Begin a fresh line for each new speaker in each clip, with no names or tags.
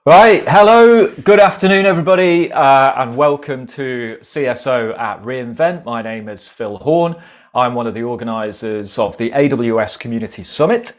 Right, hello, good afternoon everybody, and welcome to CSO at Re Invent. My name is Phil Horn. I'm one of the organisers of the AWS Community Summit.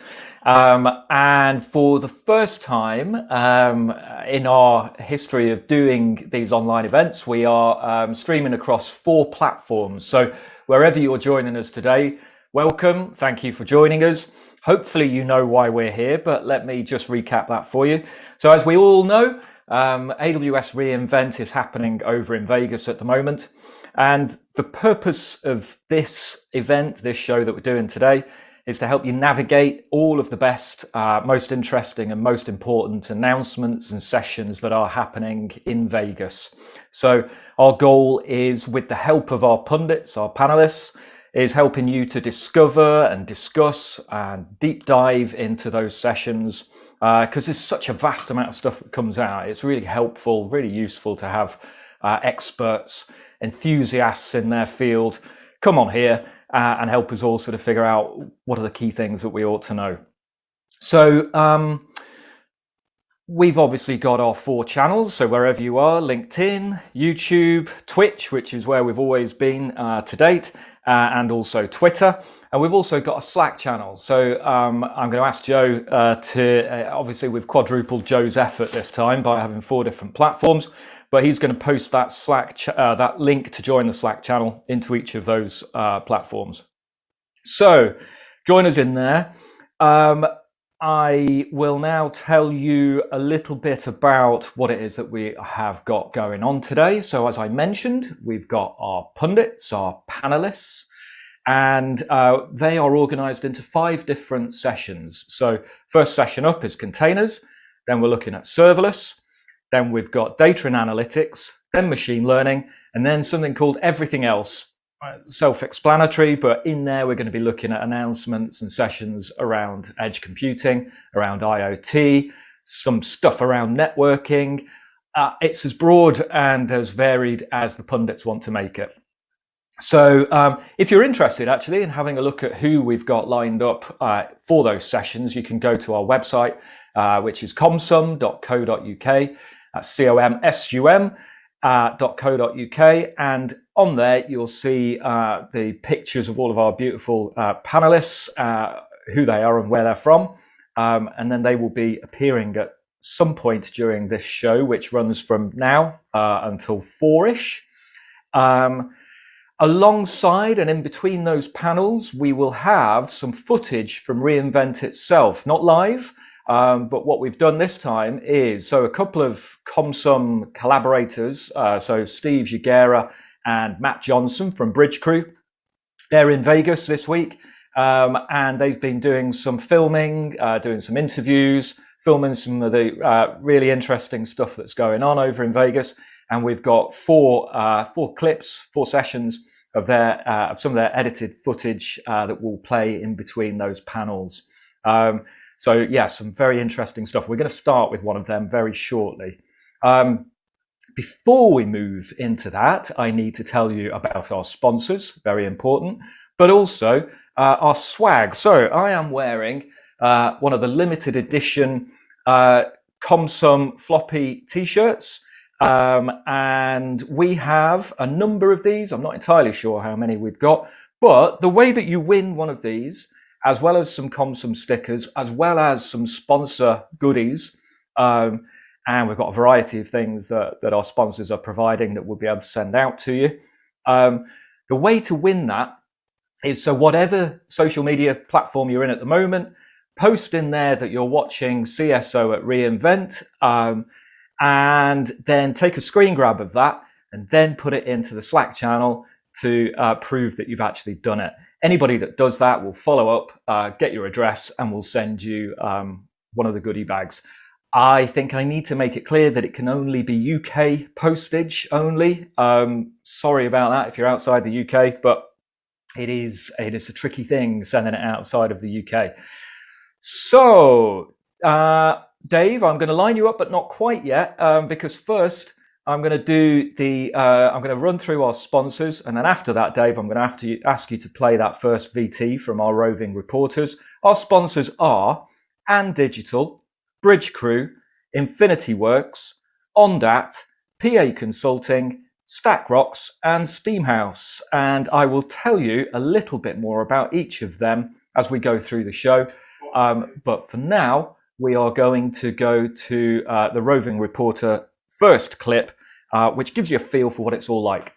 And for the first time in our history of doing these online events, we are streaming across 4 platforms. So wherever you're joining us today, welcome, thank you for joining us. Hopefully you know why we're here, but let me just recap that for you. So as we all know, AWS Re Invent is happening over in Vegas at the moment. And the purpose of this event, this show that we're doing today, is to help you navigate all of the best, most interesting and most important announcements and sessions that are happening in Vegas. So our goal is, with the help of our pundits, our panelists, is helping you to discover and discuss and deep dive into those sessions, because there's such a vast amount of stuff that comes out. It's really helpful, really useful to have experts, enthusiasts in their field come on here and help us all sort of figure out what are the key things that we ought to know. So we've obviously got our 4 channels, so wherever you are, LinkedIn, YouTube, Twitch, which is where we've always been to date, and also Twitter. And we've also got a Slack channel. So I'm going to ask Joe obviously we've quadrupled Joe's effort this time by having 4 different platforms, but he's going to post that Slack, that link to join the Slack channel into each of those platforms. So join us in there. I will now tell you a little bit about what it is that we have got going on today. So as I mentioned, we've got our pundits, our panelists, and they are organized into 5 different sessions. So first session up is containers, then we're looking at serverless, then we've got data and analytics, then machine learning, and then something called everything else. Self-explanatory, but in there we're going to be looking at announcements and sessions around edge computing, around IoT, some stuff around networking. It's as broad and as varied as the pundits want to make it. So if you're interested actually in having a look at who we've got lined up for those sessions, you can go to our website, which is comsum.co.uk. That's COMSUM. .co.uk, and on there you'll see the pictures of all of our beautiful panelists, who they are and where they're from, and then they will be appearing at some point during this show, which runs from now until 4ish. Alongside and in between those panels, we will have some footage from Re Invent itself, not live. But what we've done this time is, so a couple of ComSum collaborators, so Steve Jagera and Matt Johnson from Bridge Crew, they're in Vegas this week, and they've been doing some filming, doing some interviews, filming some of the really interesting stuff that's going on over in Vegas. And we've got 4 clips, 4 sessions of their of some of their edited footage that will play in between those panels. So yeah, some very interesting stuff. We're going to start with one of them very shortly. Before we move into that, I need to tell you about our sponsors, very important, but also our swag. So I am wearing one of the limited edition ComSum floppy t-shirts. And we have a number of these. I'm not entirely sure how many we've got, but the way that you win one of these, as well as some ComSum stickers, as well as some sponsor goodies. And we've got a variety of things that our sponsors are providing that we'll be able to send out to you. The way to win that is, so whatever social media platform you're in at the moment, post in there that you're watching CSO at Re Invent, and then take a screen grab of that and then put it into the Slack channel to prove that you've actually done it. Anybody that does that will follow up, get your address, and we'll send you one of the goodie bags. I think I need to make it clear that it can only be UK postage only. Sorry about that if you're outside the UK, but it is a tricky thing sending it outside of the UK. So, Dave, I'm going to line you up, but not quite yet, because first I'm going to I'm going to run through our sponsors, and then after that, Dave, I'm going to have to ask you to play that first VT from our roving reporters. Our sponsors are And Digital, Bridge Crew, Infinity Works, Ondat, PA Consulting, StackRocks, and Steamhouse. And I will tell you a little bit more about each of them as we go through the show. But for now, we are going to go to the Roving Reporter first clip, which gives you a feel for what it's all like.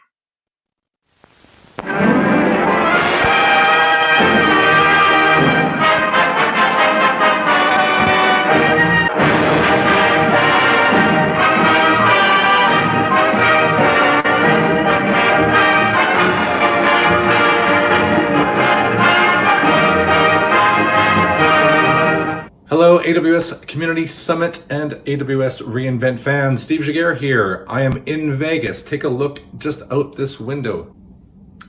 Hello, AWS Community Summit and AWS Re Invent fans. Steve Giguere here. I am in Vegas. Take a look just out this window.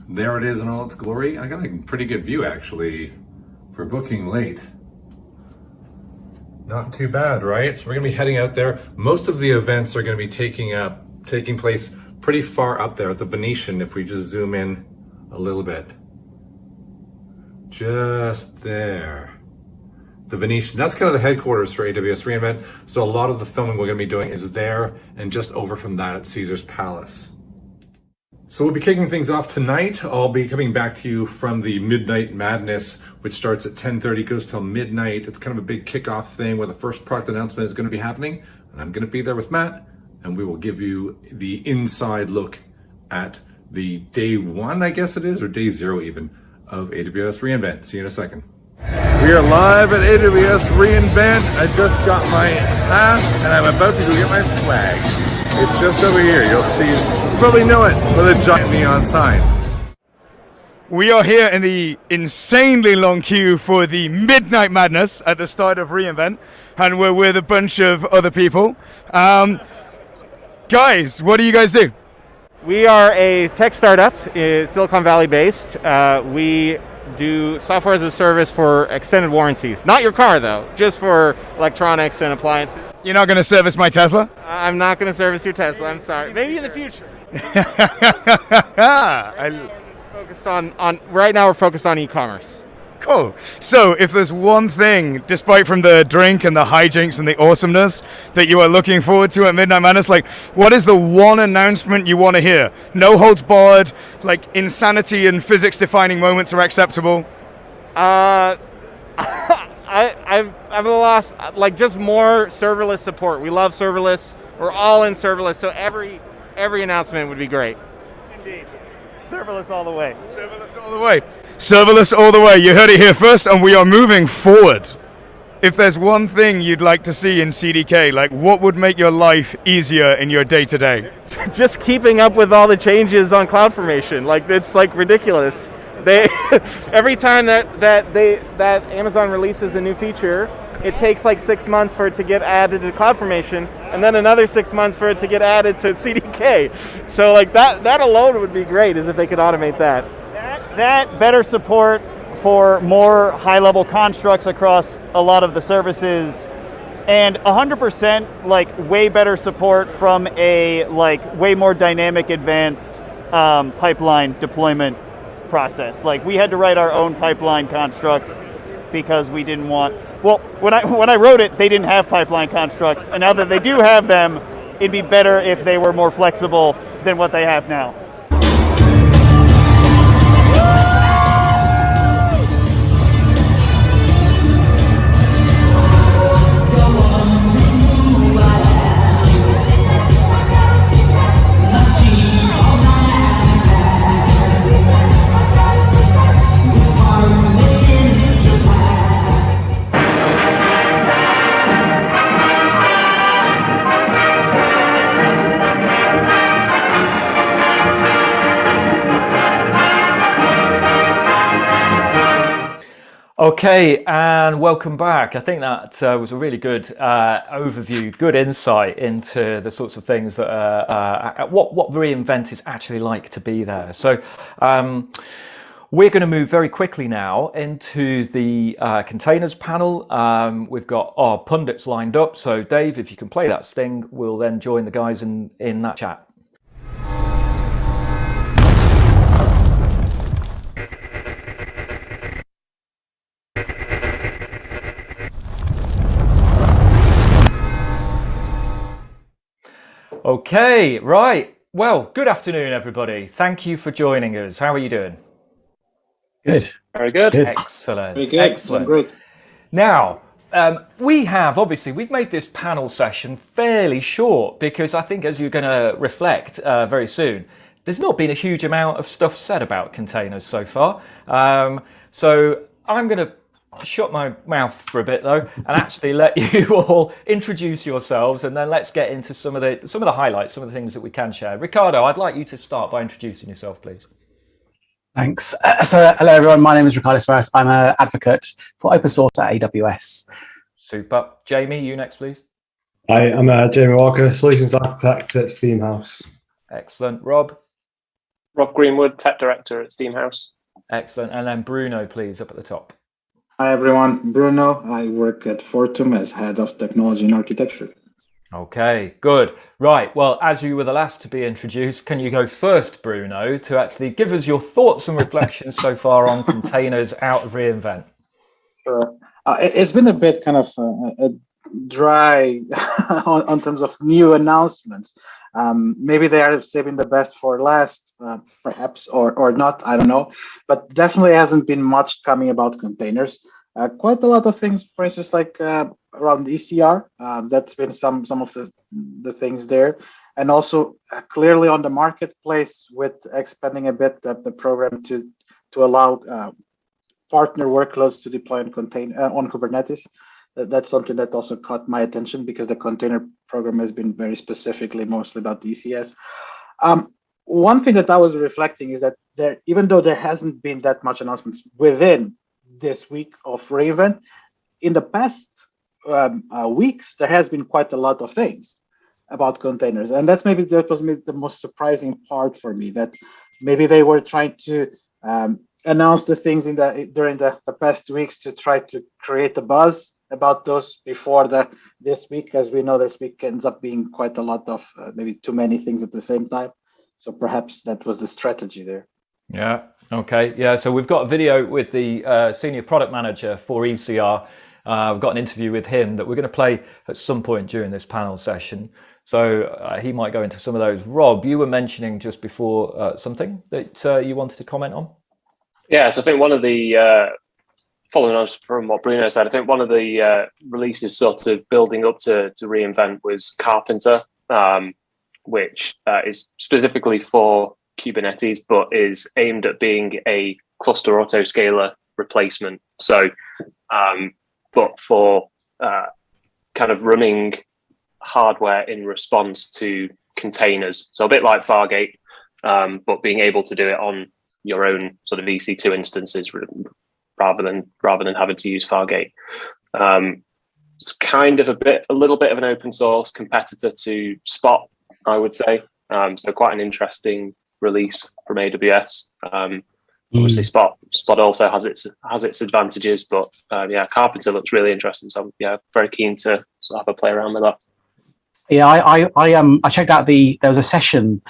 There it is in all its glory. I got a pretty good view actually for booking late. Not too bad, right? So we're gonna be heading out there. Most of the events are gonna be taking place pretty far up there at the Venetian if we just zoom in a little bit. Just there. The Venetian, that's kind of the headquarters for AWS Re Invent. So a lot of the filming we're going to be doing is there and just over from that at Caesar's Palace. So we'll be kicking things off tonight. I'll be coming back to you from the Midnight Madness, which starts at 10:30, goes till midnight. It's kind of a big kickoff thing where the first product announcement is going to be happening. And I'm going to be there with Matt, and we will give you the inside look at the day one, I guess it is, or day zero even, of AWS Re Invent. See you in a second. We are live at AWS Re Invent. I just got my pass and I'm about to go get my swag. It's just over here. You'll see, you probably know it for the giant neon sign.
We are here in the insanely long queue for the Midnight Madness at the start of Re Invent, and we're with a bunch of other people. Guys, what do you guys do?
We are a tech startup, Silicon Valley based. We do software as a service for extended warranties. Not your car though, just for electronics and appliances.
You're not going to service my Tesla?
I'm not going to service your Tesla, I'm sorry. Maybe in the future. Right now we're focused on e-commerce.
Cool. So if there's one thing, despite from the drink and the hijinks and the awesomeness, that you are looking forward to at Midnight Madness, like what is the one announcement you want to hear? No holds barred, like insanity and physics defining moments are acceptable.
I've lost, like just more serverless support. We love serverless. We're all in serverless, so every announcement would be great.
Indeed. Serverless all the way.
Serverless all the way. Serverless all the way. You heard it here first, and we are moving forward. If there's one thing you'd like to see in CDK, like what would make your life easier in your day-to-day?
Just keeping up with all the changes on CloudFormation. Like it's like ridiculous. They every time that Amazon releases a new feature, it takes like 6 months for it to get added to CloudFormation, and then another 6 months for it to get added to CDK. So like that alone would be great, is if they could automate that.
That better support for more high-level constructs across a lot of the services, and 100% like way better support from a like way more dynamic, advanced pipeline deployment process. Like we had to write our own pipeline constructs because we didn't want. Well, when I wrote it, they didn't have pipeline constructs, and now that they do have them, it'd be better if they were more flexible than what they have now.
Okay, and welcome back. I think that was a really good overview, good insight into the sorts of things that what Re Invent is actually like to be there. So we're going to move very quickly now into the containers panel. We've got our pundits lined up. So Dave, if you can play that sting, we'll then join the guys in that chat. Okay, right. Well, good afternoon, everybody. Thank you for joining us. How are you doing?
Good.
Very good.
Excellent.
Very good.
Excellent.
Great.
Now, we've made this panel session fairly short because I think, as you're going to reflect very soon, there's not been a huge amount of stuff said about containers so far. So I'm going to shut my mouth for a bit though, and actually let you all introduce yourselves, and then let's get into some of the highlights, some of the things that we can share. Ricardo, I'd like you to start by introducing yourself, please.
Thanks. So, hello everyone. My name is Ricardo Sparrows. I'm an advocate for open source at AWS.
Super. Jamie, you next, please.
Hi, I'm Jamie Walker, Solutions Architect at Steamhouse.
Excellent. Rob.
Rob Greenwood, Tech Director at Steamhouse.
Excellent. And then Bruno, please, up at the top.
Hi everyone, Bruno. I work at Fortum as Head of Technology and Architecture.
Okay, good. Right, well, as you were the last to be introduced, can you go first, Bruno, to actually give us your thoughts and reflections so far on containers out of reInvent?
Sure. It's been a bit kind of dry on terms of new announcements. Maybe they are saving the best for last, perhaps, or not, I don't know. But definitely hasn't been much coming about containers. Quite a lot of things, for instance, like around ECR. That's been some of the things there. And also clearly on the marketplace with expanding a bit the program to allow partner workloads to deploy on Kubernetes. That's something that also caught my attention because the container program has been very specifically mostly about DCS. One thing that I was reflecting is that even though there hasn't been that much announcements within this week of reInvent, in the past weeks, there has been quite a lot of things about containers. And that was the most surprising part for me, that maybe they were trying to announce the things during the past weeks to try to create a buzz about those before this week. As we know, this week ends up being quite a lot of maybe too many things at the same time. So perhaps that was the strategy there.
Yeah. Okay. Yeah. So we've got a video with the senior product manager for ECR. We've got an interview with him that we're going to play at some point during this panel session. So he might go into some of those. Rob, you were mentioning just before something that you wanted to comment on.
Yeah. So I think one of the following on from what Bruno said, I think one of the releases sort of building up to reInvent was Carpenter, which is specifically for Kubernetes, but is aimed at being a cluster autoscaler replacement. So, but for kind of running hardware in response to containers. So a bit like Fargate, but being able to do it on your own sort of EC2 instances rather than having to use Fargate. It's kind of a little bit of an open source competitor to Spot, I would say. So quite an interesting release from AWS. Obviously, Spot also has its advantages, but yeah, Carpenter looks really interesting. So yeah, very keen to sort of have a play around with that.
Yeah, I checked out there was a session.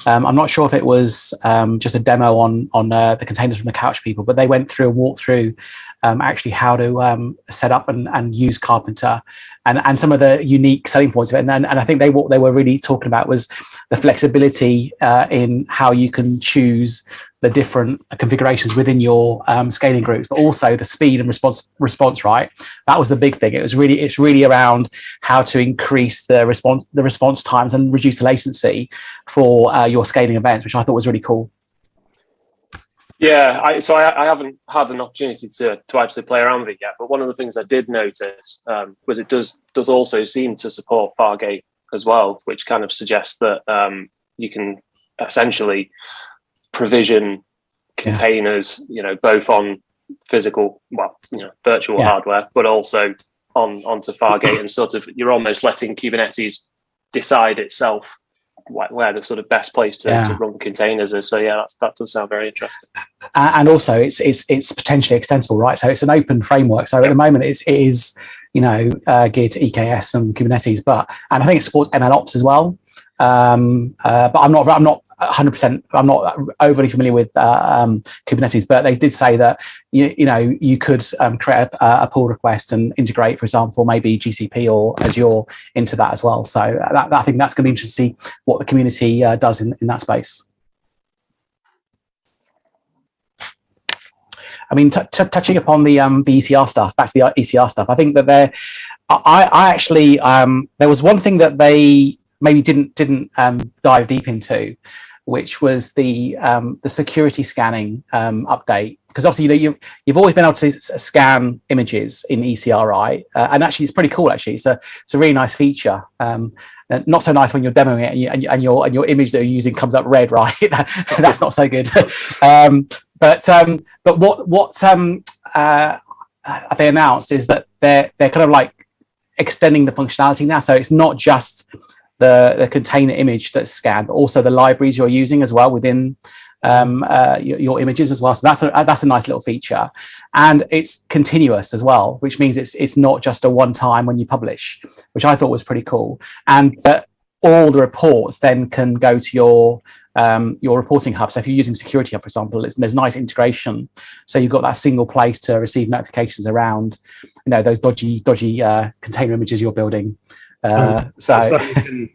I'm not sure if it was just a demo on the containers from the Couch people, but they went through and walked through actually how to set up and use Carpenter and some of the unique selling points of it. And I think what they were really talking about was the flexibility in how you can choose the different configurations within your scaling groups, but also the speed and response. Right, that was the big thing. It's really around how to increase the response times and reduce the latency for your scaling events, which I thought was really cool.
Yeah, I haven't had an opportunity to actually play around with it yet, but one of the things I did notice was it does also seem to support Fargate as well, which kind of suggests that you can essentially provision containers, both on physical, virtual hardware, but also onto Fargate, and sort of you're almost letting Kubernetes decide itself where the sort of best place to run containers is. So yeah, that does sound very interesting. And
also, it's potentially extensible, right? So it's an open framework. So at the moment, it is geared to EKS and Kubernetes, and I think it supports MLOps as well. But I'm not 100%. I'm not overly familiar with Kubernetes, but they did say that you could create a pull request and integrate, for example, maybe GCP or Azure into that as well. So I think that's going to be interesting to see what the community does in that space. I mean, touching upon the ECR stuff, back to the ECR stuff, I think that I actually there was one thing that they maybe didn't dive deep into, which was the security scanning update. Because obviously, you've always been able to scan images in ECR, right? And actually, it's pretty cool. Actually, it's a really nice feature. Not so nice when you're demoing it and your image that you're using comes up red, right? That's not so good. But what they announced is that they're kind of like extending the functionality now. So it's not just the container image that's scanned, but also the libraries you're using as well within your images as well. So that's a nice little feature, and it's continuous as well, which means it's not just a one time when you publish, which I thought was pretty cool. And that all the reports then can go to your reporting hub. So if you're using Security Hub, for example, there's nice integration. So you've got that single place to receive notifications around, those dodgy container images you're building. So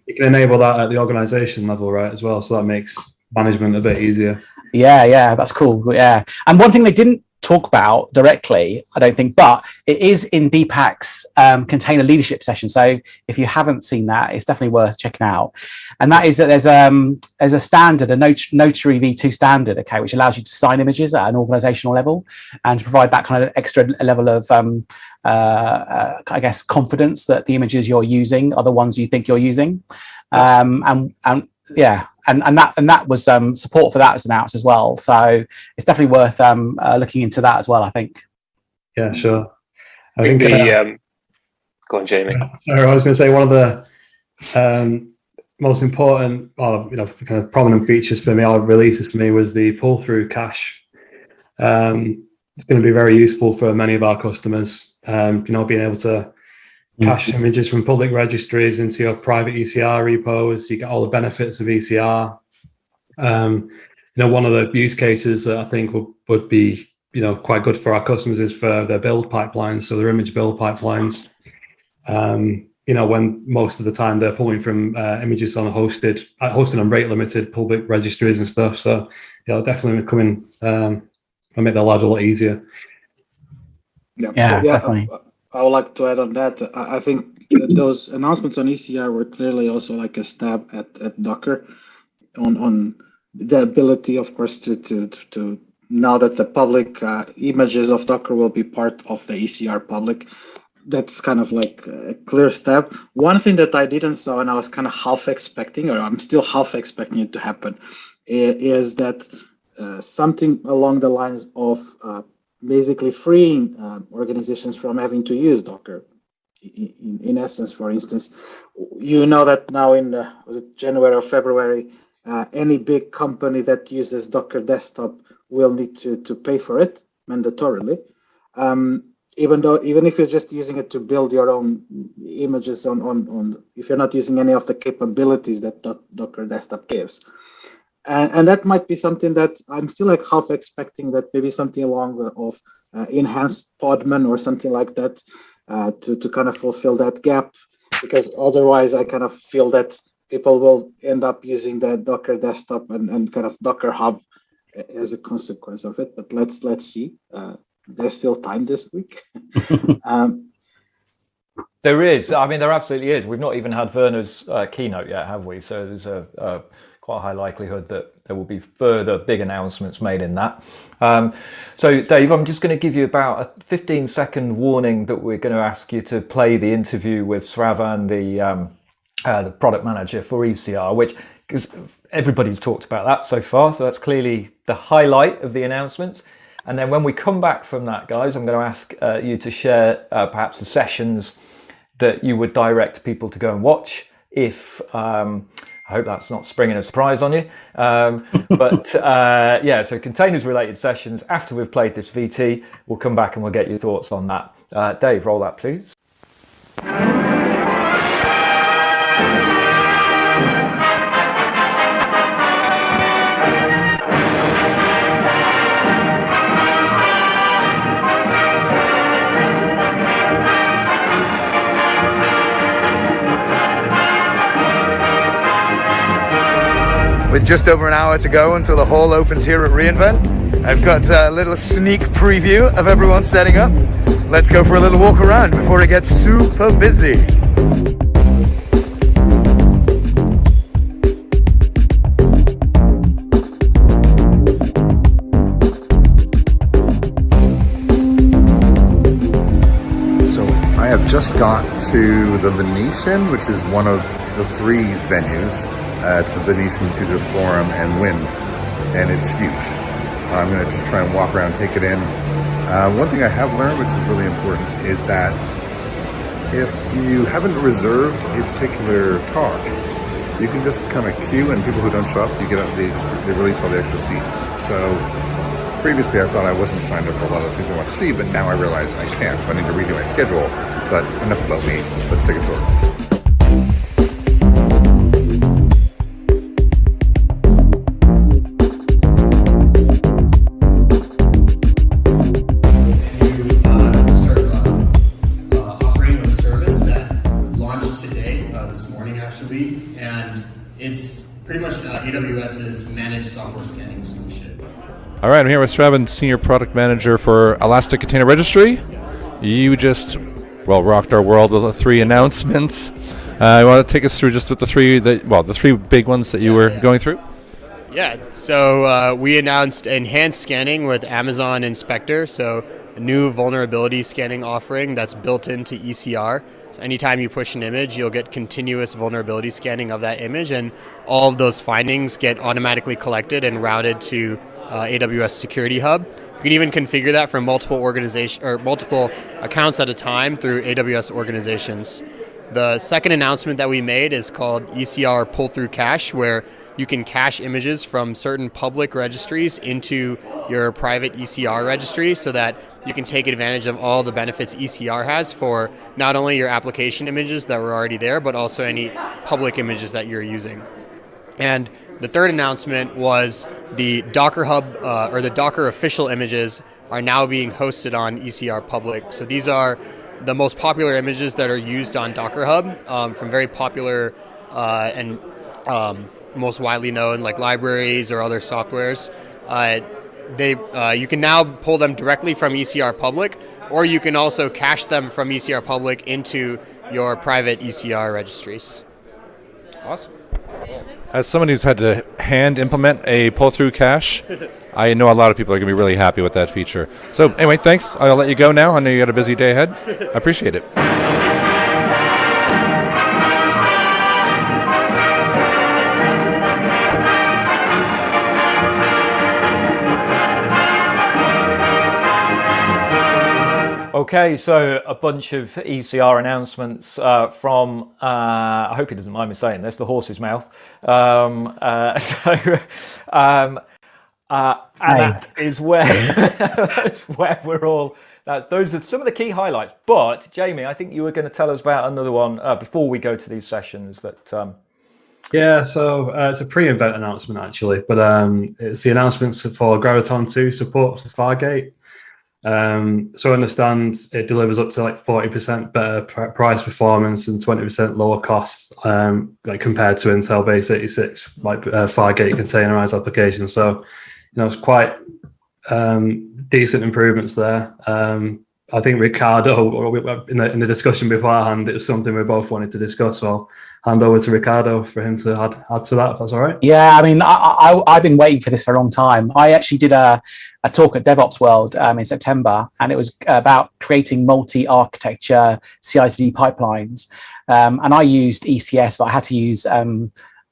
you can enable that at the organization level, right, as well. So that makes management a bit easier.
Yeah, that's cool. Yeah, and one thing they didn't talk about directly, I don't think, but it is in Deepak's container leadership session. So if you haven't seen that, it's definitely worth checking out. And that is that there's a standard, a Notary V2 Standard, okay, which allows you to sign images at an organizational level and to provide that kind of extra level of I guess confidence that the images you're using are the ones you think you're using. And that was support for that was announced as well. So it's definitely worth looking into that as well, I think.
Yeah, sure.
I think go on, Jamie.
Sorry, I was going to say one of the most important, or kind of prominent features for me, or releases for me, was the pull-through cache. It's going to be very useful for many of our customers. Being able to cache images from public registries into your private ECR repos. You get all the benefits of ECR. One of the use cases that I think would be quite good for our customers is for their build pipelines, so their image build pipelines. When most of the time they're pulling from images on hosted on rate limited public registries and stuff. So definitely come in and make their lives a lot easiher.
Yeah, definitely.
I would like to add on that. I think those announcements on ECR were clearly also like a stab at Docker on the ability, of course, to now that the public images of Docker will be part of the ECR public. That's kind of like a clear step. One thing that I didn't saw, and I was kind of half expecting, or I'm still half expecting it to happen, is that something along the lines of basically freeing organizations from having to use Docker. In essence, for instance, that now in was it January or February, any big company that uses Docker Desktop will need to pay for it mandatorily. Even if you're just using it to build your own images on if you're not using any of the capabilities that Docker Desktop gives. And that might be something that I'm still like half expecting, that maybe something along of enhanced Podman or something like that to kind of fulfill that gap, because otherwise I kind of feel that people will end up using the Docker Desktop and kind of Docker Hub as a consequence of it. But let's see. There's still time this week.
There is. I mean, there absolutely is. We've not even had Werner's keynote yet, have we? So there's a quite a high likelihood that there will be further big announcements made in that. So Dave, I'm just going to give you about a 15-second warning that we're going to ask you to play the interview with Sravan, the product manager for ECR, which, because everybody's talked about that so far, so that's clearly the highlight of the announcements. And then when we come back from that, guys, I'm going to ask you to share perhaps the sessions that you would direct people to go and watch. If I hope that's not springing a surprise on you. So containers related sessions. After we've played this VT, we'll come back and we'll get your thoughts on that. Dave, roll that, please.
with just over an hour to go until the hall opens here at reInvent. I've got a little sneak preview of everyone setting up. Let's go for a little walk around before it gets super busy.
I have just got to the Venetian, which is one of the 3 venues. It's the Venetian Caesars Forum and Wynn, and it's huge. I'm going to just try and walk around, take it in. One thing I have learned, which is really important, is that if you haven't reserved a particular talk, you can just kind of queue, and people who don't show up, you get up, they release all the extra seats. So previously I thought I wasn't signed up for a lot of things I want to see, but now I realize I can't, so I need to redo my schedule. But enough about me. Let's take a tour.
Offering a service that launched today, this morning actually, and it's pretty much AWS's managed software scanning solution.
All right, I'm here with Shravan, Senior Product Manager for Elastic Container Registry. You just, rocked our world with the 3 announcements. You want to take us through just with the 3 big ones that you were going through?
Yeah, so we announced enhanced scanning with Amazon Inspector, so a new vulnerability scanning offering that's built into ECR. So anytime you push an image, you'll get continuous vulnerability scanning of that image, and all of those findings get automatically collected and routed to AWS Security Hub. You can even configure that from multiple accounts at a time through AWS organizations. The second announcement that we made is called ECR Pull Through Cache, where you can cache images from certain public registries into your private ECR registry so that you can take advantage of all the benefits ECR has for not only your application images that were already there, but also any public images that you're using. And the third announcement was the Docker Hub, or the Docker official images are now being hosted on ECR Public. So these are the most popular images that are used on Docker Hub from very popular and most widely known like libraries or other softwares. You can now pull them directly from ECR Public, or you can also cache them from ECR Public into your private ECR registries.
Awesome. As someone who's had to hand implement a pull-through cache, I know a lot of people are going to be really happy with that feature. So anyway, thanks. I'll let you go now. I know you got a busy day ahead. I appreciate it.
Okay, so a bunch of ECR announcements from, I hope he doesn't mind me saying this, the horse's mouth. And that is where, that's where we're all, those are some of the key highlights. But Jamie, I think you were going to tell us about another one before we go to these sessions that...
Yeah, so it's a pre-event announcement actually, but it's the announcements for Graviton 2 support for Fargate. So I understand it delivers up to like 40% better price performance and 20% lower cost, like compared to Intel base 86, like Fargate containerized applications. So, it's quite decent improvements there. I think Ricardo, in the discussion beforehand, it was something we both wanted to discuss. So I'll hand over to Ricardo for him to add to that, if that's all right.
Yeah, I mean, I've been waiting for this for a long time. I actually did a talk at DevOps World in September, and it was about creating multi-architecture CI/CD pipelines. And I used ECS, but I had to use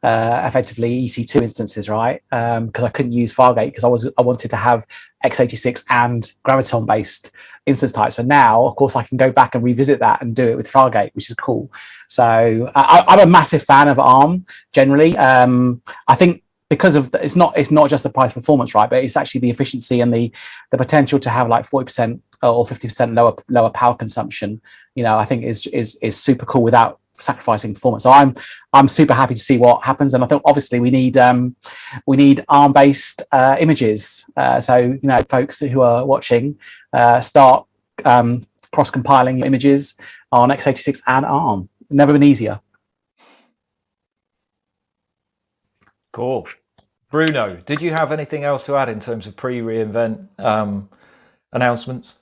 effectively EC2 instances, right? Because I couldn't use Fargate because I wanted to have x86 and Graviton based instance types. But now, of course, I can go back and revisit that and do it with Fargate, which is cool. So I'm a massive fan of ARM generally. I think because of it's not just the price performance, right? But it's actually the efficiency and the potential to have like 40% or 50% lower power consumption. I think is super cool without sacrificing performance. So I'm super happy to see what happens, and I think obviously we need ARM based images. So folks who are watching, start cross compiling images on x86 and ARM. Never been easier.
Cool. Bruno, did you have anything else to add in terms of pre-reInvent announcements?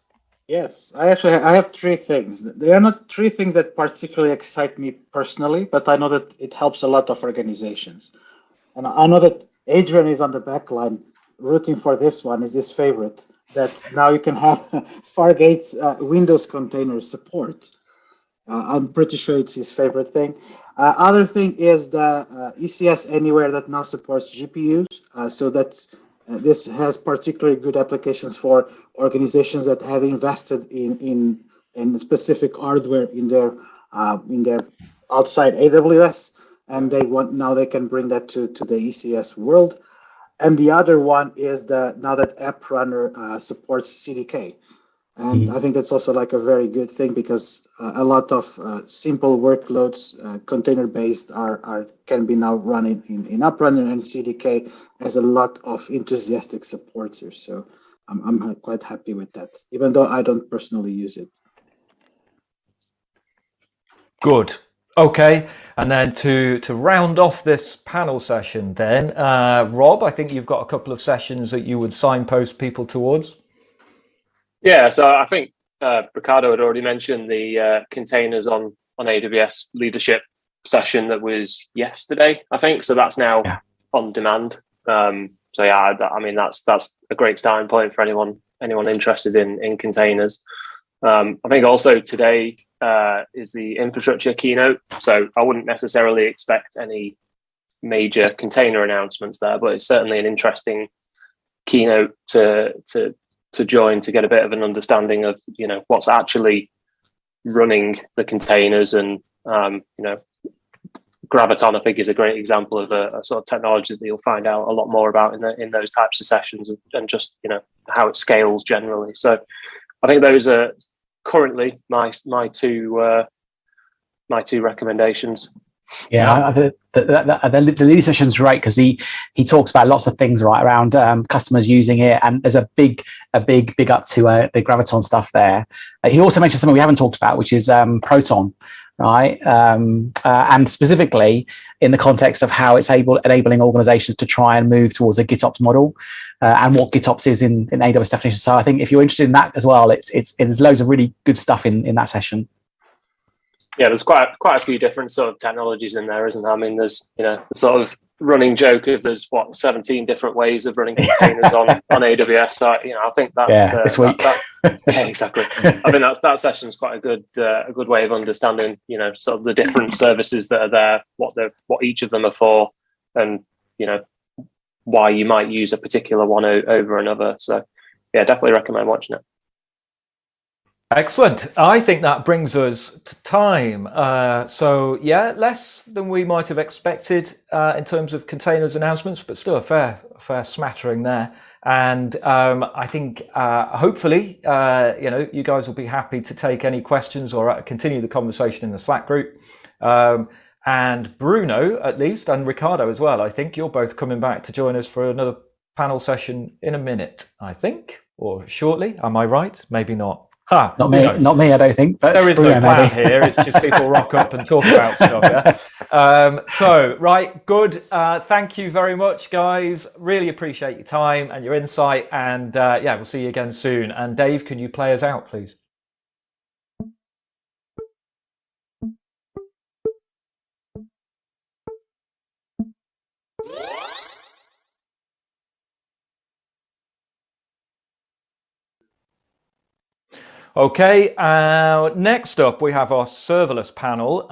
Yes, I have three things. They are not three things that particularly excite me personally, but I know that it helps a lot of organizations. And I know that Adrian is on the back line rooting for this one, is his favorite, that now you can have Fargate's Windows container support. I'm pretty sure it's his favorite thing. Other thing is the ECS Anywhere that now supports GPUs, so that this has particularly good applications for organizations that have invested in specific hardware in their outside AWS, and now they can bring that to the ECS world. And the other one is now that App Runner supports CDK. And I think that's also like a very good thing, because a lot of simple workloads, container-based, can be now running in App Runner, and CDK has a lot of enthusiastic supporters. So I'm quite happy with that, even though I don't personally use it.
Good. Okay, and then to round off this panel session then, Rob, I think you've got a couple of sessions that you would signpost people towards.
Yeah, so I think Ricardo had already mentioned the containers on AWS leadership session that was yesterday, I think. So that's now on demand. So yeah, I mean that's a great starting point for anyone interested in containers. I think also today is the infrastructure keynote, so I wouldn't necessarily expect any major container announcements there, but it's certainly an interesting keynote to join to get a bit of an understanding of what's actually running the containers. And Graviton, I think, is a great example of a sort of technology that you'll find out a lot more about in those types of sessions, and just how it scales generally. So I think those are currently my two recommendations.
Yeah, the lead session is great because he talks about lots of things right around customers using it, and there's a big up to the Graviton stuff there. He also mentioned something we haven't talked about, which is Proton, right? And specifically in the context of how it's enabling organizations to try and move towards a GitOps model, and what GitOps is in AWS definition. So I think if you're interested in that as well, there's loads of really good stuff in that session.
Yeah, there's quite a few different sort of technologies in there, isn't there? I mean, there's the sort of running joke of there's 17 different ways of running containers on AWS. So, I think that's
sweet.
Yeah, exactly. I mean, that session's quite a good way of understanding sort of the different services that are there, what each of them are for, and why you might use a particular one over another. So yeah, definitely recommend watching it.
Excellent. I think that brings us to time. So yeah, less than we might have expected in terms of containers announcements, but still a fair smattering there. And I think hopefully you guys will be happy to take any questions or continue the conversation in the Slack group. And Bruno, at least, and Ricardo as well, I think you're both coming back to join us for another panel session in a minute, I think, or shortly. Am I right? Maybe not.
Not me, I don't think. But
there is no plan here. It's just people rock up and talk about stuff. Yeah. So, right, good. Thank you very much, guys. Really appreciate your time and your insight. And we'll see you again soon. And Dave, can you play us out, please? Okay, next up we have our serverless panel.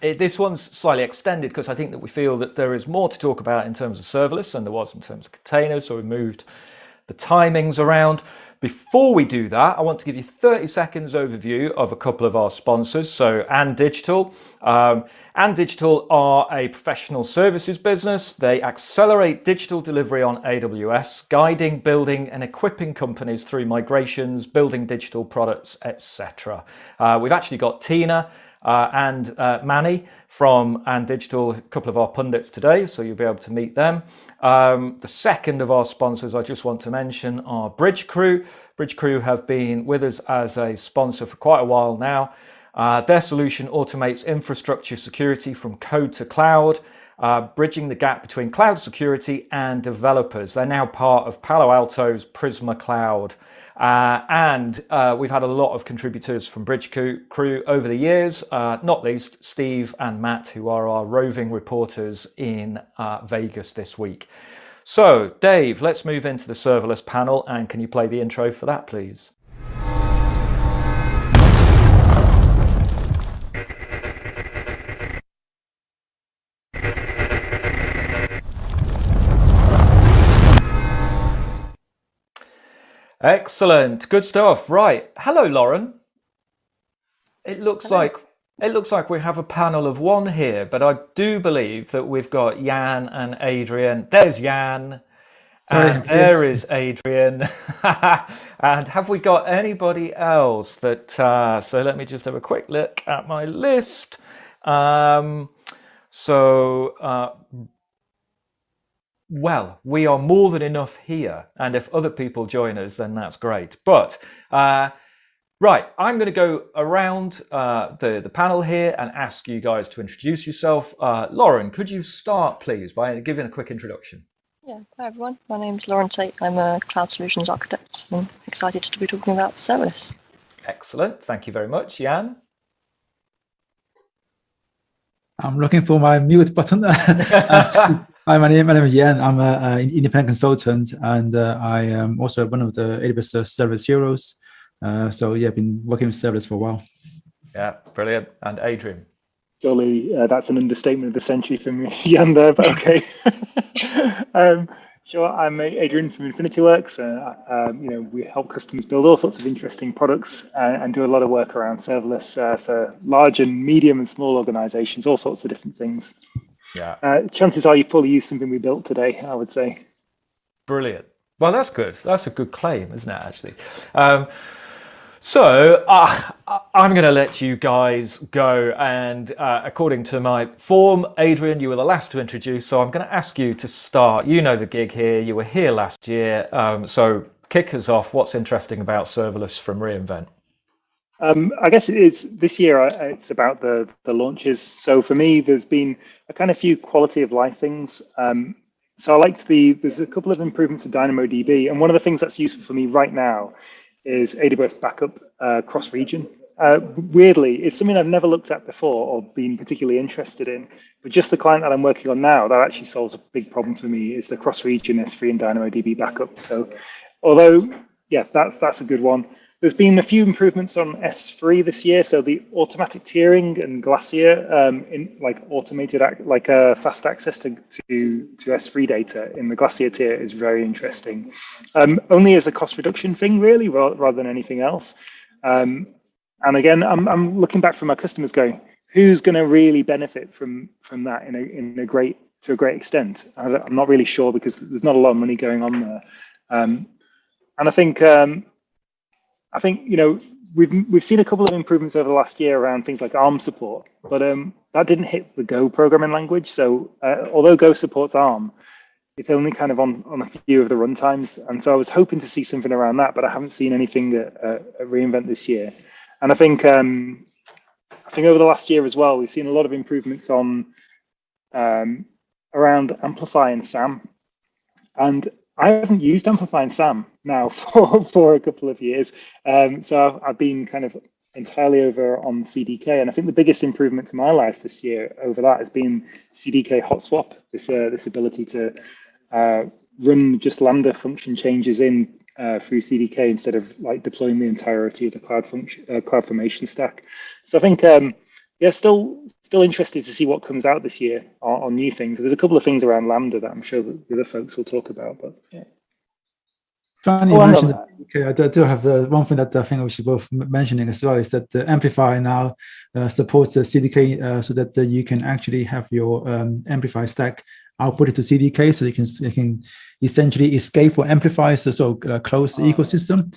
This one's slightly extended because I think that we feel that there is more to talk about in terms of serverless than there was in terms of containers, so we moved the timings around. Before we do that, I want to give you 30 seconds overview of a couple of our sponsors. So And Digital. And Digital are a professional services business. They accelerate digital delivery on AWS, guiding, building and equipping companies through migrations, building digital products, etc. We've actually got Tina and Manny from And Digital, a couple of our pundits today, so you'll be able to meet them. The second of our sponsors I just want to mention are Bridge Crew. Bridge Crew have been with us as a sponsor for quite a while now. Their solution automates infrastructure security from code to cloud, bridging the gap between cloud security and developers. They're now part of Palo Alto's Prisma Cloud. And we've had a lot of contributors from Bridge Crew over the years, not least Steve and Matt, who are our roving reporters in Vegas this week. So, Dave, let's move into the serverless panel, and can you play the intro for that, please? Excellent, good stuff. Right, hello, Lauren. It looks like we have a panel of one here, but I do believe that we've got Jan and Adrian. There's Jan, and there is Adrian. And have we got anybody else that? So let me just have a quick look at my list. Well, we are more than enough here, and if other people join us, then that's great. But right, I'm going to go around the panel here and ask you guys to introduce yourself. Lauren, could you start, please, by giving a quick introduction?
Yeah, hi everyone. My name's Lauren Tate. I'm a cloud solutions architect. I'm excited to be talking about serverless.
Excellent, thank you very much. Jan?
I'm looking for my mute button. Hi, my name is Yan. I'm an independent consultant, and I am also one of the AWS Service Heroes. So yeah, I've been working with serverless for a while.
Yeah, brilliant. And Adrian?
Surely that's an understatement of the century for me, Yan, there, but okay. Sure, I'm Adrian from InfinityWorks. We help customers build all sorts of interesting products and do a lot of work around serverless for large and medium and small organizations, all sorts of different things.
Yeah.
Chances are you probably use something we built today, I would say.
Brilliant. Well, that's good. That's a good claim, isn't it, actually? So I'm going to let you guys go. And according to my form, Adrian, you were the last to introduce. So I'm going to ask you to start. You know the gig here. You were here last year. So kick us off. What's interesting about serverless from reInvent?
I guess it's this year. It's about the launches. So for me, there's been a kind of few quality of life things. So I liked there's a couple of improvements to DynamoDB, and one of the things that's useful for me right now is AWS backup cross-region. Weirdly, it's something I've never looked at before or been particularly interested in. But just the client that I'm working on now, that actually solves a big problem for me, is the cross-region S3 and DynamoDB backup. So, although yeah, that's a good one. There's been a few improvements on S3 this year. So the automatic tiering and Glacier, automated fast access to S3 data in the Glacier tier is very interesting. Only as a cost reduction thing, really, rather than anything else. And again, I'm looking back from my customers, going, who's going to really benefit from that to a great extent? I'm not really sure, because there's not a lot of money going on there. And I think we've seen a couple of improvements over the last year around things like ARM support, but that didn't hit the Go programming language. So although Go supports ARM, it's only kind of on a few of the runtimes. And so I was hoping to see something around that, but I haven't seen anything at reInvent this year. And I think over the last year as well, we've seen a lot of improvements on around Amplify and SAM. And I haven't used Amplify and SAM now for a couple of years. So I've been kind of entirely over on CDK. And I think the biggest improvement to my life this year over that has been CDK hot swap, this ability to run just Lambda function changes in through CDK instead of deploying the entirety of the CloudFormation stack. So I think, still interested to see what comes out this year on new things. There's a couple of things around Lambda that I'm sure that the other folks will talk about, but yeah.
Funny you mentioned CDK. I do have one thing that I think we should both mentioning as well, is that the Amplify now supports the CDK so that you can actually have your Amplify stack outputted to CDK, so you can essentially escape for Amplify, so close ecosystem.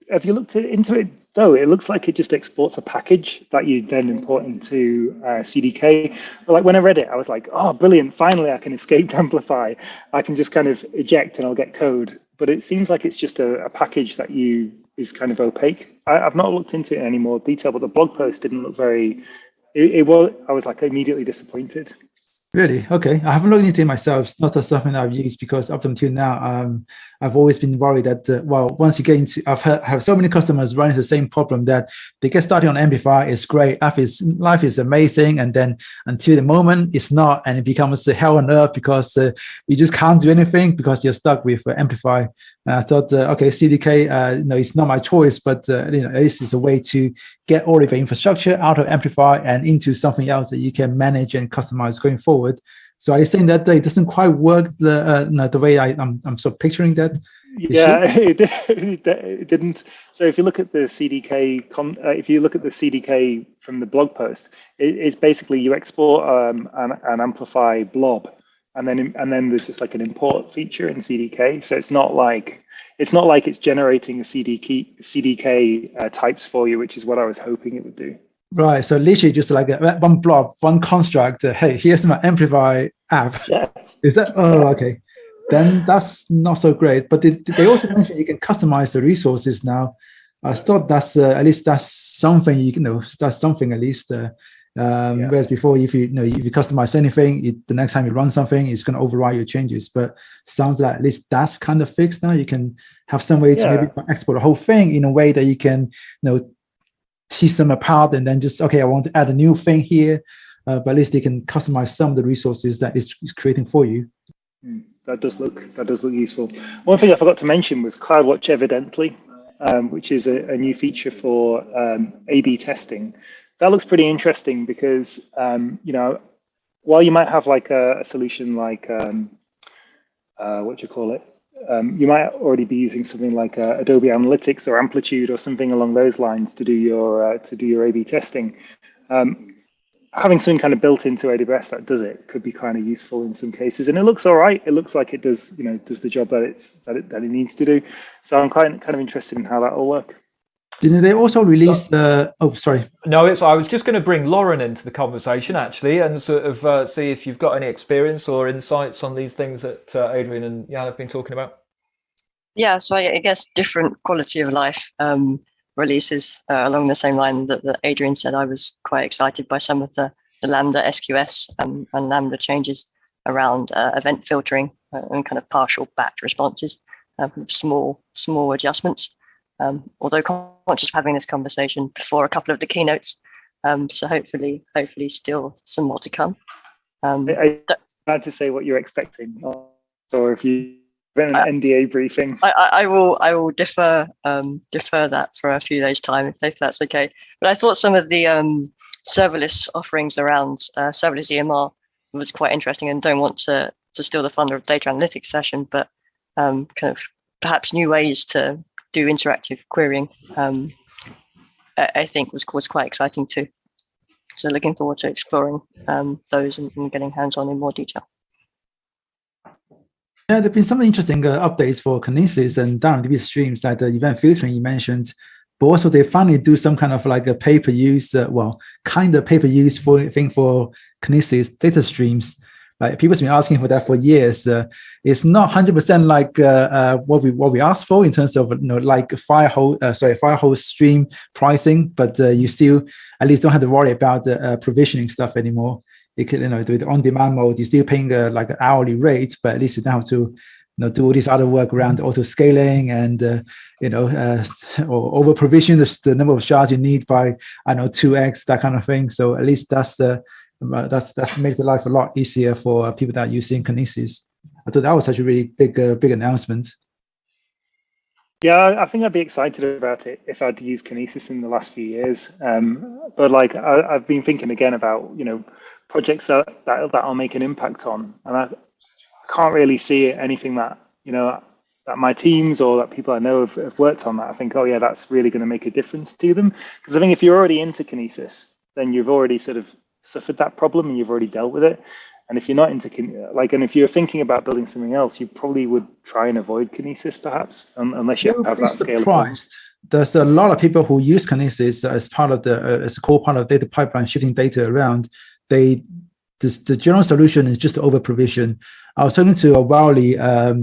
Have you looked into it though? It looks like it just exports a package that you then import into CDK. But when I read it, I was like, oh, brilliant. Finally, I can escape Amplify. I can just kind of eject and I'll get code. But it seems like it's just a package that is kind of opaque. I've not looked into it in any more detail, but the blog post didn't look very, I was immediately disappointed.
Really? Okay. I haven't looked into it myself. It's not something I've used because up until now, I've always been worried that, once you get into, have so many customers running the same problem that they get started on Amplify, it's great, life is amazing, and then until the moment it's not, and it becomes hell on earth because you just can't do anything because you're stuck with Amplify. And I thought, okay, CDK, it's not my choice, but at least it's a way to get all of the infrastructure out of Amplify and into something else that you can manage and customize going forward. So are you saying that it doesn't quite work the way I'm sort of picturing that?
Yeah, it didn't. So if you look at the CDK, if you look at the CDK from the blog post, it's basically you export an Amplify blob, and then there's just like an import feature in CDK. So it's not like it's generating a CDK types for you, which is what I was hoping it would do.
Right. So literally just like one blob, one construct. Hey, here's my Amplify app.
Yes.
Is that? Oh, okay. Then that's not so great. But they also mentioned you can customize the resources now. I thought that's at least that's something that's something at least. Whereas before, if you customize anything, the next time you run something, it's going to override your changes. But sounds like at least that's kind of fixed now. You can have some way to maybe export the whole thing in a way that you can tease them apart and then just, okay, I want to add a new thing here, but at least they can customize some of the resources that it's creating for you.
That does look useful. One thing I forgot to mention was Cloudwatch Evidently, which is a new feature for A/B testing. That looks pretty interesting because while you might have like a solution like you might already be using something like Adobe Analytics or Amplitude or something along those lines to do your A/B testing. Having something kind of built into AWS that does it could be kind of useful in some cases, and it looks all right. It looks like it does the job that it needs to do. So I'm kind of interested in how that will work.
Didn't they also release the? Oh, sorry.
No, I was just going to bring Lauren into the conversation actually, and sort of see if you've got any experience or insights on these things that Adrian and Jan have been talking about.
Yeah, so I guess different quality of life releases along the same line that Adrian said. I was quite excited by some of the Lambda SQS and Lambda changes around event filtering and kind of partial batch responses, small adjustments. Although conscious of having this conversation before a couple of the keynotes, so hopefully still some more to come.
I had to say what you're expecting, or if you an NDA briefing.
I will defer that for a few days' time if that's okay. But I thought some of the serverless offerings around serverless EMR was quite interesting, and don't want to steal the thunder of data analytics session, but kind of perhaps new ways to do interactive querying. I think was quite exciting too. So looking forward to exploring those and getting hands-on in more detail.
Yeah, there have been some interesting updates for Kinesis and DynamoDB streams, like the event filtering you mentioned. But also they finally do some kind of like a pay-per-use, pay-per-use thing for Kinesis data streams. Like people's been asking for that for years. It's not 100% like what we asked for in terms of like Firehose stream pricing, but you still at least don't have to worry about the provisioning stuff anymore. You can, with the on-demand mode, you're still paying like an hourly rate, but at least you don't have to, do all this other work around auto scaling and or over provision the number of shards you need by 2x, that kind of thing. So at least that's makes the life a lot easier for people that are using Kinesis. I thought that was such a really big announcement.
Yeah, I think I'd be excited about it if I'd used Kinesis in the last few years. But like I've been thinking again about projects that'll make an impact on, and I can't really see anything that that my teams or that people I know have worked on that I think, oh yeah, that's really going to make a difference to them. Because I think if you're already into Kinesis, then you've already sort of suffered that problem and you've already dealt with it. And if you're not into and if you're thinking about building something else, you probably would try and avoid Kinesis perhaps, unless you have that scale.
There's a lot of people who use Kinesis as part of as a core part of data pipeline, shifting data around. They the general solution is just to over provision. I was talking to a Wiley a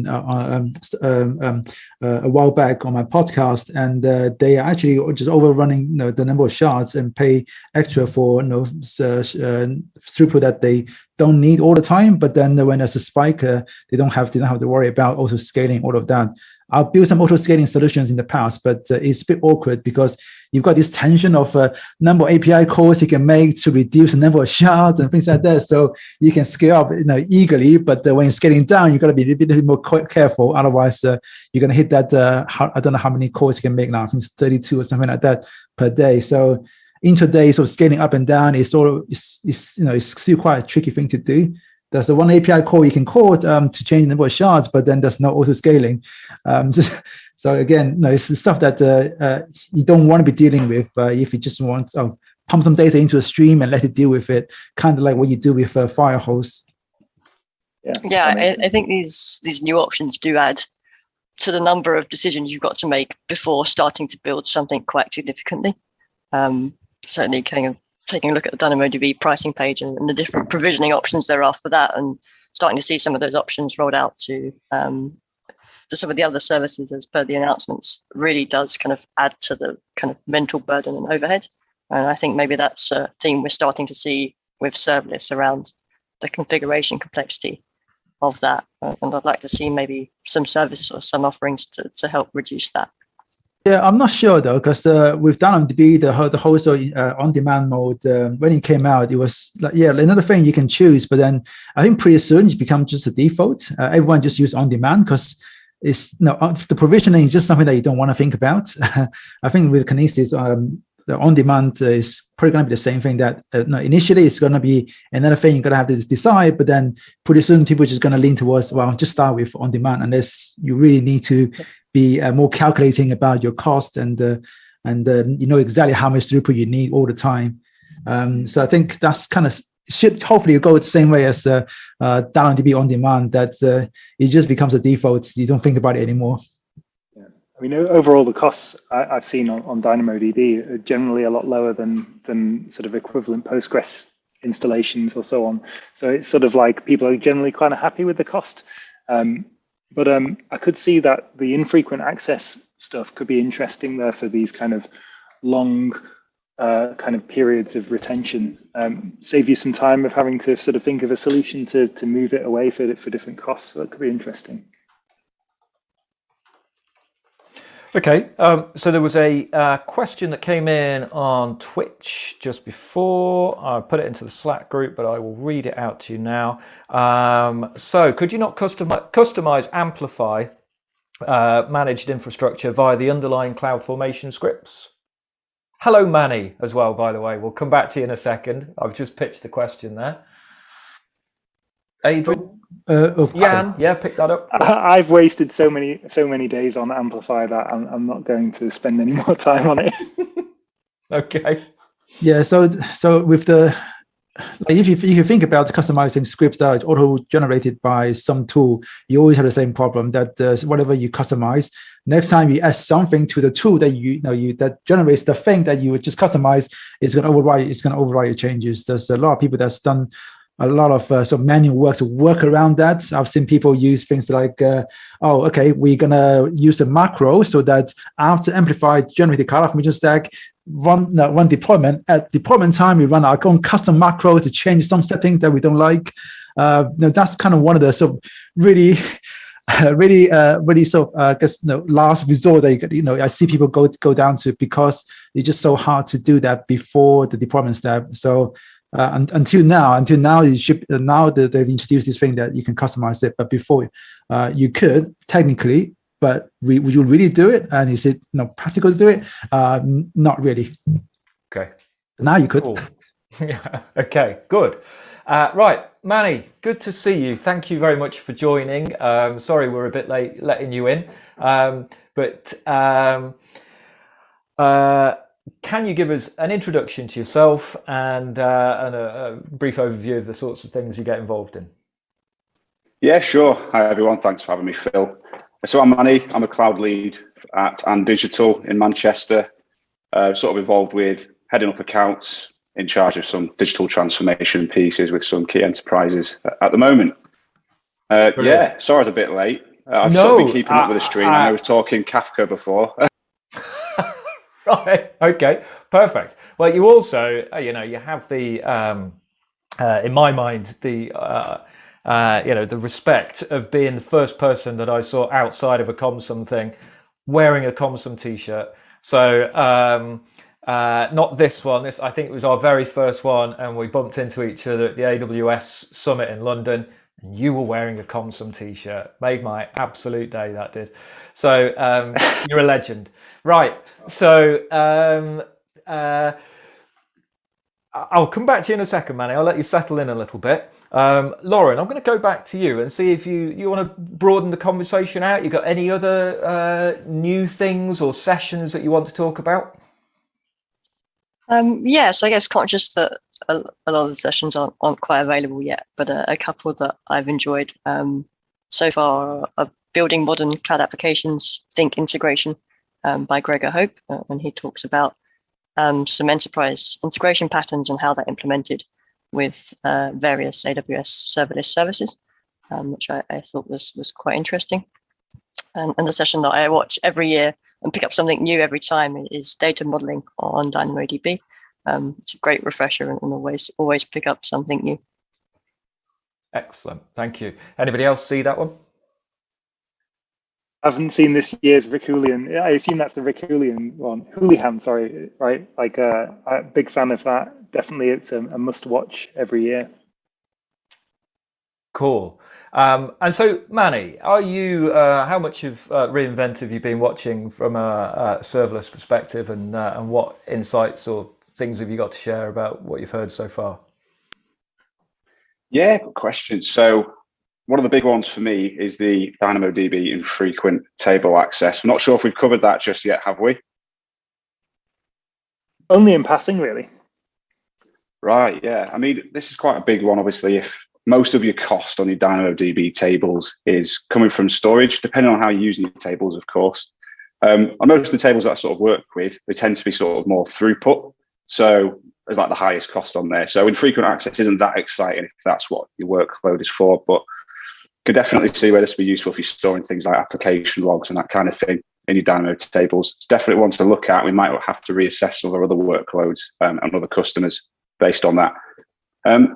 while back on my podcast, and they are actually just overrunning the number of shards and pay extra for throughput that they don't need all the time. But then when there's a spike, they don't have to worry about auto scaling all of that. I've built some auto scaling solutions in the past, but it's a bit awkward because you've got this tension of number of API calls you can make to reduce the number of shards and things like that. So you can scale up eagerly, but when you're scaling down, you've got to be a bit more careful. Otherwise, you're going to hit that. I don't know how many calls you can make now. I think it's 32 or something like that per day. So intraday sort of scaling up and down is it's still quite a tricky thing to do. There's the one API call you can call to change the number of shards, but then there's no auto scaling. So again, it's the stuff that you don't want to be dealing with if you just want to pump some data into a stream and let it deal with it, kind of like what you do with Firehose.
Yeah, I think these new options do add to the number of decisions you've got to make before starting to build something quite significantly. Certainly, kind of taking a look at the DynamoDB pricing page and the different provisioning options there are for that, and starting to see some of those options rolled out to some of the other services as per the announcements really does kind of add to the kind of mental burden and overhead. And I think maybe that's a theme we're starting to see with serverless around the configuration complexity of that. And I'd like to see maybe some services or some offerings to help reduce that.
Yeah, I'm not sure though, because with DynamoDB, the whole on-demand mode, when it came out, it was like, another thing you can choose. But then I think pretty soon it becomes just a default. Everyone just use on-demand because it's the provisioning is just something that you don't want to think about. I think with Kinesis, the on-demand is probably going to be the same thing. That initially it's going to be another thing you're going to have to decide, but then pretty soon people are just going to lean towards, well, just start with on-demand unless you really need to be more calculating about your cost and you know exactly how much throughput you need all the time. So I think that's kind of should hopefully go the same way as DynamoDB on demand, that it just becomes a default. You don't think about it anymore.
Yeah. I mean, overall, the costs I've seen on DynamoDB are generally a lot lower than sort of equivalent Postgres installations or so on. So it's sort of like people are generally kind of happy with the cost. But I could see that the infrequent access stuff could be interesting there for these kind of long kind of periods of retention. Save you some time of having to sort of think of a solution to move it away for different costs. So it could be interesting.
Okay, so there was a question that came in on Twitch just before. I put it into the Slack group, but I will read it out to you now. So could you not customize Amplify managed infrastructure via the underlying CloudFormation scripts? Hello, Manny, as well, by the way. We'll come back to you in a second. I've just pitched the question there. Adrian? Jan, yeah, pick that up.
I've wasted so many days on Amplify that I'm not going to spend any more time on it.
Okay.
Yeah, so with the if you think about customizing scripts that are auto-generated by some tool, you always have the same problem that whatever you customize, next time you add something to the tool that that generates the thing that you would just customize, it's going to override your changes. There's a lot of people that's done a lot of sort of manual work to work around that. I've seen people use things like, we're going to use a macro so that after Amplify generated CloudFormation stack, one deployment, at deployment time, we run our own custom macro to change some settings that we don't like. That's kind of one of the sort of really sort of, last resort that I see people go down to, because it's just so hard to do that before the deployment step. So until now, they've introduced this thing that you can customize it, but before you could technically, but would you really do it? And is it practical to do it? Not really.
Okay.
Now you could.
Cool. Yeah. Okay. Good. Right, Manny. Good to see you. Thank you very much for joining. Sorry we're a bit late letting you in, but. Can you give us an introduction to yourself and a brief overview of the sorts of things you get involved in?
Yeah, sure. Hi, everyone. Thanks for having me, Phil. So I'm Manny. I'm a cloud lead at And Digital in Manchester. Sort of involved with heading up accounts, in charge of some digital transformation pieces with some key enterprises at the moment. Yeah, sorry I was a bit late. I've sort of been keeping up with the stream. I was talking Kafka before.
Right. Okay. Perfect. Well, you also, you have the, in my mind, the, the respect of being the first person that I saw outside of a ComSum thing wearing a ComSum t-shirt. So, not this one. This, I think, it was our very first one, and we bumped into each other at the AWS Summit in London. And you were wearing a ComSum t-shirt. Made my absolute day, that did. So you're a legend. Right. So I'll come back to you in a second, Manny. I'll let you settle in a little bit. Lauren, I'm going to go back to you and see if you want to broaden the conversation out. You got any other new things or sessions that you want to talk about?
Yes, I guess conscious that a lot of the sessions aren't quite available yet, but a couple that I've enjoyed so far are Building Modern Cloud Applications, Think Integration by Gregor Hope, and he talks about some enterprise integration patterns and how they're implemented with various AWS serverless services, which I thought was quite interesting. And the session that I watch every year and pick up something new every time is data modeling on DynamoDB. It's a great refresher and always pick up something new.
Excellent, thank you. Anybody else see that one?
I haven't seen this year's Rick Houlihan. I assume that's the Rick Houlihan one. Houlihan, sorry, right? Like I'm a big fan of that. Definitely, it's a must-watch every year.
Cool. And so, Manny, are you? How much of reInvent have you been watching from a serverless perspective, and what insights or things have you got to share about what you've heard so far?
Yeah, good question. So one of the big ones for me is the DynamoDB infrequent table access. I'm not sure if we've covered that just yet, have we?
Only in passing, really.
Right, yeah. I mean, this is quite a big one, obviously, if most of your cost on your DynamoDB tables is coming from storage, depending on how you're using your tables, of course. On most of the tables that I sort of work with, they tend to be sort of more throughput. So there's like the highest cost on there. So infrequent access isn't that exciting if that's what your workload is for, but could definitely see where this would be useful if you're storing things like application logs and that kind of thing in your Dynamo tables. It's definitely one to look at. We might have to reassess some of our other workloads and other customers based on that.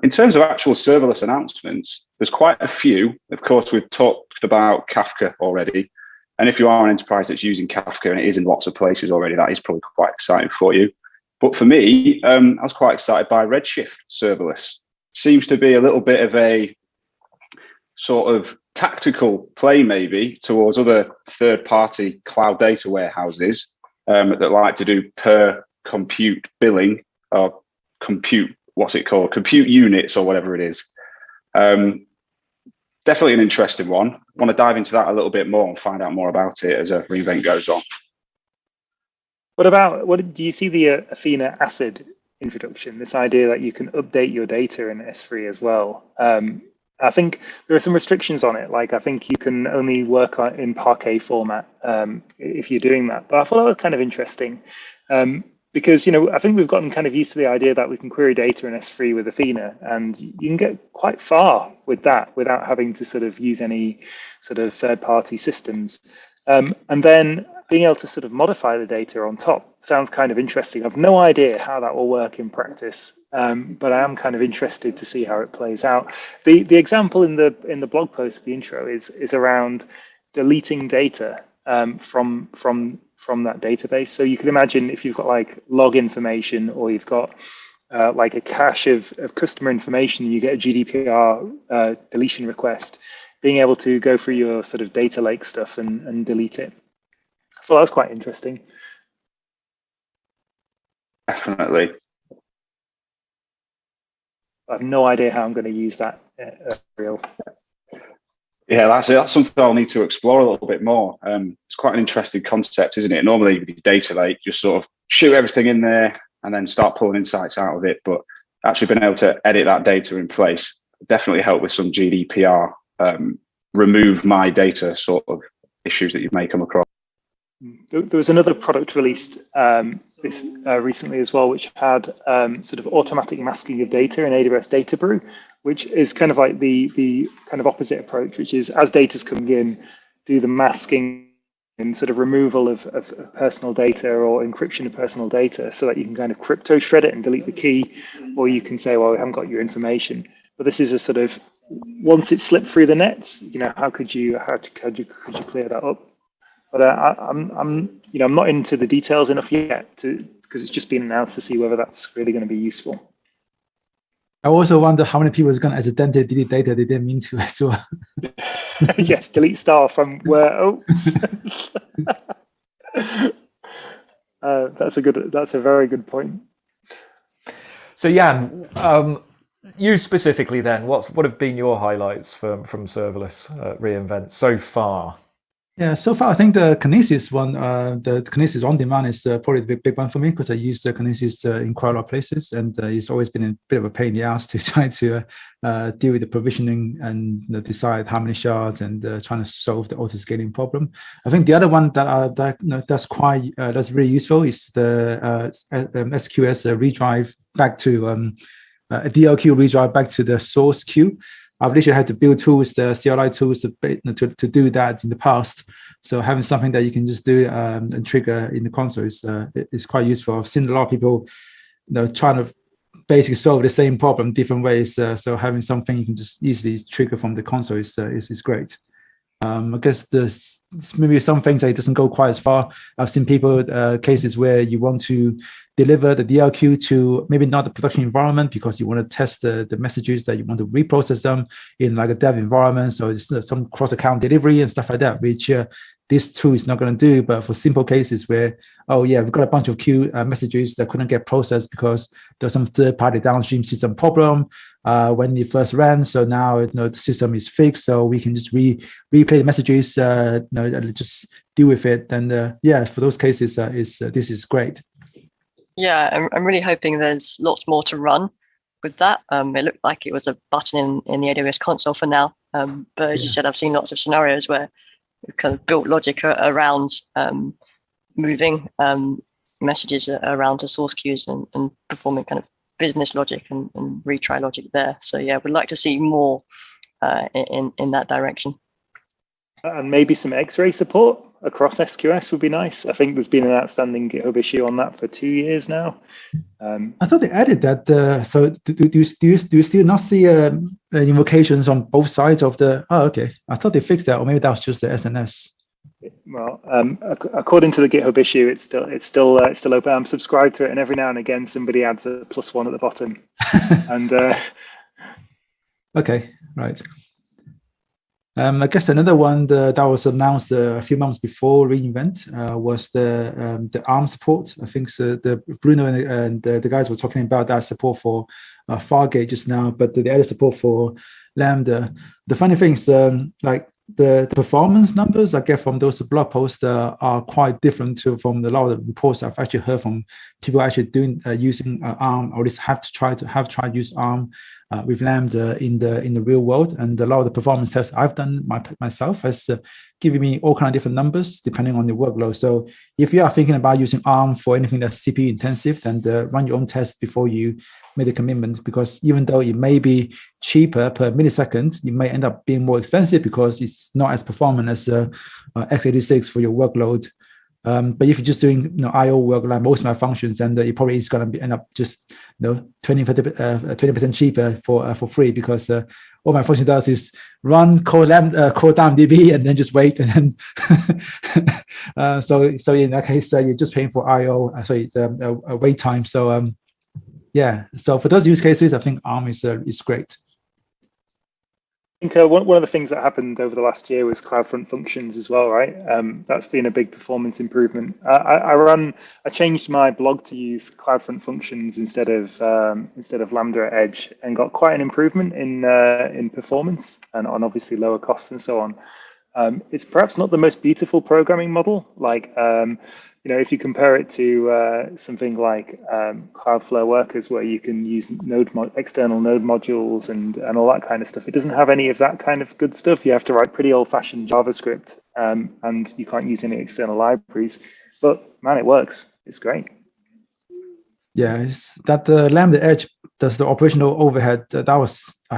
In terms of actual serverless announcements, there's quite a few. Of course, we've talked about Kafka already. And if you are an enterprise that's using Kafka, and it is in lots of places already, that is probably quite exciting for you. But for me, I was quite excited by Redshift serverless. Seems to be a little bit of a sort of tactical play maybe towards other third-party cloud data warehouses that like to do per compute billing or compute, what's it called? Compute units or whatever it is. Definitely an interesting one. Want to dive into that a little bit more and find out more about it as a reInvent goes on.
What do you see the Athena ACID introduction? This idea that you can update your data in S3 as well. I think there are some restrictions on it. Like I think you can only work in Parquet format if you're doing that. But I thought that was kind of interesting because I think we've gotten kind of used to the idea that we can query data in S3 with Athena, and you can get quite far with that without having to sort of use any sort of third-party systems. And then being able to sort of modify the data on top sounds kind of interesting. I've no idea how that will work in practice, but I am kind of interested to see how it plays out. The example in the blog post of the intro is around deleting data from that database. So you can imagine if you've got like log information, or you've got like a cache of customer information, you get a GDPR deletion request, being able to go through your sort of data lake stuff and delete it. I thought that was quite interesting.
Definitely.
I have no idea how I'm going to use that real.
Yeah, that's it. That's something I'll need to explore a little bit more. It's quite an interesting concept, isn't it? Normally with your data lake, just sort of shoot everything in there and then start pulling insights out of it. But actually being able to edit that data in place definitely help with some GDPR, remove my data sort of issues that you may come across.
There was another product released this recently as well, which had sort of automatic masking of data in AWS Data Brew, which is kind of like the kind of opposite approach, which is as data's coming in, do the masking and sort of removal of personal data or encryption of personal data so that you can kind of crypto shred it and delete the key, or you can say, well, we haven't got your information. But this is a sort of, once it's slipped through the nets, how could you clear that up? But I'm not into the details enough yet because it's just been announced to see whether that's really going to be useful.
I also wonder how many people is going to accidentally delete data they didn't mean to as well.
Yes, delete star from where? Oops. That's a very good point.
So Jan, you specifically then, what have been your highlights from Serverless Re Invent so far?
Yeah, so far I think the Kinesis one, the Kinesis on demand is probably the big one for me because I use the Kinesis in quite a lot of places, and it's always been a bit of a pain in the ass to try to deal with the provisioning and decide how many shards and trying to solve the auto scaling problem. I think the other one that's really useful is the SQS redrive back to a DLQ redrive back to the source queue. I've literally had to build tools, the CLI tools to do that in the past. So having something that you can just do and trigger in the console is quite useful. I've seen a lot of people trying to basically solve the same problem different ways. So having something you can just easily trigger from the console is great. I guess there's maybe some things that it doesn't go quite as far. I've seen people cases where you want to deliver the DLQ to maybe not the production environment because you want to test the messages that you want to reprocess them in like a dev environment. So it's some cross-account delivery and stuff like that, which this tool is not going to do. But for simple cases where, oh yeah, we've got a bunch of queue messages that couldn't get processed because there's some third-party downstream system problem when you first ran. So now the system is fixed, so we can just replay the messages, just deal with it. And yeah, for those cases, this is great.
Yeah, I'm really hoping there's lots more to run with that. It looked like it was a button in the AWS console for now. But as you said, I've seen lots of scenarios where we've kind of built logic around moving messages around to source queues and performing kind of business logic and retry logic there. So yeah, we'd like to see more in that direction.
And maybe some X-ray support across SQS would be nice. I think there's been an outstanding GitHub issue on that for 2 years now.
I thought they added that. So do you still not see invocations on both sides of the? Oh, okay. I thought they fixed that, or maybe that was just the SNS.
Well, according to the GitHub issue, it's still open. I'm subscribed to it, and every now and again somebody adds a +1 at the bottom. And
okay, right. I guess another one that was announced a few months before reInvent was the ARM support. I think the Bruno and the guys were talking about that support for Fargate just now, but the other support for Lambda. The funny thing is, like the performance numbers I get from those blog posts are quite different from a lot of the reports I've actually heard from people actually using ARM, or at least have tried to use ARM with Lambda in the real world. And a lot of the performance tests I've done myself has given me all kind of different numbers depending on the workload. So if you are thinking about using ARM for anything that's CPU intensive, then run your own test before you make a commitment, because even though it may be cheaper per millisecond, it may end up being more expensive because it's not as performant as x86 for your workload. But if you're just doing I/O work like most of my functions, then it probably is going to end up just 20% cheaper for free, because all my function does is run call down DB and then just wait, and then so in that case you're just paying for I/O wait time. So yeah, so for those use cases, I think ARM is great.
I think one of the things that happened over the last year was Cloudfront Functions as well, right? That's been a big performance improvement. I changed my blog to use Cloudfront Functions instead of Lambda at Edge, and got quite an improvement in performance and on obviously lower costs and so on. It's perhaps not the most beautiful programming model, like if you compare it to something like Cloudflare Workers, where you can use external node modules and all that kind of stuff. It doesn't have any of that kind of good stuff. You have to write pretty old-fashioned JavaScript, and you can't use any external libraries. But man, it works. It's great.
Yeah, it's that the Lambda Edge does the operational overhead. I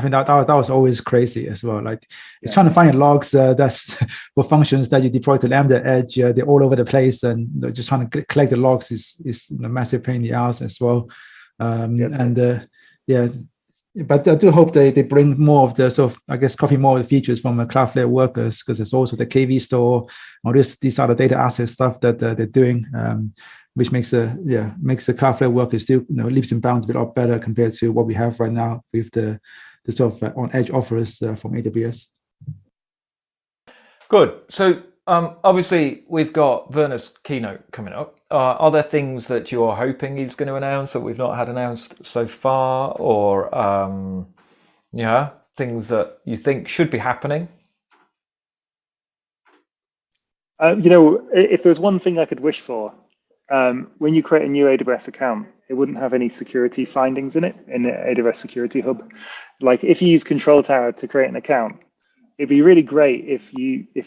think that was always crazy as well. Like it's trying to find logs that's for functions that you deploy to Lambda Edge. They're all over the place, and just trying to collect the logs is a massive pain in the ass as well. But I do hope they bring more of the sort of, I guess, copy more of the features from Cloudflare workers, because there's also the KV store, or these are the data asset stuff that they're doing, which makes the Cloudflare workers still leaps and bounds a bit better compared to what we have right now with the sort of on edge offers from AWS.
Good. So obviously we've got Werner's keynote coming up. Are there things that you're hoping he's going to announce that we've not had announced so far, or things that you think should be happening?
If there's one thing I could wish for, when you create a new AWS account, it wouldn't have any security findings in it in the AWS Security Hub. Like if you use Control Tower to create an account, it'd be really great if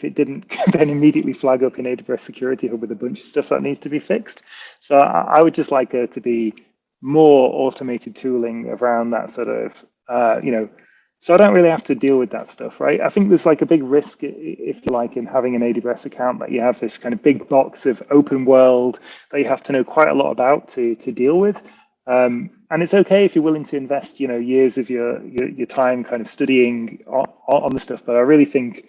it didn't then immediately flag up in AWS Security Hub with a bunch of stuff that needs to be fixed. So I would just like there to be more automated tooling around that sort of, so I don't really have to deal with that stuff, right? I think there's like a big risk, if you like, in having an AWS account, that you have this kind of big box of open world that you have to know quite a lot about to deal with. And it's okay if you're willing to invest, years of your time kind of studying on the stuff. But I really think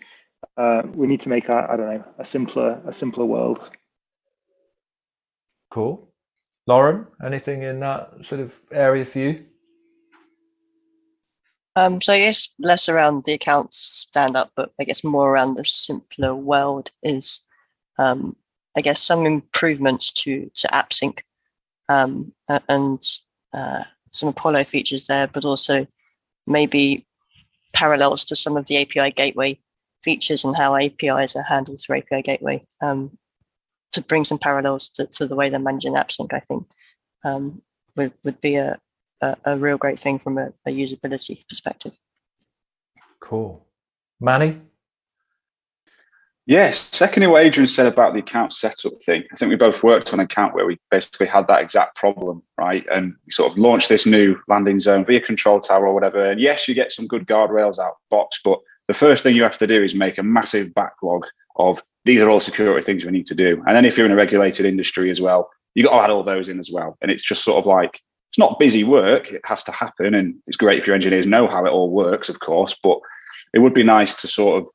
we need to make a simpler world.
Cool. Lauren, anything in that sort of area for you?
So I guess less around the accounts stand up, but I guess more around the simpler world is, I guess, some improvements to AppSync and some Apollo features there, but also maybe parallels to some of the API gateway features and how APIs are handled through API gateway, to bring some parallels to the way they're managing AppSync, I think would be a real great thing from a usability perspective.
Cool. Manny?
Yes, secondly what Adrian said about the account setup thing, I think we both worked on an account where we basically had that exact problem, right? And we sort of launched this new landing zone via Control Tower or whatever. And yes, you get some good guardrails out of the box, but the first thing you have to do is make a massive backlog of these are all security things we need to do. And then if you're in a regulated industry as well, you got to add all those in as well. And it's just sort of like, it's not busy work, it has to happen. And it's great if your engineers know how it all works, of course, but it would be nice to sort of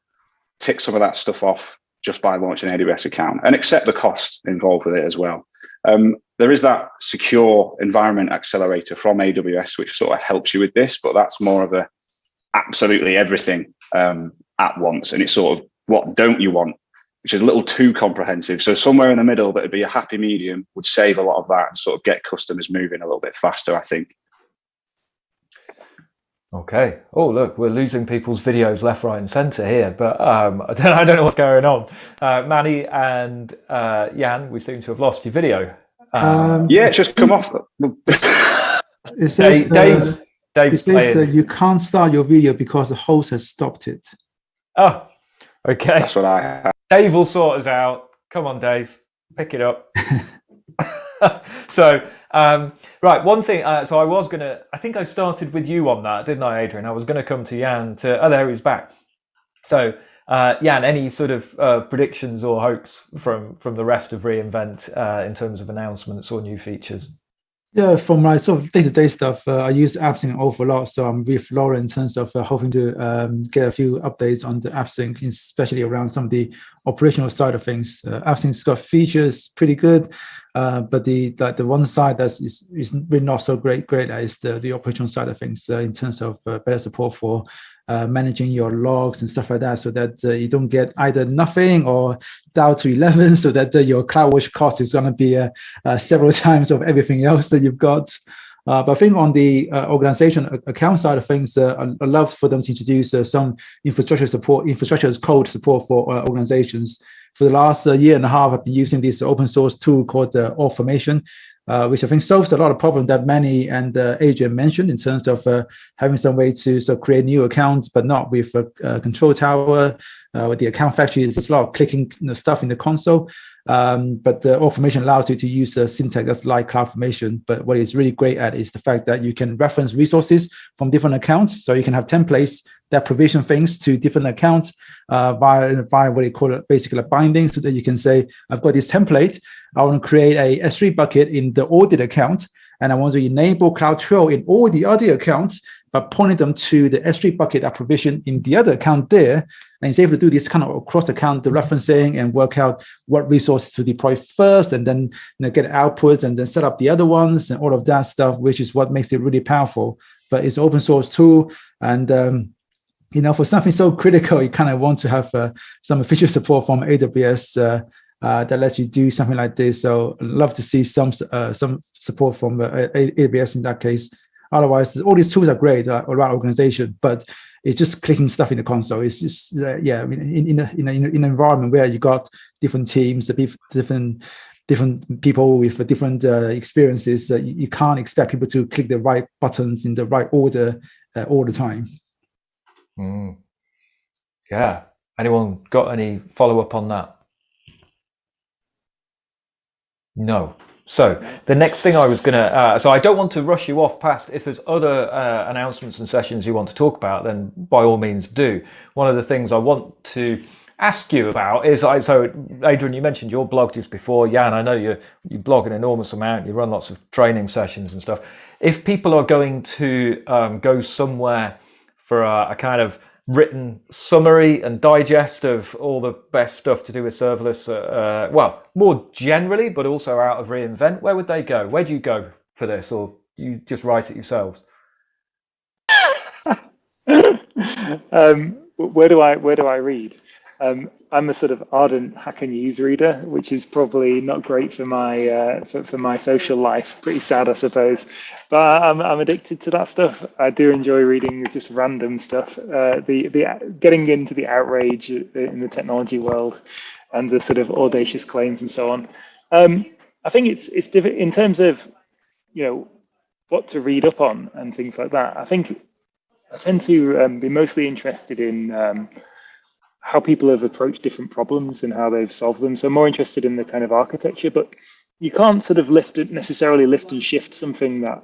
tick some of that stuff off just by launching an AWS account and accept the cost involved with it as well. There is that secure environment accelerator from AWS, which sort of helps you with this, but that's more of a absolutely everything at once. And it's sort of what don't you want, which is a little too comprehensive. So somewhere in the middle that would be a happy medium would save a lot of that and sort of get customers moving a little bit faster, I think.
Okay. Oh, look, we're losing people's videos left, right, and centre here, but I don't know what's going on. Manny and Jan, we seem to have lost your video.
Yeah, it's just come off.
It says,
Dave's playing.
You can't start your video because the host has stopped it.
Oh, okay.
That's what I have.
Dave will sort us out. Come on, Dave, pick it up. So, right, one thing, so I think I started with you on that, didn't I, Adrian? I was going to come to Jan there he's back. So, Jan, any sort of predictions or hopes from the rest of reInvent in terms of announcements or new features?
Yeah, from my sort of day-to-day stuff, I use AppSync an awful lot. So I'm with Laura in terms of hoping to get a few updates on the AppSync, especially around some of the operational side of things. AppSync's got features pretty good, but the one side that is really not so great is the operational side of things in terms of better support for managing your logs and stuff like that, so that you don't get either nothing or down to 11, so that your Cloudwatch cost is going to be several times of everything else that you've got. But I think on the organization account side of things, I'd love for them to introduce some infrastructure as code support for organizations. for the last year and a half, I've been using this open source tool called Automation, which I think solves a lot of problems that Manny and Adrian mentioned in terms of having some way to create new accounts, but not with a control tower. With the account factory, there's a lot of clicking stuff in the console. But the Automation allows you to use a syntax that's like CloudFormation. But what it's really great at is the fact that you can reference resources from different accounts. So you can have templates that provision things to different accounts via what you call it, basically a binding, so that you can say, I've got this template. I want to create a S3 bucket in the audit account, and I want to enable CloudTrail in all the other accounts, but pointing them to the S3 bucket I provision in the other account there. And it's able to do this kind of across account, the referencing, and work out what resources to deploy first, and then get outputs, and then set up the other ones, and all of that stuff, which is what makes it really powerful. But it's an open source tool, and for something so critical, you kind of want to have some official support from AWS that lets you do something like this. So I'd love to see some support from AWS in that case. Otherwise, all these tools are great around organization, but it's just clicking stuff in the console. It's just in an environment where you got different teams, different people with different experiences, you can't expect people to click the right buttons in the right order all the time.
Yeah. Anyone got any follow-up on that? No. So the next thing I was going to, so I don't want to rush you off past. If there's other announcements and sessions you want to talk about, then by all means do. One of the things I want to ask you about is, so Adrian, you mentioned your blog just before. Jan, I know you blog an enormous amount. You run lots of training sessions and stuff. If people are going to go somewhere for a kind of written summary and digest of all the best stuff to do with serverless, well, more generally, but also out of reInvent, where would they go? Where do you go for this, or you just write it yourselves?
Where do I read? I'm a sort of ardent Hacker News reader, which is probably not great for my for my social life. Pretty sad, I suppose. But I'm addicted to that stuff. I do enjoy reading just random stuff. The getting into the outrage in the technology world and the sort of audacious claims and so on. I think it's different in terms of what to read up on and things like that. I think I tend to be mostly interested in how people have approached different problems and how they've solved them. So I'm more interested in the kind of architecture, but you can't sort of necessarily lift and shift something that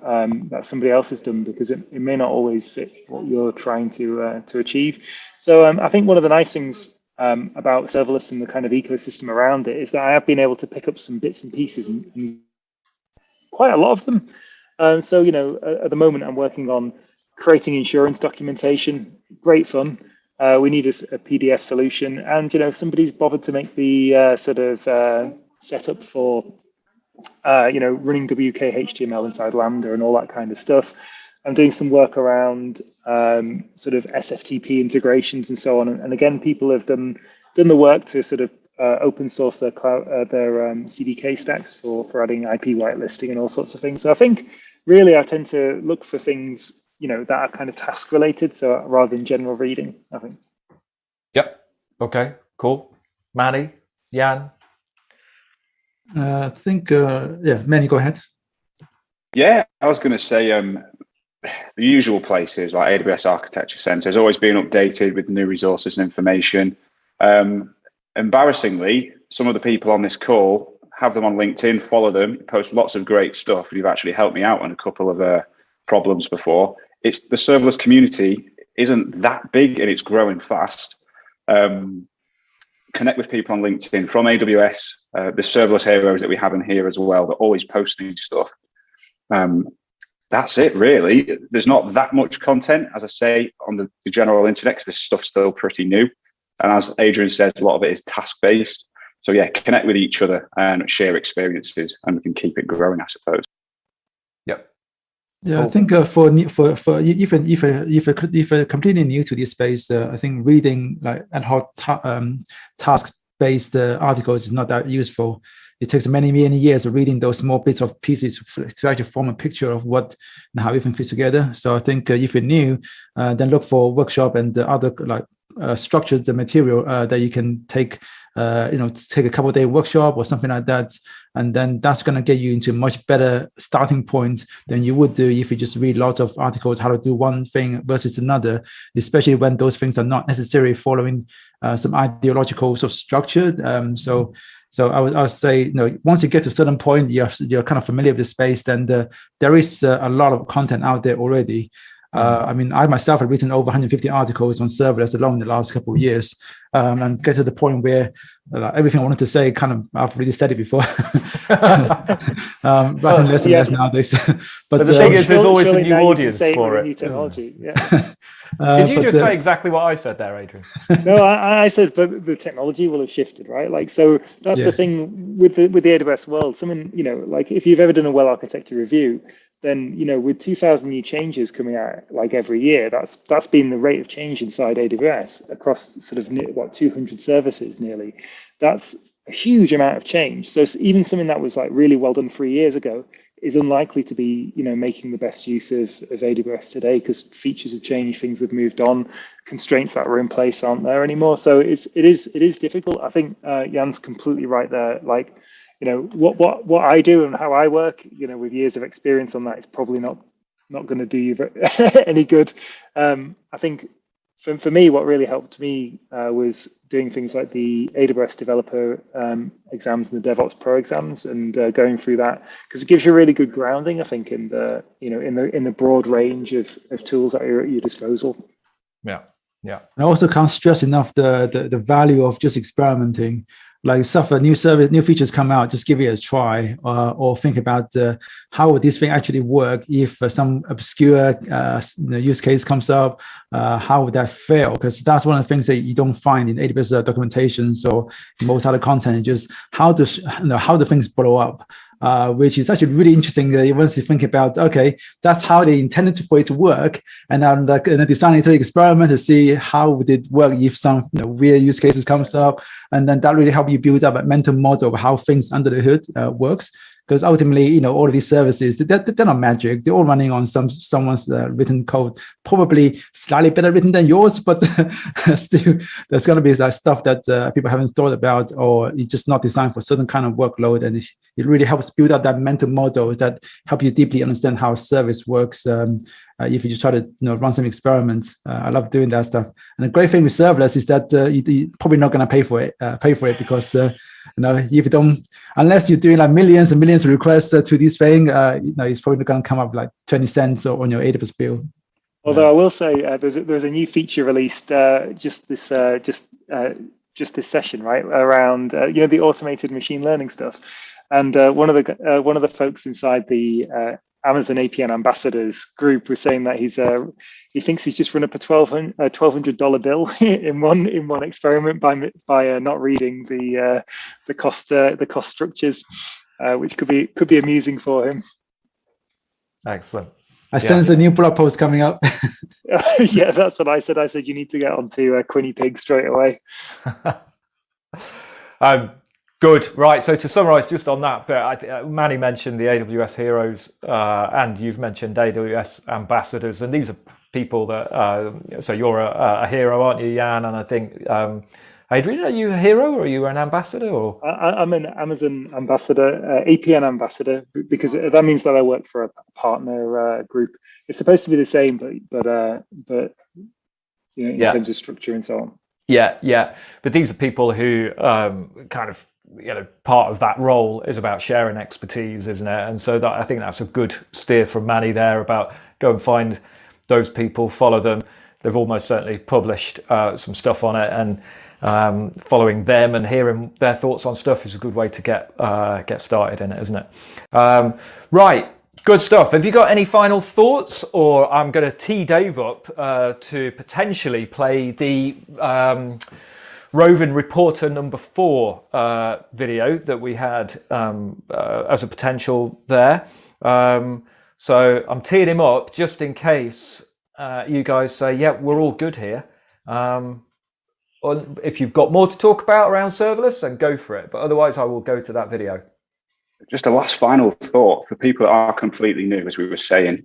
that somebody else has done, because it may not always fit what you're trying to achieve. So I think one of the nice things about serverless and the kind of ecosystem around it is that I have been able to pick up some bits and pieces, and quite a lot of them. So at the moment I'm working on creating insurance documentation. Great fun. We need a PDF solution, and somebody's bothered to make the sort of setup for running WK HTML inside Lambda and all that kind of stuff. I'm doing some work around sort of SFTP integrations and so on. And again, people have done the work to sort of open source their CDK stacks for adding IP whitelisting and all sorts of things. So I think really I tend to look for things that are kind of task related, so rather than general reading, I think.
Yep. Okay, cool. Manny, Jan?
I think, Manny, go ahead.
Yeah, I was going to say the usual places like AWS Architecture Center has always been updated with new resources and information. Embarrassingly, some of the people on this call have them on LinkedIn, follow them, post lots of great stuff, and you've actually helped me out on a couple of problems before. It's the serverless community isn't that big and it's growing fast. Connect with people on LinkedIn from AWS, the serverless heroes that we have in here as well. They're always posting stuff. That's it, really. There's not that much content, as I say, on the general internet, because this stuff's still pretty new. And as Adrian said, a lot of it is task-based. So yeah, connect with each other and share experiences, and we can keep it growing, I suppose.
Yep.
Yeah, I think for even if you're completely new to this space, I think reading like ad hoc task-based articles is not that useful. It takes many years of reading those small bits of pieces to actually form a picture of what and how everything fits together. So I think if you're new, then look for workshop and other like structured the material that you can take, take a couple of day workshop or something like that. And then that's going to get you into a much better starting point than you would do if you just read lots of articles how to do one thing versus another, especially when those things are not necessarily following some ideological sort of structure. So I would say, once you get to a certain point, you're kind of familiar with the space, then there is a lot of content out there already. I mean, I myself have written over 150 articles on serverless alone in the last couple of years, and get to the point where everything I wanted to say, I've really said it before. Writing less and less nowadays.
But the thing is, there's always a new audience for it.
New technology. Yeah.
Did you just say exactly what I said there, Adrian?
No, I said, but the technology will have shifted, right? Like, so that's the thing with the AWS world. Something, like if you've ever done a well architecture review, then with 2,000 new changes coming out like every year, that's been the rate of change inside AWS across sort of 200 services nearly. That's a huge amount of change. So even something that was like really well done 3 years ago is unlikely to be making the best use of AWS today, because features have changed, things have moved on, constraints that were in place aren't there anymore. So it is difficult. I think Jan's completely right there. Like, what I do and how I work, with years of experience on that, is probably not going to do you any good. I think for me, what really helped me was doing things like the AWS developer exams and the DevOps Pro exams, and going through that, because it gives you a really good grounding, I think, in the in the broad range of tools that are at your disposal.
Yeah.
I also can't stress enough the value of just experimenting. Like stuff, new features come out, just give it a try, or think about how would this thing actually work if some obscure use case comes up. How would that fail? Because that's one of the things that you don't find in AWS documentations or most other content. Just how the things blow up. Which is actually really interesting once you think about, okay, that's how they intended for it to work, and then designing a little experiment to see how would it work if some weird use cases comes up, and then that really help you build up a mental model of how things under the hood works. Because ultimately, all of these services, they're not magic. They're all running on someone's written code, probably slightly better written than yours, but still, there's going to be that stuff that people haven't thought about, or it's just not designed for a certain kind of workload. And it really helps build up that mental model that help you deeply understand how service works. If you just try to run some experiments, I love doing that stuff. And the great thing with serverless is that you're probably not going to pay for it because if you don't, unless you're doing like millions and millions of requests to this thing, it's probably going to come up like 20 cents on your AWS bill.
Although I will say there's a new feature released just this session, right, around the automated machine learning stuff, and one of the folks inside the Amazon APN ambassadors group was saying that he thinks he's just run up a $1,200 bill in one experiment by not reading the cost structures, which could be amusing for him.
Excellent.
I sense a new blog post coming up.
Yeah, that's what I said. I said you need to get onto Quinny Pig straight away.
Good. Right. So to summarize just on that bit, Manny mentioned the AWS heroes, and you've mentioned AWS ambassadors, and these are people that, so you're a hero, aren't you, Jan? And I think, Adrian, are you a hero or are you an ambassador? Or
I'm an Amazon ambassador, APN ambassador, because that means that I work for a partner group. It's supposed to be the same, but in terms of structure and so on.
Yeah. But these are people who kind of, part of that role is about sharing expertise, isn't it? And so I think that's a good steer from Manny there about go and find those people, follow them. They've almost certainly published some stuff on it, and following them and hearing their thoughts on stuff is a good way to get started in it, isn't it? Right. Good stuff. Have you got any final thoughts, or I'm going to tee Dave up to potentially play the Roving Reporter number 4 video that we had as a potential there. So I'm teeing him up just in case you guys say, yeah, we're all good here. Or if you've got more to talk about around serverless, then go for it. But otherwise, I will go to that video.
Just a last final thought for people that are completely new, as we were saying.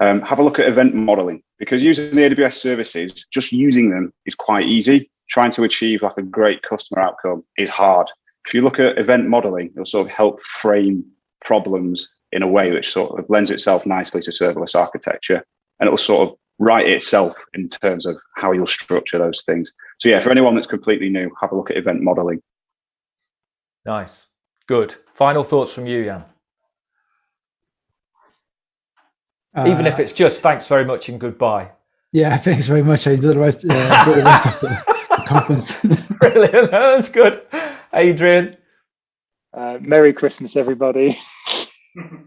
have a look at event modeling, because using the AWS services, just using them is quite easy. Trying to achieve like a great customer outcome is hard. If you look at event modeling, it'll sort of help frame problems in a way which sort of lends itself nicely to serverless architecture, and it will sort of write itself in terms of how you'll structure those things. So yeah, for anyone that's completely new, have a look at event modeling.
Nice. Good. Final thoughts from you, Jan? Even if it's just thanks very much and goodbye.
Yeah, thanks very much. I enjoyed the rest of the conference.
Brilliant. That's good. Adrian?
Merry Christmas, everybody.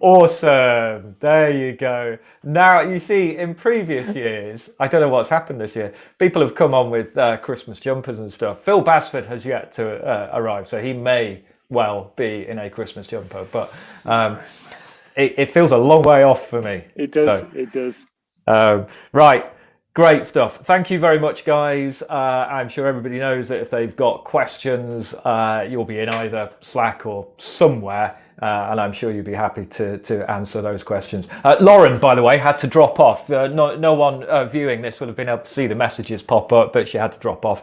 Awesome. There you go. Now, you see, in previous years, I don't know what's happened this year, people have come on with Christmas jumpers and stuff. Phil Basford has yet to arrive, so he may well be in a Christmas jumper, but it feels a long way off for me.
It does.
So,
it does.
Right. Great stuff. Thank you very much, guys. I'm sure everybody knows that if they've got questions, you'll be in either Slack or somewhere, and I'm sure you'll be happy to answer those questions. Lauren, by the way, had to drop off. No one viewing this would have been able to see the messages pop up, but she had to drop off.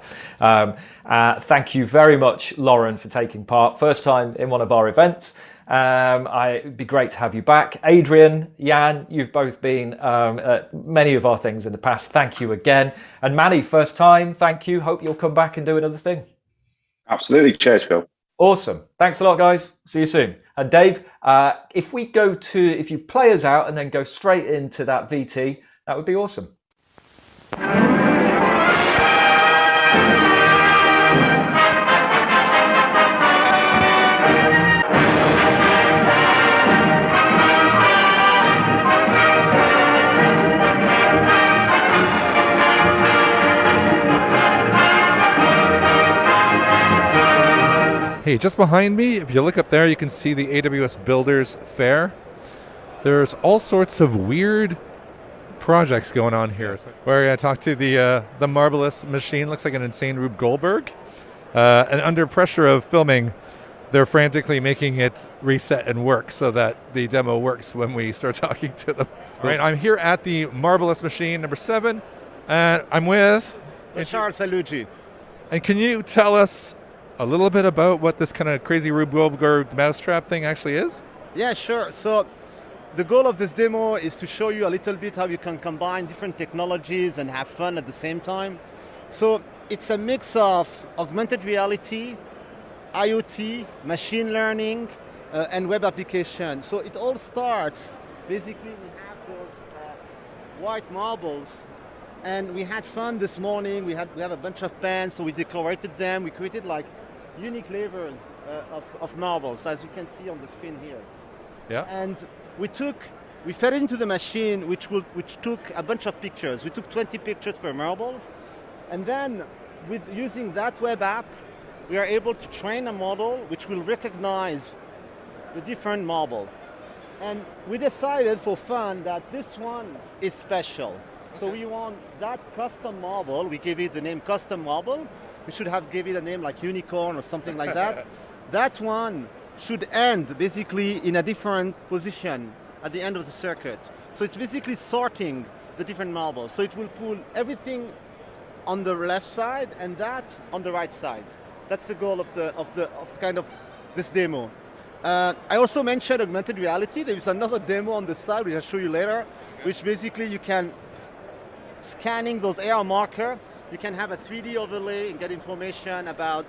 Thank you very much, Lauren, for taking part. First time in one of our events. It'd be great to have you back. Adrian, Jan, you've both been at many of our things in the past. Thank you again. And Manny, first time, thank you. Hope you'll come back and do another thing.
Absolutely. Cheers, Phil.
Awesome. Thanks a lot, guys. See you soon. And Dave, if you play us out and then go straight into that VT, that would be awesome.
Hey, just behind me, if you look up there, you can see the AWS Builders Fair. There's all sorts of weird projects going on here. Where I talked to the Marvelous machine, looks like an insane Rube Goldberg. And under pressure of filming, they're frantically making it reset and work so that the demo works when we start talking to them. All right, I'm here at the Marvelous machine number 7, and I'm with
Charles Falucci.
And can you tell us a little bit about what this kind of crazy Rube Goldberg mousetrap thing actually is?
Yeah, sure. So the goal of this demo is to show you a little bit how you can combine different technologies and have fun at the same time. So it's a mix of augmented reality, IoT, machine learning, and web application. So it all starts, basically we have those white marbles, and we had fun this morning. We have a bunch of pens, so we decorated them. We created like unique flavors of marbles, as you can see on the screen here.
Yeah.
And we fed it into the machine, which took a bunch of pictures. We took 20 pictures per marble, and then with using that web app, we are able to train a model which will recognize the different marble. And we decided for fun that this one is special. So we want that custom marble. We gave it the name custom marble. We should have given it a name like unicorn or something like that. That one should end basically in a different position at the end of the circuit. So it's basically sorting the different marbles. So it will pull everything on the left side and that on the right side. That's the goal of this demo. I also mentioned augmented reality. There is another demo on the side, which I'll show you later, which basically you can, scanning those AR marker, you can have a 3D overlay and get information about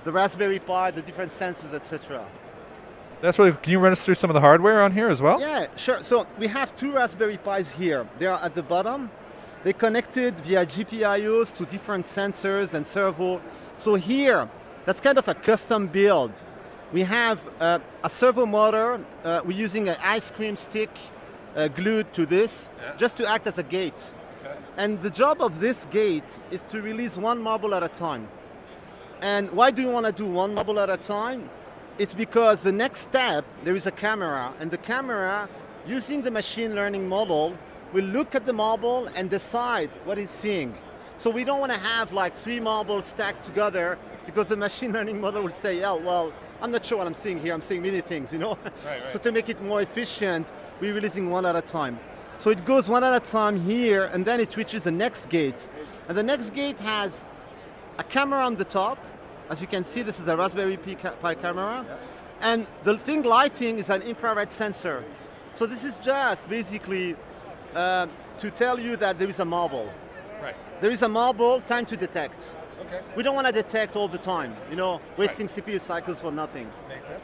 the Raspberry Pi, the different sensors, etc.
That's really, can you run us through some of the hardware on here as well?
Yeah, sure. So we have 2 Raspberry Pis here. They are at the bottom. They connected via GPIOs to different sensors and servo. So here, that's kind of a custom build. We have a servo motor. We're using an ice cream stick glued to this, just to act as a gate. And the job of this gate is to release one marble at a time. And why do you want to do one marble at a time? It's because the next step, there is a camera, and the camera, using the machine learning model, will look at the marble and decide what it's seeing. So we don't want to have like 3 marbles stacked together, because the machine learning model will say, oh, well, I'm not sure what I'm seeing here, I'm seeing many things, you know? Right. So to make it more efficient, we're releasing one at a time. So it goes one at a time here, and then it reaches the next gate. And the next gate has a camera on the top. As you can see, this is a Raspberry Pi camera. And the thing lighting is an infrared sensor. So this is just basically to tell you that there is a marble.
Right.
There is a marble, time to detect.
Okay.
We don't want to detect all the time, wasting CPU cycles for nothing.
Makes sense.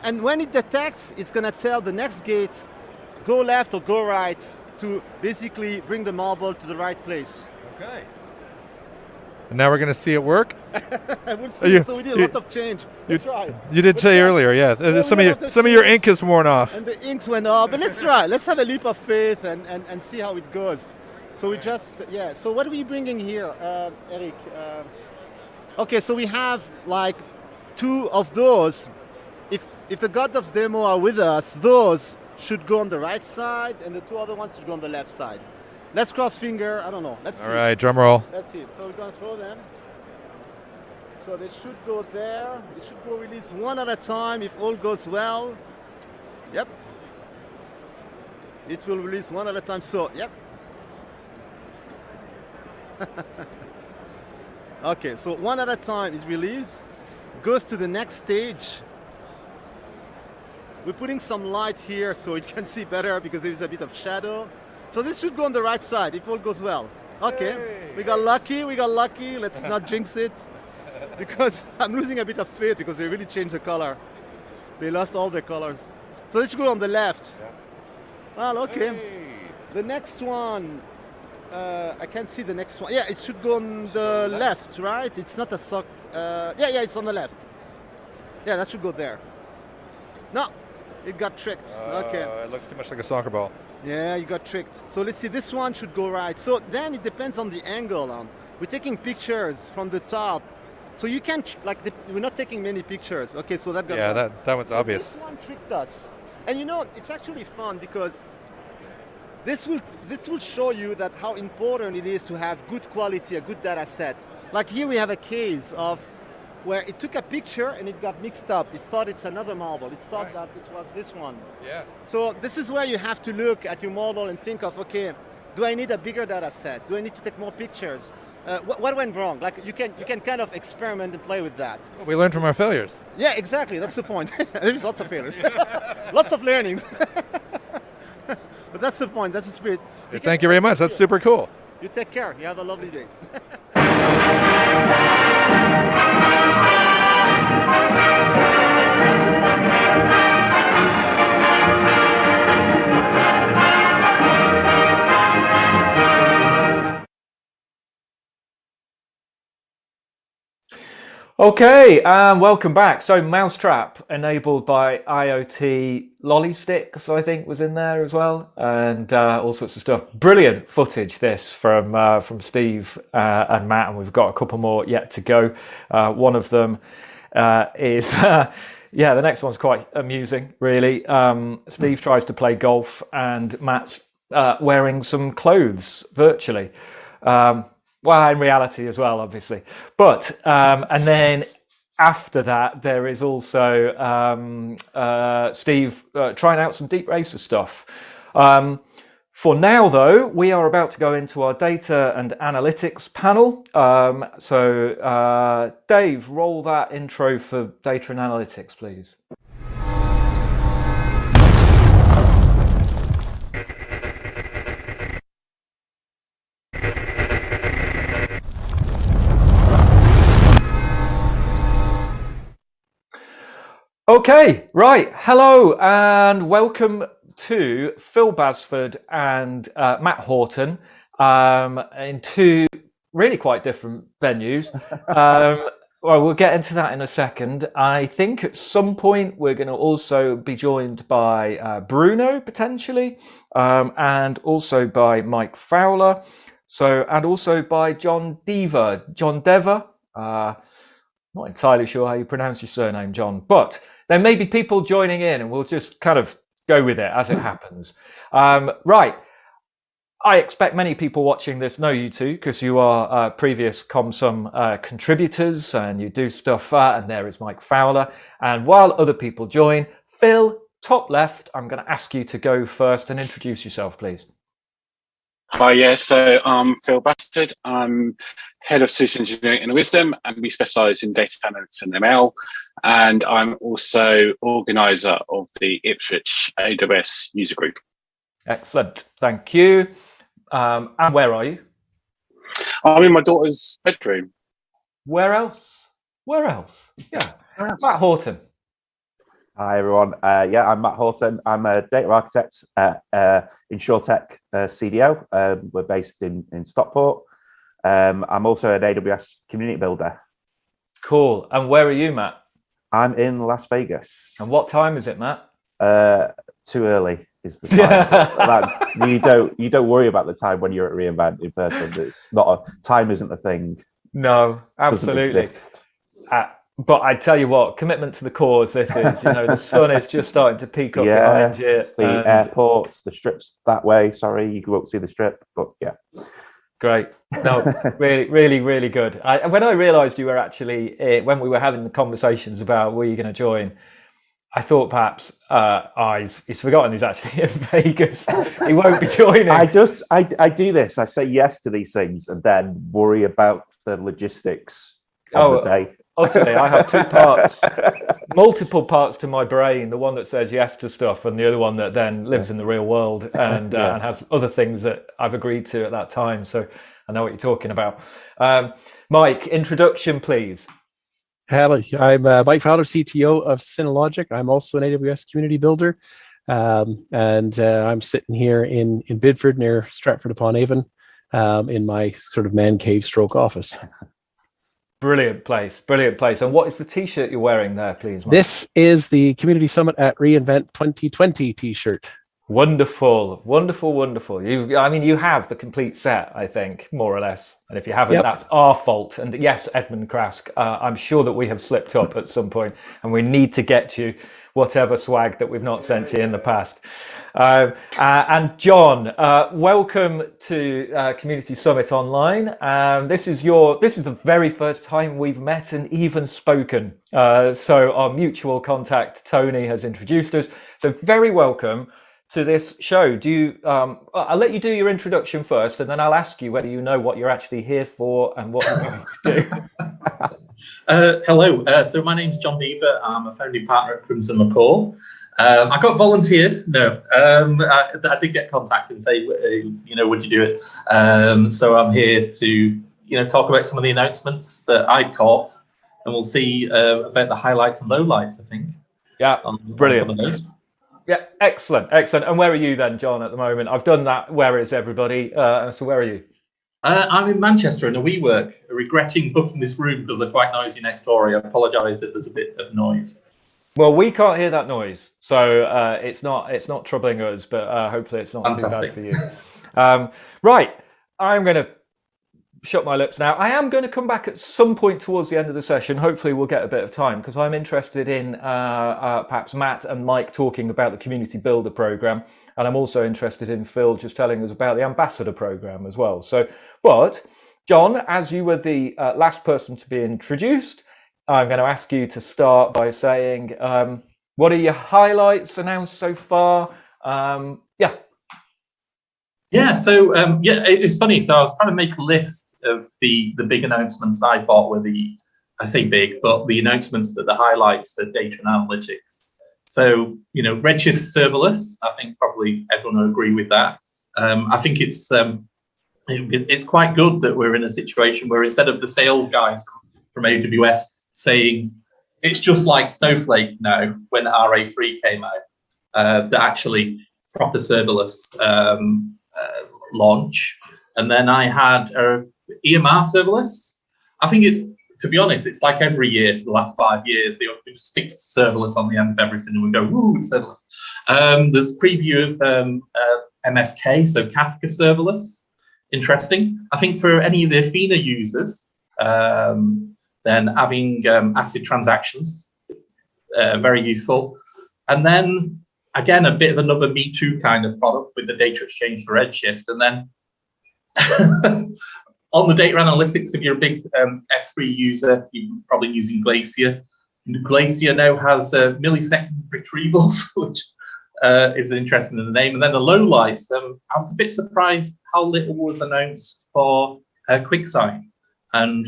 And when it detects, it's going to tell the next gate, go left or go right, to basically bring the marble to the right place.
Okay. And now we're going to see it work.
We'll see. So we did a lot of change. Let's try.
You did say earlier, yeah. Some of your ink is worn off.
And the inks went off. But let's try. Let's have a leap of faith and see how it goes. So we just, So what are we bringing here, Eric? Okay, so we have like 2 of those. If the God of demo are with us, those should go on the right side, and the 2 other ones should go on the left side. Let's cross finger. I don't know. Let's see.
All right, drum roll.
Let's see. So we're going to throw them. So they should go there. They should go release one at a time if all goes well. Yep. It will release one at a time. So, yep. Okay, so one at a time it releases. Goes to the next stage. We're putting some light here so it can see better because there is a bit of shadow. So this should go on the right side if all goes well. Okay, hey. We got lucky. Let's not jinx it because I'm losing a bit of faith because they really changed the color. They lost all their colors. So this should go on the left. Yeah. Well, okay. Hey. The next one, I can't see the next one. Yeah, it should go on the left, right? It's not a sock. Yeah, it's on the left. Yeah, that should go there. No, it got tricked. Okay.
It looks too much like a soccer ball.
Yeah, you got tricked. So let's see, this one should go right. So then it depends on the angle. We're taking pictures from the top. So you can't, we're not taking many pictures. Okay, so that got
that one's obvious.
This one tricked us. And it's actually fun because this will show you that how important it is to have good quality, a good data set. Like here we have a case of where it took a picture and it got mixed up. It thought it's another marble. It thought that it was this one.
Yeah.
So this is where you have to look at your model and think of, okay, do I need a bigger data set? Do I need to take more pictures? What went wrong? Like you can kind of experiment and play with that.
Well, we learn from our failures.
Yeah, exactly. That's the point. There's lots of failures. Lots of learnings. But that's the point. That's the spirit.
Thank you very much. That's super cool.
You take care. You have a lovely day.
Okay, welcome back. So Mousetrap enabled by IoT Lollysticks, I think, was in there as well, and all sorts of stuff. Brilliant footage this from Steve and Matt, and we've got a couple more yet to go. One of them is the next one's quite amusing, really. Steve tries to play golf, and Matt's wearing some clothes virtually. Well, in reality as well, obviously. But, and then after that, there is also Steve trying out some Deep Racer stuff. For now, though, we are about to go into our data and analytics panel. So, Dave, roll that intro for data and analytics, please. Okay, right. Hello and welcome to Phil Basford and Matt Horton in 2 really quite different venues. Well, we'll get into that in a second. I think at some point we're going to also be joined by Bruno potentially, and also by Mike Fowler. And also by John Dever. Not entirely sure how you pronounce your surname, John, but there may be people joining in and we'll just kind of go with it as it happens. Right. I expect many people watching this know you two because you are previous ComSum contributors and you do stuff. And there is Mike Fowler. And while other people join, Phil, top left, I'm going to ask you to go first and introduce yourself, please.
Hi, yeah, so I'm Phil Bastard. I'm Head of Solution Engineering and Wisdom, and we specialise in data analytics and ML. And I'm also organiser of the Ipswich AWS user group.
Excellent, thank you. And where are you?
I'm in my daughter's bedroom.
Where else? Where else? Yeah, Matt Horton.
Hi everyone. Yeah, I'm Matt Horton. I'm a data architect at InsurTech CDO. We're based in Stockport. I'm also an AWS community builder.
Cool. And where are you, Matt?
I'm in Las Vegas.
And what time is it, Matt?
Too early is the time. You don't worry about the time when you're at reInvent in person. It's not time isn't a thing.
No, absolutely. But I tell you what, commitment to the cause. This is, the sun is just starting to peak up behind you.
The airports, the strips that way. Sorry, you won't see the strip, but yeah.
Great. No, really, really, really good. When I realised you were actually, when we were having the conversations about were you going to join, I thought perhaps he's forgotten he's actually in Vegas. He won't be joining.
I do this. I say yes to these things and then worry about the logistics of the day.
Ultimately, I have two parts, multiple parts to my brain. The one that says yes to stuff, and the other one that then lives in the real world and has other things that I've agreed to at that time. So I know what you're talking about. Mike, introduction, please.
Hello, I'm Mike Fowler, CTO of Synologic. I'm also an AWS community builder, and I'm sitting here in Bidford near Stratford upon Avon, in my sort of man cave stroke office.
Brilliant place, brilliant place. And what is the T-shirt you're wearing there, please, Mike?
This is the Community Summit at reInvent 2020 T-shirt.
Wonderful, wonderful, wonderful. You have the complete set, I think, more or less. And if you haven't, that's our fault. And yes, Edmund Krask, I'm sure that we have slipped up at some point, and we need to get you whatever swag that we've not sent you in the past. And John, welcome to Community Summit Online. This is the very first time we've met and even spoken. So our mutual contact Tony has introduced us. So very welcome to this show. I'll let you do your introduction first, and then I'll ask you whether you know what you're actually here for and what you're going to do.
Hello. So my name's John Beaver. I'm a founding partner at Crimson McCall. I got volunteered. No, I did get contacted and say, would you do it? So I'm here to, talk about some of the announcements that I caught, and we'll see about the highlights and lowlights, I think.
Yeah, brilliant.
On some of those.
Yeah, excellent. And where are you then, John, at the moment? I've done that. Where is everybody? So where are you?
I'm in Manchester in a WeWork, regretting booking this room because they're quite noisy next door. I apologise if there's a bit of noise.
Well, we can't hear that noise, so it's not troubling us, but hopefully it's not
Fantastic.
too bad for you. Right, I'm going to shut my lips now. I am going to come back at some point towards the end of the session. Hopefully we'll get a bit of time, because I'm interested in perhaps Matt and Mike talking about the Community Builder program, and I'm also interested in Phil just telling us about the Ambassador program as well. So, but John, as you were the last person to be introduced, I'm going to ask you to start by saying, what are your highlights announced so far?
Yeah, so it's funny. So I was trying to make a list of the big announcements that I thought were I say big, but the announcements that the highlights for data and analytics. So, Redshift serverless, I think probably everyone will agree with that. I think it's quite good that we're in a situation where instead of the sales guys from AWS saying it's just like Snowflake now when RA3 came out, that actually proper serverless launch. And then I had EMR serverless. I think to be honest, it's like every year for the last 5 years, they stick serverless on the end of everything and we go, woo, serverless. There's preview of MSK, so Kafka serverless. Interesting. I think for any of the Athena users, then having ACID transactions, very useful. And then again, a bit of another Me Too kind of product with the data exchange for Redshift. And then on the data analytics, if you're a big S3 user, you're probably using Glacier. Glacier now has millisecond retrievals, which is interesting in the name. And then the lowlights, I was a bit surprised how little was announced for QuickSight. And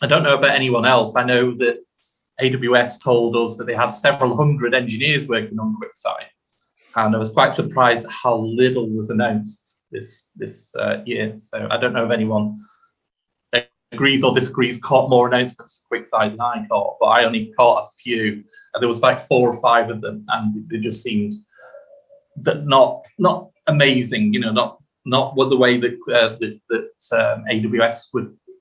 I don't know about anyone else. I know that AWS told us that they had several hundred engineers working on QuickSight. And I was quite surprised how little was announced this year. So I don't know if anyone agrees or disagrees, caught more announcements for QuickSight than I caught, but I only caught a few. And there was like 4 or 5 of them, and they just seemed that not amazing, not what the way that AWS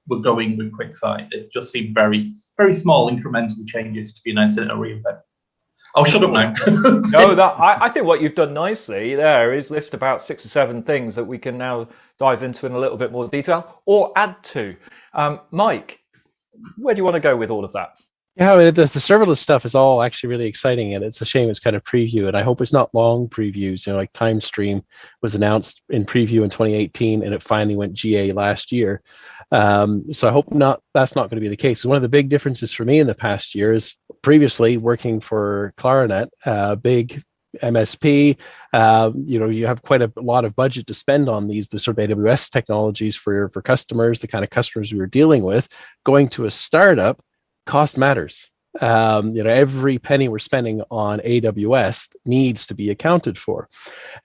were going with QuickSight. It just seemed very, very small incremental changes to be announced in a reInvent. I'll shut up now.
No, I think what you've done nicely there is list about 6 or 7 things that we can now dive into in a little bit more detail or add to. Mike, where do you want to go with all of that?
Yeah, I mean, the serverless stuff is all actually really exciting, and it's a shame it's kind of preview, and I hope it's not long previews. Like TimeStream was announced in preview in 2018, and it finally went GA last year. So I hope that's not going to be the case. So one of the big differences for me in the past year is previously working for Clarinet, big MSP, you have quite a lot of budget to spend on the sort of AWS technologies for customers, the kind of customers we were dealing with. Going to a startup, cost matters. Every penny we're spending on AWS needs to be accounted for.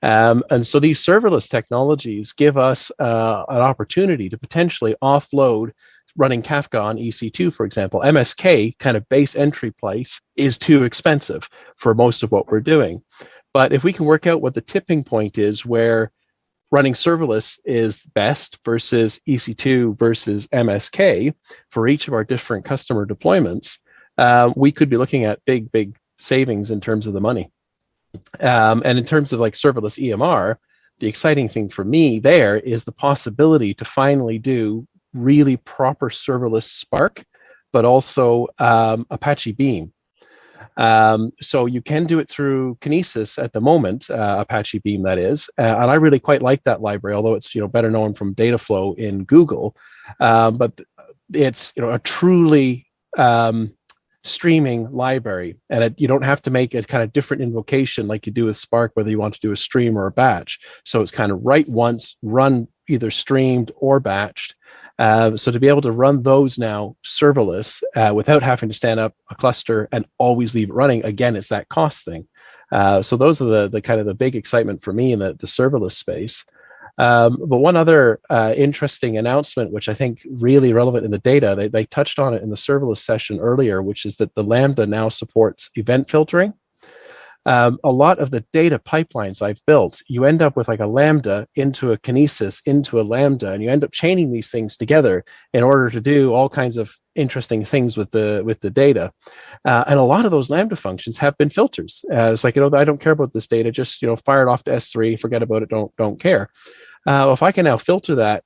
And so these serverless technologies give us an opportunity to potentially offload running Kafka on EC2, for example. MSK, kind of base entry place, is too expensive for most of what we're doing. But if we can work out what the tipping point is where running serverless is best versus EC2 versus MSK for each of our different customer deployments, we could be looking at big savings in terms of the money. And in terms of like serverless EMR, the exciting thing for me there is the possibility to finally do really proper serverless Spark, but also Apache Beam. So you can do it through Kinesis at the moment, Apache Beam that is, and I really quite like that library, although it's better known from Dataflow in Google, but it's a truly streaming library, and you don't have to make a kind of different invocation like you do with Spark, whether you want to do a stream or a batch. So it's kind of write once, run either streamed or batched. So to be able to run those now serverless without having to stand up a cluster and always leave it running, again, it's that cost thing. So those are the kind of the big excitement for me in the serverless space. But one other interesting announcement, which I think really relevant in the data, they touched on it in the serverless session earlier, which is that the Lambda now supports event filtering. A lot of the data pipelines I've built, you end up with like a Lambda into a Kinesis into a Lambda, and you end up chaining these things together in order to do all kinds of interesting things with the data. And a lot of those Lambda functions have been filters. It's like, I don't care about this data, just fire it off to S3, forget about it, don't care. If I can now filter that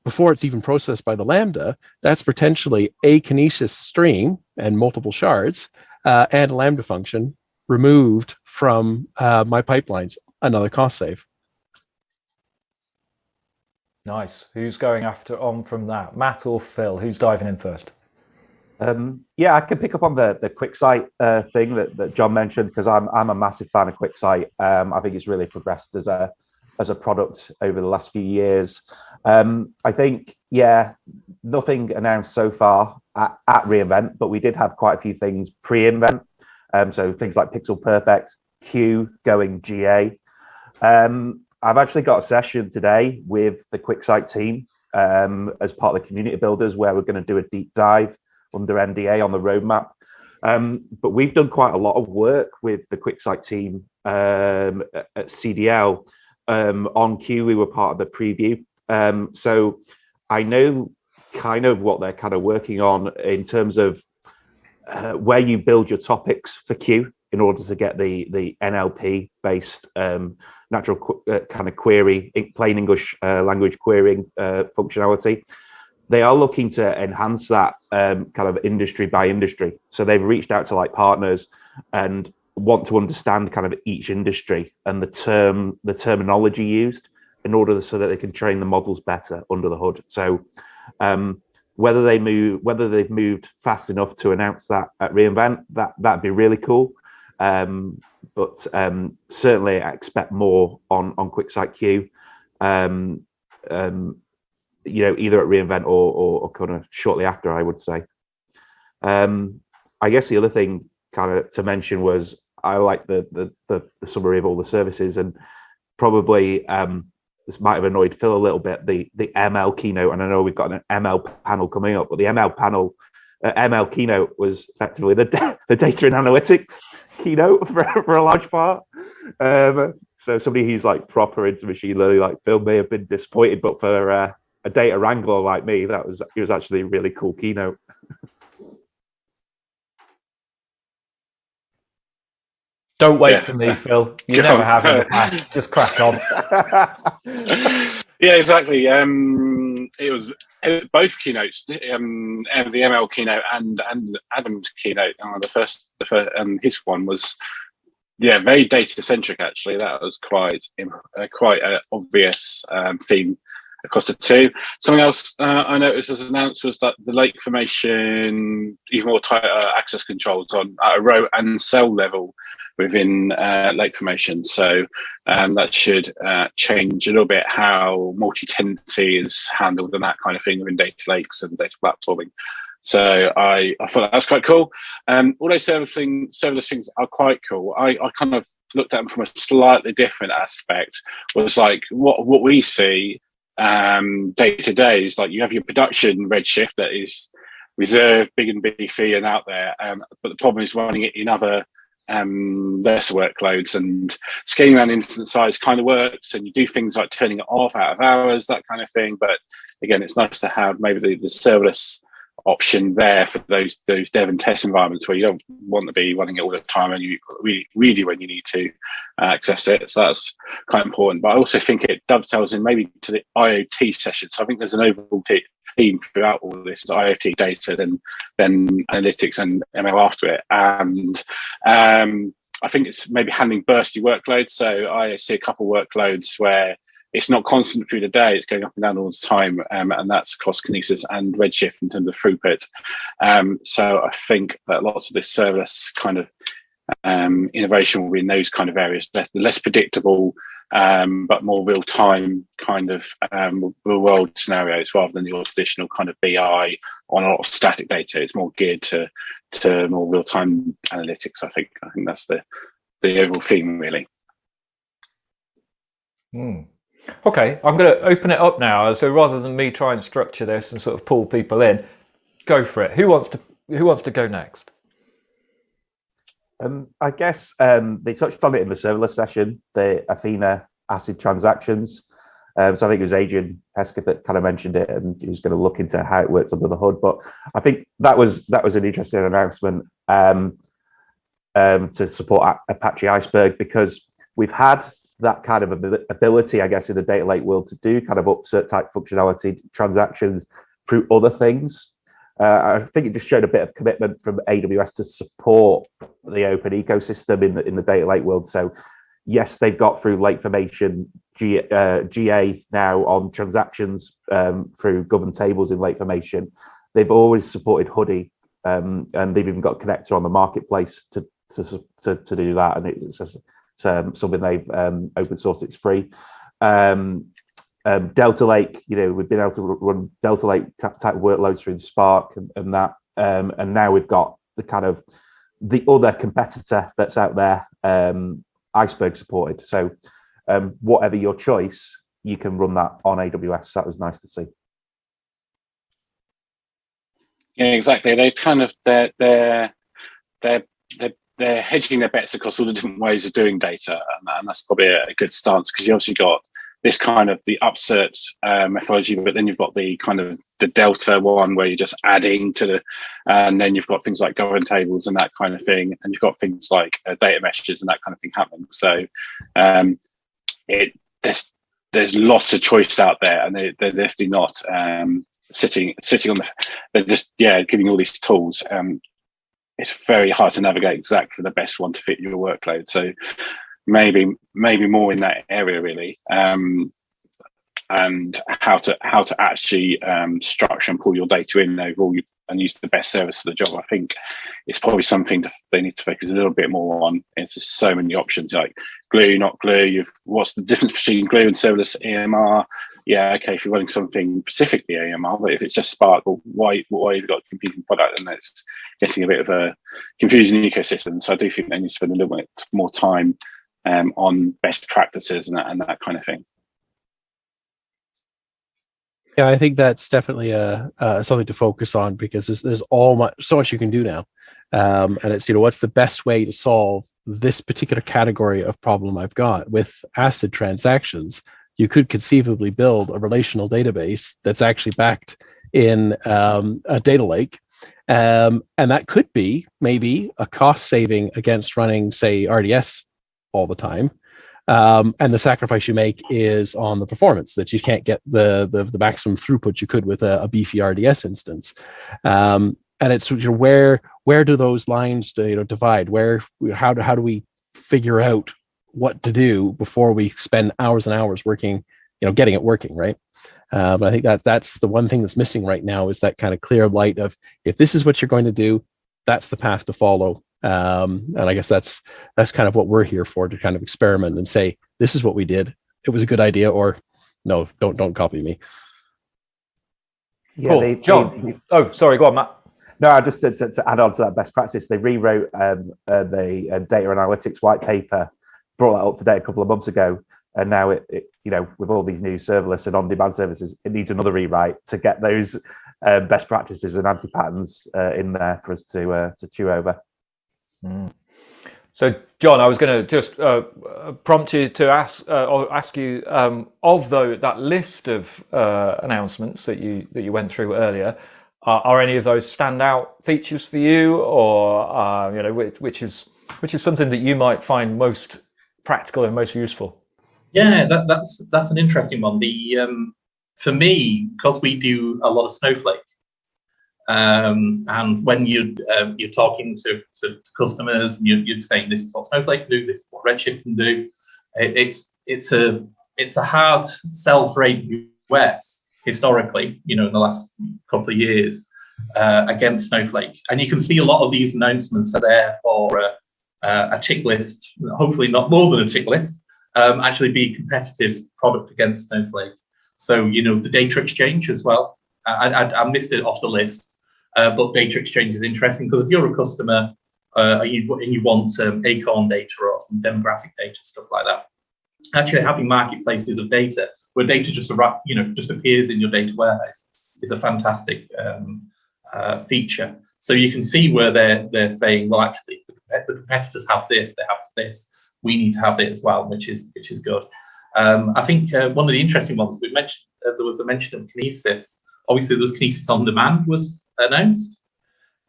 before it's even processed by the Lambda, that's potentially a Kinesis stream and multiple shards and a Lambda function removed from my pipelines, another cost save.
Nice. Who's going on from that? Matt or Phil? Who's diving in first?
Yeah, I can pick up on the QuickSight thing that John mentioned, because I'm a massive fan of QuickSight. I think it's really progressed as a product over the last few years. I think, nothing announced so far at reInvent, but we did have quite a few things pre-invent. So things like Pixel Perfect, Q going GA. I've actually got a session today with the QuickSight team as part of the community builders, where we're going to do a deep dive under NDA on the roadmap. But we've done quite a lot of work with the QuickSight team at CDL. On Q, we were part of the preview. So I know kind of what they're kind of working on in terms of where you build your topics for Q in order to get the NLP based natural kind of query, plain English language querying functionality. They are looking to enhance that kind of industry by industry. So they've reached out to like partners and want to understand kind of each industry and the terminology used in order so that they can train the models better under the hood. So whether they've moved fast enough to announce that at reInvent, that'd be really cool. but certainly I expect more on QuickSight Q. Either at reInvent or kind of shortly after, I would say. I guess the other thing kind of to mention was I like the summary of all the services, and probably this might have annoyed Phil a little bit, the ML keynote, and I know we've got an ML panel coming up, but the ML panel, ML keynote was effectively the data and analytics keynote for a large part. So somebody who's like proper into machine learning, like Phil, may have been disappointed, but for a data wrangler like me, it was actually a really cool keynote.
Don't wait for me, Phil. You never have in the past. Just crack on.
Yeah, exactly. It was both keynotes, the ML keynote and Adam's keynote. The first his one was very data centric. Actually, that was quite an obvious theme across the two. Something else I noticed as announced was that the lake formation, even more tighter access controls on at a row and cell level within lake formation. So that should change a little bit how multi-tenancy is handled and that kind of thing within data lakes and data platforming. So I thought that's quite cool. All those serverless things are quite cool. I kind of looked at them from a slightly different aspect. Was like what we see day to day is like you have your production Redshift that is reserved, big and beefy and out there. But the problem is running it in other lesser workloads, and scaling down instance size kind of works, and you do things like turning it off out of hours, that kind of thing. But again, it's nice to have maybe the serverless option there for those dev and test environments where you don't want to be running it all the time and you really when you need to access it. So that's quite important. But I also think it dovetails in maybe to the IoT session. So I think there's an overall theme throughout all of this: IoT data, then analytics and ML after it. And I think it's maybe handling bursty workloads. So I see a couple of workloads where it's not constant through the day, it's going up and down all the time, and that's across Kinesis and Redshift in terms of throughput. So I think that lots of this serverless kind of innovation will be in those kind of areas, less predictable, but more real-time kind of real-world scenarios rather than your traditional kind of BI on a lot of static data. It's more geared to more real-time analytics, I think. I think that's the overall theme, really.
Okay, I'm going to open it up now. So rather than me try and structure this and sort of pull people in, go for it. Who wants to go next?
I guess they touched on it in the serverless session, the Athena ACID transactions. So I think it was Adrian Hesketh that kind of mentioned it, and he was going to look into how it works under the hood. But I think that was an interesting announcement to support Apache Iceberg, because we've had that kind of ability, I guess, in the data lake world to do kind of upsert type functionality transactions through other things. I think it just showed a bit of commitment from AWS to support the open ecosystem in the data lake world. So yes, they've got through lake formation GA now on transactions through governed tables in lake formation. They've always supported Hoodie, and they've even got a connector on the marketplace to do that. And it's something they've open sourced. It's free. Delta Lake, we've been able to run Delta Lake type workloads through the Spark and that, and now we've got the kind of the other competitor that's out there, Iceberg supported. So whatever your choice, you can run that on AWS. That was nice to see.
Yeah, exactly. They kind of they're hedging their bets across all the different ways of doing data, and that's probably a good stance, because you obviously got this kind of the upsert methodology, but then you've got the kind of the delta one where you're just adding to the, and then you've got things like governed tables and that kind of thing, and you've got things like data messages and that kind of thing happening. So there's lots of choice out there, and they're definitely not sitting on the. They're just giving all these tools. It's very hard to navigate exactly the best one to fit your workload. So maybe more in that area, really. and how to actually structure and pull your data in overall and use the best service for the job. I think it's probably something they need to focus a little bit more on. It's just so many options, like glue, not glue. What's the difference between glue and serverless EMR? Yeah, okay, if you're running something specifically EMR, but if it's just Spark, well, why have you got a competing product? And it's getting a bit of a confusing ecosystem. So I do think they need to spend a little bit more time on best practices and that kind of thing.
Yeah, I think that's definitely something to focus on, because there's so much you can do now, and it's, what's the best way to solve this particular category of problem I've got with ACID transactions. You could conceivably build a relational database that's actually backed in a data lake, and that could be maybe a cost saving against running, say, RDS all the time. And the sacrifice you make is on the performance, that you can't get the maximum throughput you could with a beefy RDS instance. And it's where do those lines divide? How do we figure out what to do before we spend hours and hours working, getting it working, right? But I think that's the one thing that's missing right now, is that kind of clear light of, if this is what you're going to do, that's the path to follow. And I guess that's kind of what we're here for, to kind of experiment and say, this is what we did. It was a good idea, or no, don't copy me.
Yeah,
cool. John. Oh, sorry, go on, Matt.
No, just to add on to that best practice, they rewrote the data analytics white paper, brought that up to date a couple of months ago, and now it with all these new serverless and on-demand services, it needs another rewrite to get those best practices and anti-patterns in there for us to chew over.
So, John, I was going to just prompt you to ask you of that list of announcements that you went through earlier. Are any of those standout features for you, or which is something that you might find most practical and most useful?
Yeah, that's an interesting one. For me, because we do a lot of Snowflake. And when you're talking to customers, and you're saying, this is what Snowflake can do, this is what Redshift can do, it's a hard sell for AWS historically, in the last couple of years against Snowflake. And you can see a lot of these announcements are there for a tick list, hopefully not more than a tick list, actually be a competitive product against Snowflake. So the data exchange as well. I missed it off the list. But data exchange is interesting, because if you're a customer and you want Acorn data or some demographic data, stuff like that, actually having marketplaces of data where data just appears in your data warehouse is a fantastic feature. So you can see where they're saying, well, actually the competitors have this, they have this, we need to have it as well, which is good. I think one of the interesting ones we mentioned, there was a mention of Kinesis. Obviously, there was Kinesis on demand was announced,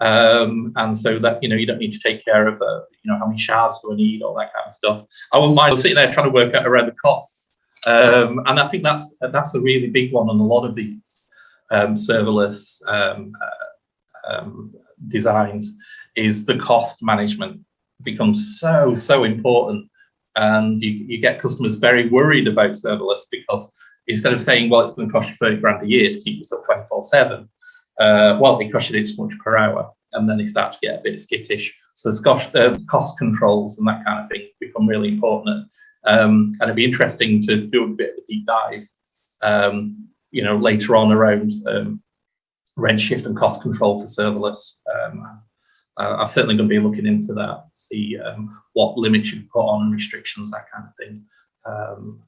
and so that you don't need to take care of how many shards do I need, all that kind of stuff. I wouldn't mind sitting there trying to work out around the costs, and I think that's a really big one on a lot of these serverless designs, is the cost management becomes so important, and you get customers very worried about serverless, because instead of saying, well, it's going to cost you 30 grand a year to keep this up 24/7, well, it costs you this much per hour, and then they start to get a bit skittish. So cost controls and that kind of thing become really important. And it'd be interesting to do a bit of a deep dive, later on around Redshift and cost control for serverless. I'm certainly going to be looking into that, see what limits you put on, restrictions, that kind of thing.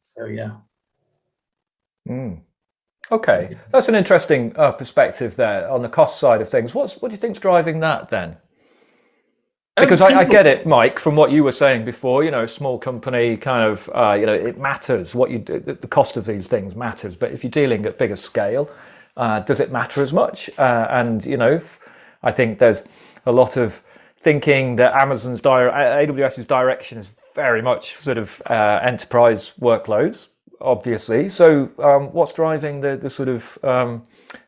So yeah.
Okay, that's an interesting perspective there on the cost side of things. What do you think's driving that then? Because I get it, Mike, from what you were saying before. A small company kind of it matters what you do. The cost of these things matters, but if you're dealing at bigger scale, does it matter as much? And I think there's a lot of thinking that AWS's direction is very much sort of enterprise workloads, obviously. So what's driving the sort of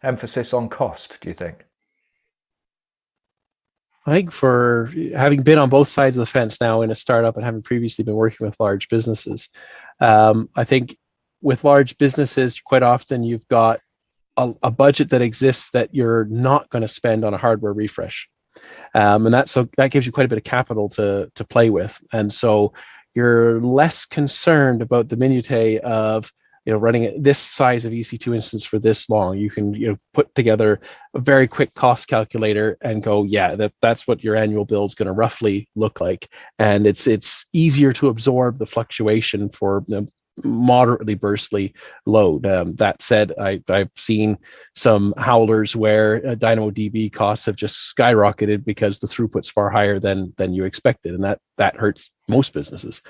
emphasis on cost, do you think?
I think, for having been on both sides of the fence now in a startup and having previously been working with large businesses, I think with large businesses, quite often you've got a budget that exists that you're not going to spend on a hardware refresh. And that gives you quite a bit of capital to play with. And so you're less concerned about the minutiae of running this size of EC2 instance for this long. You can put together a very quick cost calculator and go, yeah, that's what your annual bill is going to roughly look like. And it's easier to absorb the fluctuation for moderately burstly load. That said, I've seen some howlers where DynamoDB costs have just skyrocketed because the throughput's far higher than you expected, and that hurts most businesses.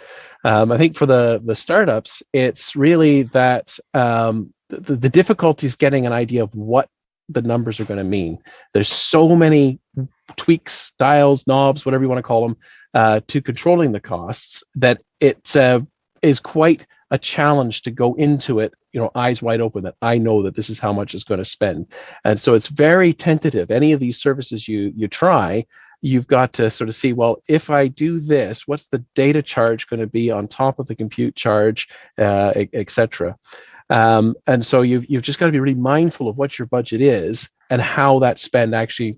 I think for the startups, it's really that the difficulty is getting an idea of what the numbers are going to mean. There's so many tweaks, dials, knobs, whatever you want to call them, to controlling the costs, that it is quite a challenge to go into it, eyes wide open, that I know that this is how much it's going to spend. And so it's very tentative. Any of these services you try, you've got to sort of see, well, if I do this, what's the data charge going to be on top of the compute charge, et cetera. And so you've just got to be really mindful of what your budget is and how that spend actually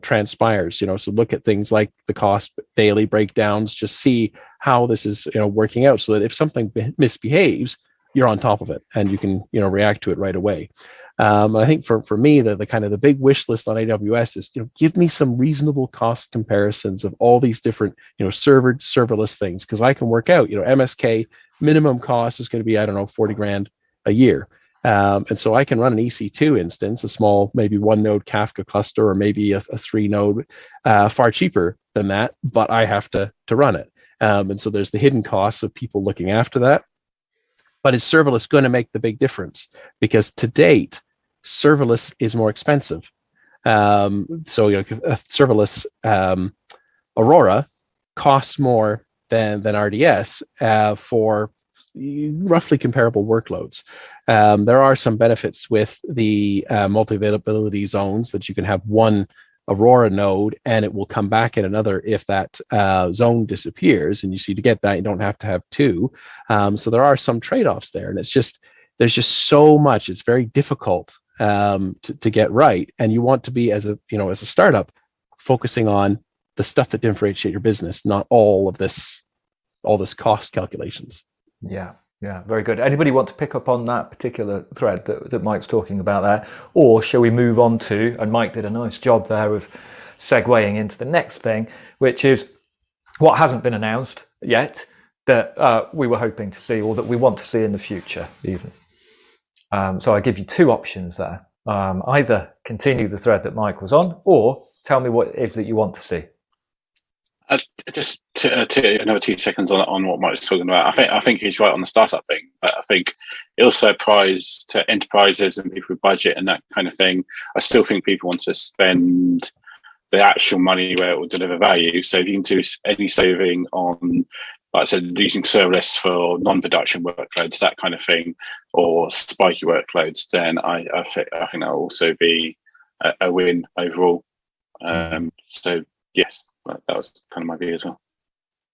transpires. So look at things like the cost daily breakdowns, just see how this is working out, so that if something misbehaves, you're on top of it and you can react to it right away. I think for me, the kind of the big wish list on AWS is give me some reasonable cost comparisons of all these different serverless things, because I can work out MSK minimum cost is going to be, I don't know, 40 grand a year. And so I can run an EC2 instance, a small, maybe one node Kafka cluster, or maybe a 3-node, far cheaper than that, but I have to run it. And so there's the hidden costs of people looking after that. But is serverless going to make the big difference? Because to date, serverless is more expensive. So a serverless Aurora costs more than RDS for roughly comparable workloads. There are some benefits with the multi-availability zones, that you can have one Aurora node and it will come back in another if that zone disappears. And you see, to get that, you don't have to have two. So there are some trade-offs there, and there's just so much. It's very difficult to get right, and you want to be, as a startup, focusing on the stuff that differentiates your business, not all this cost calculations.
Yeah, very good. Anybody want to pick up on that particular thread that Mike's talking about there? Or shall we move on to, and Mike did a nice job there of segueing into the next thing, which is what hasn't been announced yet that we were hoping to see, or that we want to see in the future even. So I give you two options there. Either continue the thread that Mike was on, or tell me what it is that you want to see.
Just another 2 seconds on what Mike was talking about. I think he's right on the startup thing, but I think it also applies to enterprises and people with budget and that kind of thing. I still think people want to spend the actual money where it will deliver value. So if you can do any saving on, like I said, using serverless for non-production workloads, that kind of thing, or spiky workloads, then I think that will also be a win overall. So yes. That was kind of my view as well.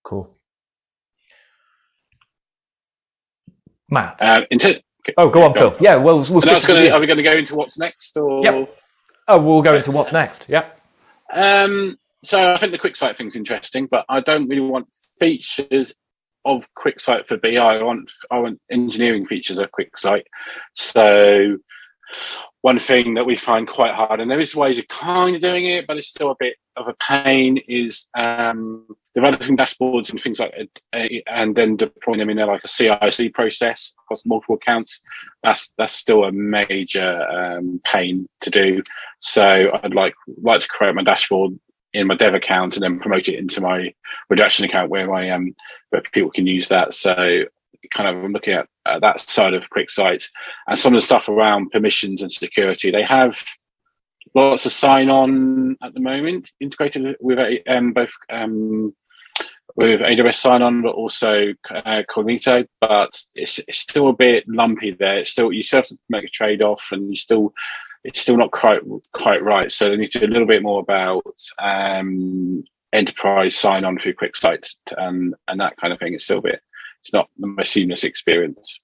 Cool. Matt. Go on, Phil. Yeah, we'll
are we going to go into what's next? Or?
Yep. Oh, we'll go into what's next. Yep.
So I think the QuickSight thing's interesting, but I don't really want features of QuickSight for BI. I want engineering features of QuickSight. So one thing that we find quite hard, and there is ways of kind of doing it, but it's still a bit of a pain, is developing dashboards and things like and then deploying them in like a CI/CD process across multiple accounts. That's still a major pain to do. So I'd like to create my dashboard in my dev account and then promote it into my redaction account where people can use that. So kind of looking at that side of QuickSight and some of the stuff around permissions and security. They have lots of sign-on at the moment integrated with both with AWS sign-on, but also Cognito. But it's still a bit lumpy there. You still have to make a trade-off, and it's still not quite right. So they need to do a little bit more about enterprise sign-on through QuickSight and that kind of thing. It's not the most seamless experience.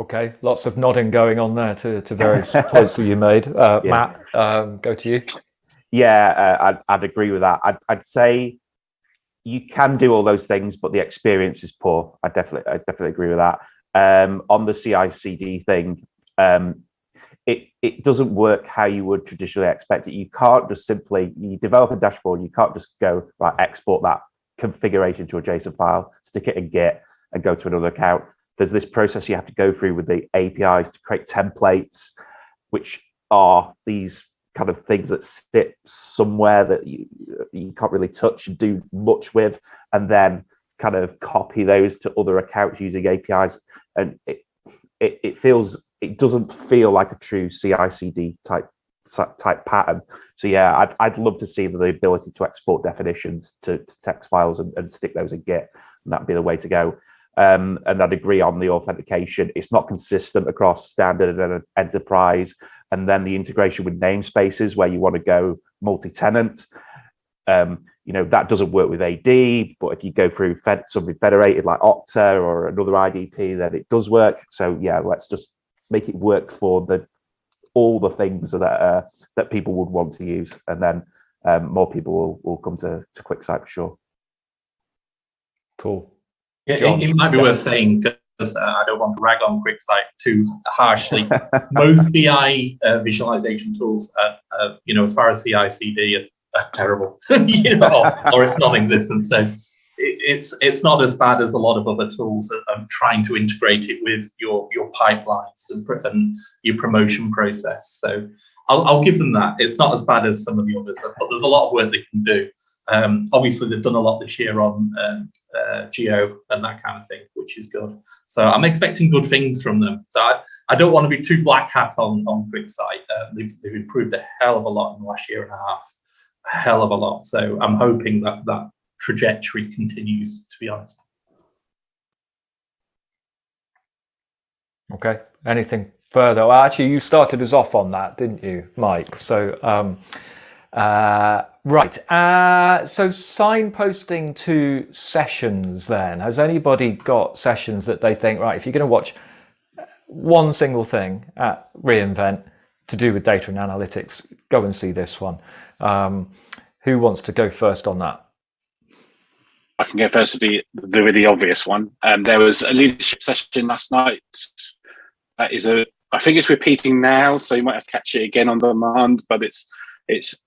Okay, lots of nodding going on there to various points that you made. Matt, go to you.
Yeah, I'd agree with that. I'd say you can do all those things, but the experience is poor. I definitely agree with that. On the CI/CD thing, it doesn't work how you would traditionally expect it. You can't just simply, you develop a dashboard, you can't just go, right, export that configuration to a JSON file, stick it in Git, and go to another account. There's this process you have to go through with the APIs to create templates, which are these kind of things that sit somewhere that you can't really touch and do much with, and then kind of copy those to other accounts using APIs. And it doesn't feel like a true CI/CD type pattern. So yeah, I'd love to see the ability to export definitions to text files and stick those in Git, and that'd be the way to go. And I'd agree on the authentication. It's not consistent across standard and enterprise. And then the integration with namespaces where you want to go multi-tenant, that doesn't work with AD, but if you go through something federated like Okta or another IDP, then it does work. So yeah, let's just make it work for all the things that people would want to use, and then more people will come to QuickSight for sure.
Cool.
Yeah, it might be worth saying, because I don't want to rag on QuickSight too harshly. Most BI visualization tools, as far as CI/CD, are terrible, or it's non-existent. So it's not as bad as a lot of other tools. Trying to integrate it with your pipelines and your promotion process. So I'll give them that. It's not as bad as some of the others, but there's a lot of work they can do. Obviously, they've done a lot this year on Geo and that kind of thing, which is good. So I'm expecting good things from them. So I don't want to be too black hat on QuickSight. They've improved a hell of a lot in the last year and a half, a hell of a lot. So I'm hoping that trajectory continues, to be honest.
Okay. Anything further? Well, actually, you started us off on that, didn't you, Mike? So right. So signposting to sessions then. Has anybody got sessions that they think, right, if you're going to watch one single thing at reInvent to do with data and analytics, go and see this one. Who wants to go first on that?
I can go first with the really obvious one. There was a leadership session last night. That is I think it's repeating now, so you might have to catch it again on demand, but it's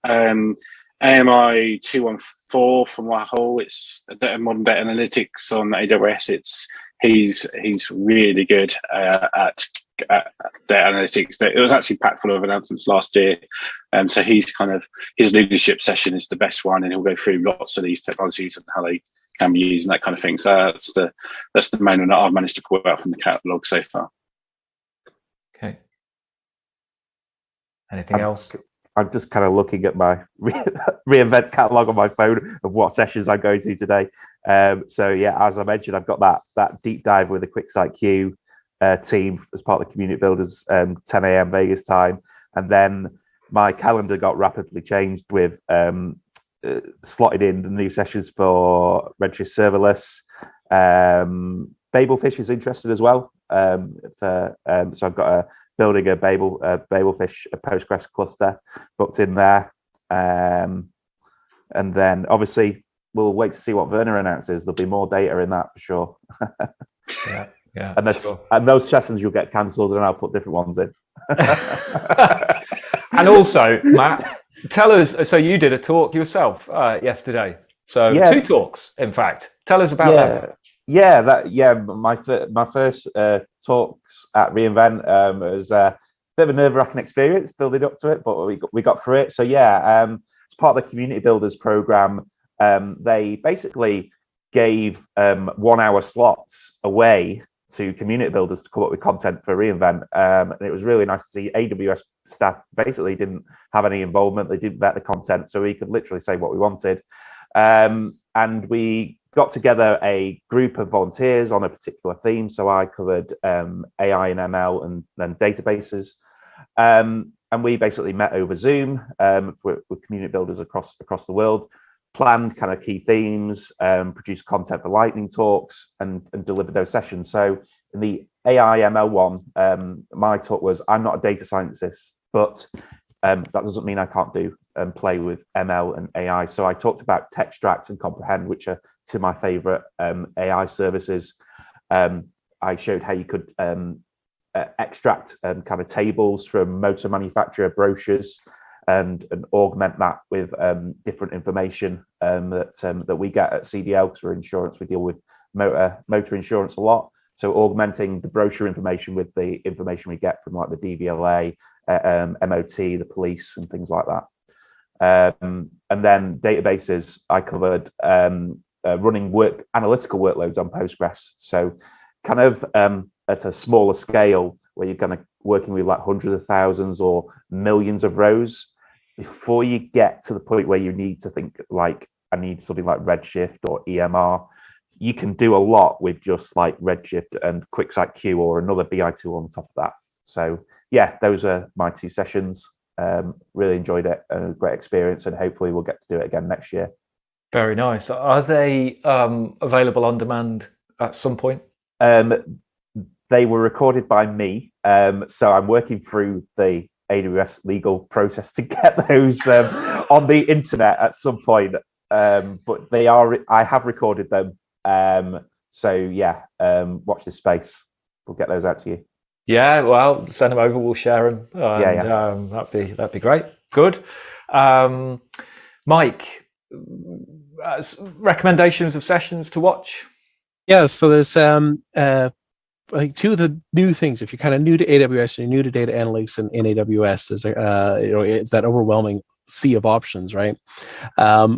AMI 214 from Rahul. It's modern data analytics on AWS. He's really good at data analytics. It was actually packed full of announcements last year. So his leadership session is the best one, and he'll go through lots of these technologies and how they can be used and that kind of thing. So that's the main one that I've managed to pull out from the catalog so far.
Okay. Anything else?
I'm just kind of looking at my reInvent catalog on my phone of what sessions I'm going to today. So yeah, as I mentioned, I've got that deep dive with the QuickSight Q team as part of the Community Builders, 10 a.m. Vegas time, and then my calendar got rapidly changed with slotted in the new sessions for Redshift Serverless. Babelfish is interested as well. So I've got building a Babelfish a Postgres cluster booked in there, and then obviously we'll wait to see what Werner announces. There'll be more data in that for sure.
Yeah.
And those sessions you'll get cancelled, and I'll put different ones in.
And also, Matt, tell us. So you did a talk yourself yesterday. So yeah. 2 talks, in fact. Tell us about that. My first talks at reInvent was a bit of a nerve-wracking experience building up to it, but we got through it. So yeah, as part of the Community Builders program, they basically gave 1 hour slots away to community builders to come up with content for reInvent, and it was really nice to see. AWS staff basically didn't have any involvement. They didn't vet the content, so we could literally say what we wanted, and we got together a group of volunteers on a particular theme. So I covered AI and ML and then databases. And we basically met over Zoom with community builders across the world, planned kind of key themes, produced content for lightning talks, and delivered those sessions. So in the
AI ML1, my talk was, I'm not a data scientist, but that doesn't mean I can't do and play with ML and AI. So I talked about Textract and Comprehend, which are two of my favorite AI services. I showed how you could extract kind of tables from motor manufacturer brochures and augment that with different information that we get at CDL, because we're insurance, we deal with motor insurance a lot. So augmenting the brochure information with the information we get from like the DVLA, MOT, the police, and things like that. And then databases, I covered running analytical workloads on Postgres. So kind of at a smaller scale, where you're kind of working with like hundreds of thousands or millions of rows, before you get to the point where you need to think like, I need something like Redshift or EMR, you can do a lot with just like Redshift and QuickSight or another BI tool on top of that. So yeah, those are my 2 sessions. Really enjoyed it, a great experience, and hopefully we'll get to do it again next year.
Very nice. Are they available on demand at some point?
They were recorded by me, so I'm working through the AWS legal process to get those on the internet at some point. But they are. I have recorded them. So yeah, watch this space. We'll get those out to you.
Yeah, well, send them over. We'll share them. And, that'd be great. Good. Mike, recommendations of sessions to watch?
Yeah, so there's I think 2 of the new things. If you're kind of new to AWS and you're new to data analytics in AWS, there's it's that overwhelming sea of options, right?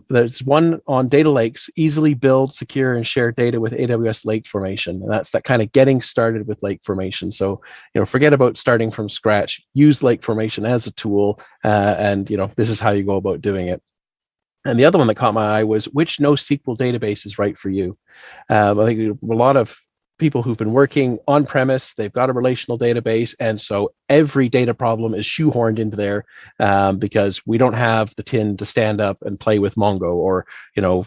There's one on data lakes: easily build, secure, and share data with AWS Lake Formation. And that's that kind of getting started with Lake Formation. So, forget about starting from scratch. Use Lake Formation as a tool, and this is how you go about doing it. And the other one that caught my eye was, which NoSQL database is right for you? I think a lot of people who've been working on premise, they've got a relational database, and so every data problem is shoehorned into there because we don't have the tin to stand up and play with Mongo or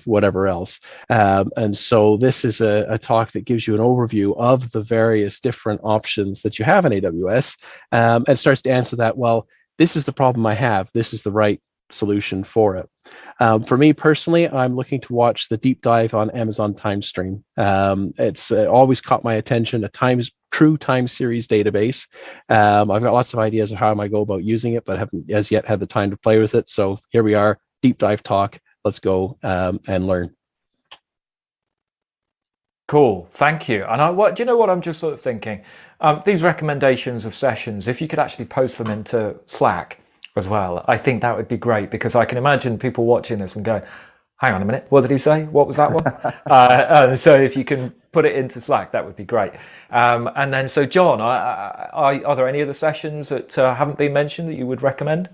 whatever else. And so this is a talk that gives you an overview of the various different options that you have in AWS, and starts to answer that. Well, this is the problem I have. This is the right solution for it. For me personally, I'm looking to watch the deep dive on Amazon TimeStream. It's always caught my attention, a true time series database. I've got lots of ideas of how I might go about using it, but haven't as yet had the time to play with it. So here we are, deep dive talk. Let's go and learn.
Cool, thank you. And do you know what I'm just sort of thinking? These recommendations of sessions, if you could actually post them into Slack as well, I think that would be great, because I can imagine people watching this and going, hang on a minute, what did he say? What was that one? So if you can put it into Slack, that would be great. And then, so John, are there any other sessions that haven't been mentioned that you would recommend?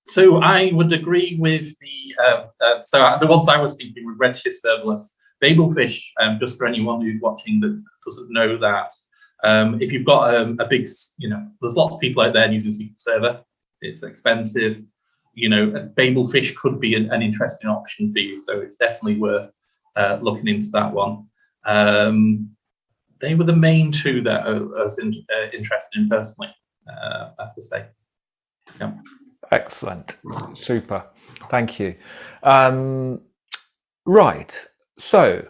So I would agree with the ones I was thinking with Redshift Serverless. Babelfish, just for anyone who's watching that doesn't know that, if you've got a big, there's lots of people out there using SQL Server. It's expensive. Babelfish could be an interesting option for you. So it's definitely worth looking into that one. They were the main 2 that I was interested in personally, I have to say. Yeah.
Excellent. Super. Thank you. Right. So,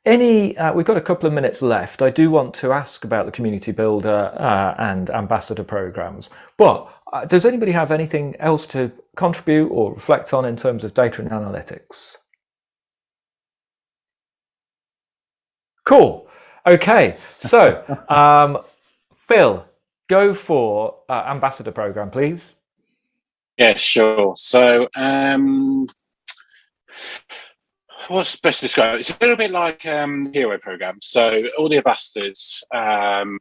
we've got a couple of minutes left. I do want to ask about the Community Builder and Ambassador programs, but does anybody have anything else to contribute or reflect on in terms of data and analytics? Cool. Okay. So, Phil, go for Ambassador program, please.
Yeah, sure. So, what's best to describe? It's a little bit like Hero program. So all the ambassadors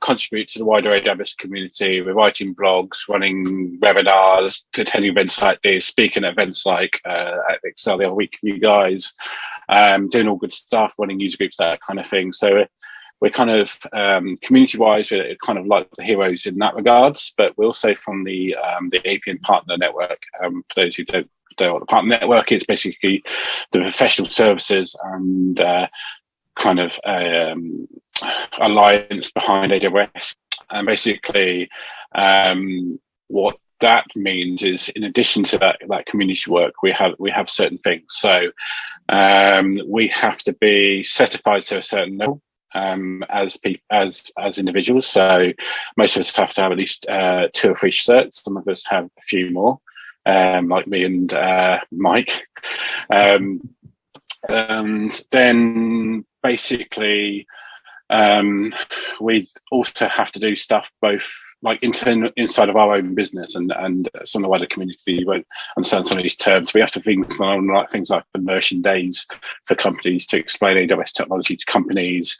contribute to the wider AWS community. We're writing blogs, running webinars, attending events like this, speaking at events like at Excel the other week with you guys, doing all good stuff, running user groups, that kind of thing. So we're kind of community-wise, we're kind of like the heroes in that regards. But we're also from the APN Partner Network. For those who don't know what the partner network is, basically the professional services and kind of alliance behind AWS, and basically what that means is, in addition to that community work, we have certain things. So we have to be certified to a certain level as individuals. So most of us have to have at least 2 or 3 certs. Some of us have a few more, like me and Mike. Then basically we also have to do stuff both like inside of our own business, and some of the wider community won't understand some of these terms. We have to think on like things like immersion days for companies to explain AWS technology to companies.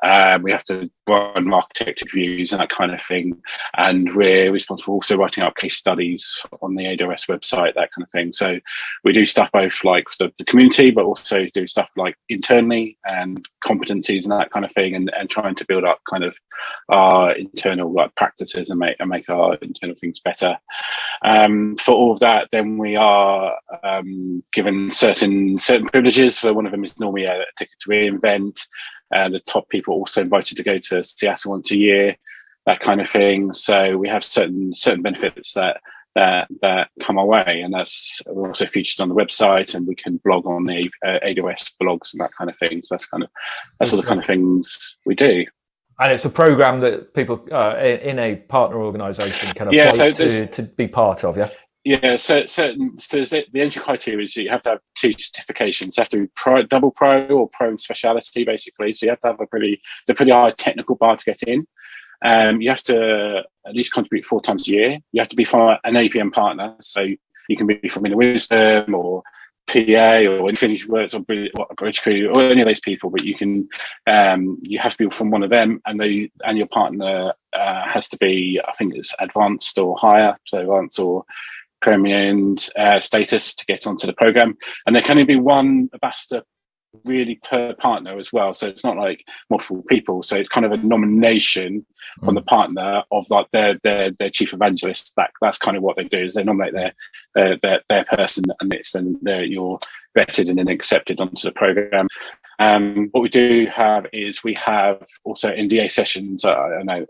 We have to run architecture reviews and that kind of thing. And we're responsible for also writing up case studies on the AWS website, that kind of thing. So we do stuff both like for the community, but also do stuff like internally and competencies and that kind of thing, and trying to build up kind of our internal like practices and make our internal things better. For all of that, then we are given certain privileges. So one of them is normally a ticket to reInvent. The top people also invited to go to Seattle once a year, that kind of thing. So we have certain benefits that come our way, and that's also featured on the website, and we can blog on the AWS blogs and that kind of thing. So that's all the kind of things we do.
And it's a program that people in a partner organisation can apply to be part of.
Yeah, so the entry criteria is you have to have 2 certifications. You have to be double pro or pro in speciality, basically. So you have to have a pretty high technical bar to get in. You have to at least contribute 4 times a year. You have to be from an APM partner, so you can be from Wisdom or PA or Infinity Works or Bridge Crew or any of those people, but you have to be from one of them, and your partner has to be, I think it's advanced or higher, so advanced or premium status to get onto the program. And there can only be one ambassador really per partner as well, so it's not like multiple people, so it's kind of a nomination from the partner of like their chief evangelist. That's kind of what they do, is they nominate their person, and you're vetted and then accepted onto the program. What we do have is we have also NDA sessions. I know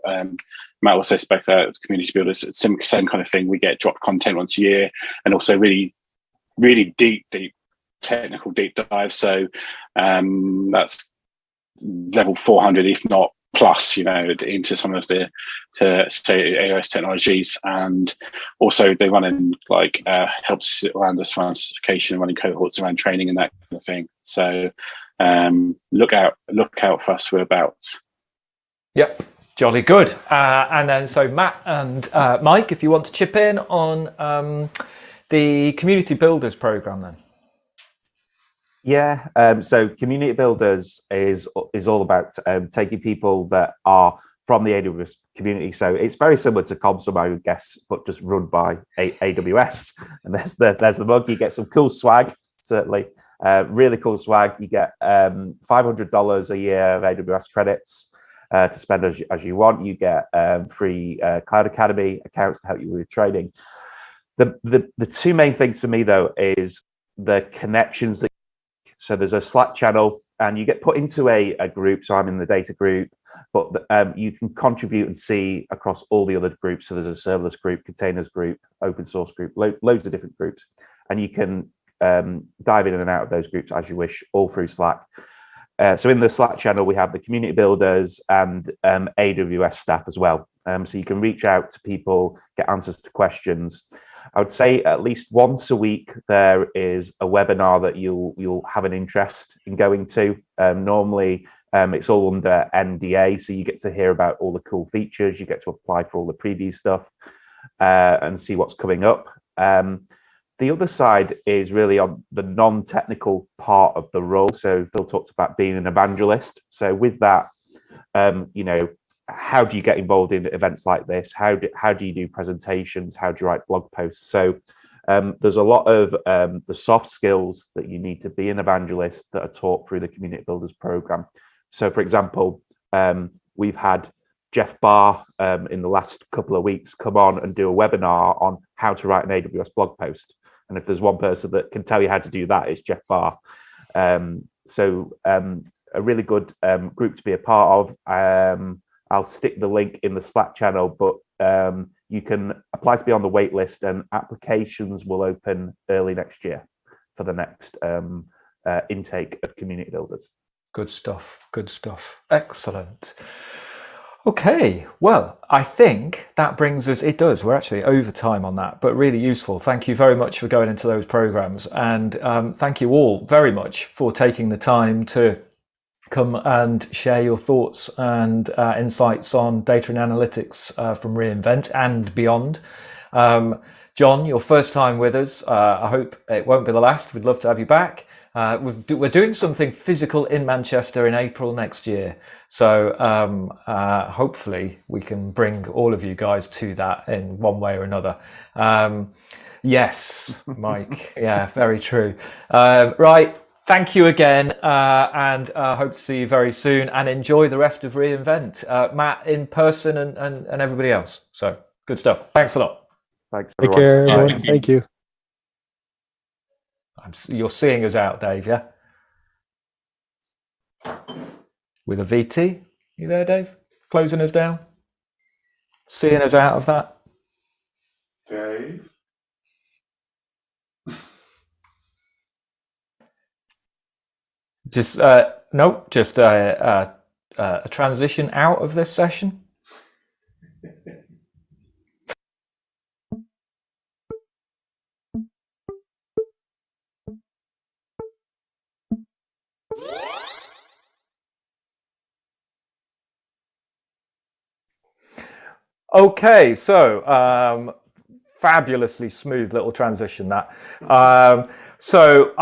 Matt also spoke about community builders, same kind of thing. We get drop content once a year, and also really deep technical deep dive. So that's level 400, if not plus, into some of the say AOS technologies. And also they run in like helps around the certification, running cohorts around training and that kind of thing. So look out for us. We're about.
Yep. Jolly good. And then so Matt and Mike, if you want to chip in on the Community Builders program then.
Yeah, so Community Builders is all about taking people that are from the AWS community. So it's very similar to Comsum, I would guess, but just run by AWS. And there's the mug. You get some cool swag, certainly. Really cool swag. You get $500 a year of AWS credits to spend as you want. You get free Cloud Academy accounts to help you with your training. The 2 main things for me, though, is the connections that. So there's a Slack channel, and you get put into a group. So I'm in the data group, but you can contribute and see across all the other groups. So there's a serverless group, containers group, open source group, loads of different groups, and you can dive in and out of those groups as you wish, all through Slack. So in the Slack channel, we have the community builders and AWS staff as well. So you can reach out to people, get answers to questions. I would say at least once a week there is a webinar that you'll have an interest in going to. Normally it's all under NDA, so you get to hear about all the cool features, you get to apply for all the preview stuff and see what's coming up. The other side is really on the non-technical part of the role. So Phil talked about being an evangelist. So with that, how do you get involved in events like this? How do you do presentations? How do you write blog posts? So there's a lot of the soft skills that you need to be an evangelist that are taught through the Community Builders program. So for example, we've had Jeff Barr in the last couple of weeks come on and do a webinar on how to write an AWS blog post. And if there's one person that can tell you how to do that, it's Jeff Barr. a really good group to be a part of. I'll stick the link in the Slack channel, but you can apply to be on the wait list, and applications will open early next year for the next intake of community builders.
Good stuff. Good stuff. Excellent. Okay, well, I think that brings us, it does, we're actually over time on that, but really useful. Thank you very much for going into those programs, and thank you all very much for taking the time to come and share your thoughts and insights on data and analytics from reInvent and beyond. John, your first time with us. I hope it won't be the last. We'd love to have you back. We're doing something physical in Manchester in April next year. So hopefully we can bring all of you guys to that in one way or another. Yes, Mike. Yeah, very true. Right. Thank you again, and hope to see you very soon, and enjoy the rest of reInvent, Matt, in person and everybody else. So good stuff. Thanks a lot.
Thanks,
everyone. Take care, everyone. Thank you.
You're seeing us out, Dave, yeah? With a VT. You there, Dave? Closing us down? Seeing us out of that?
Dave?
Just no, just a transition out of this session. Okay, so fabulously smooth little transition that. So,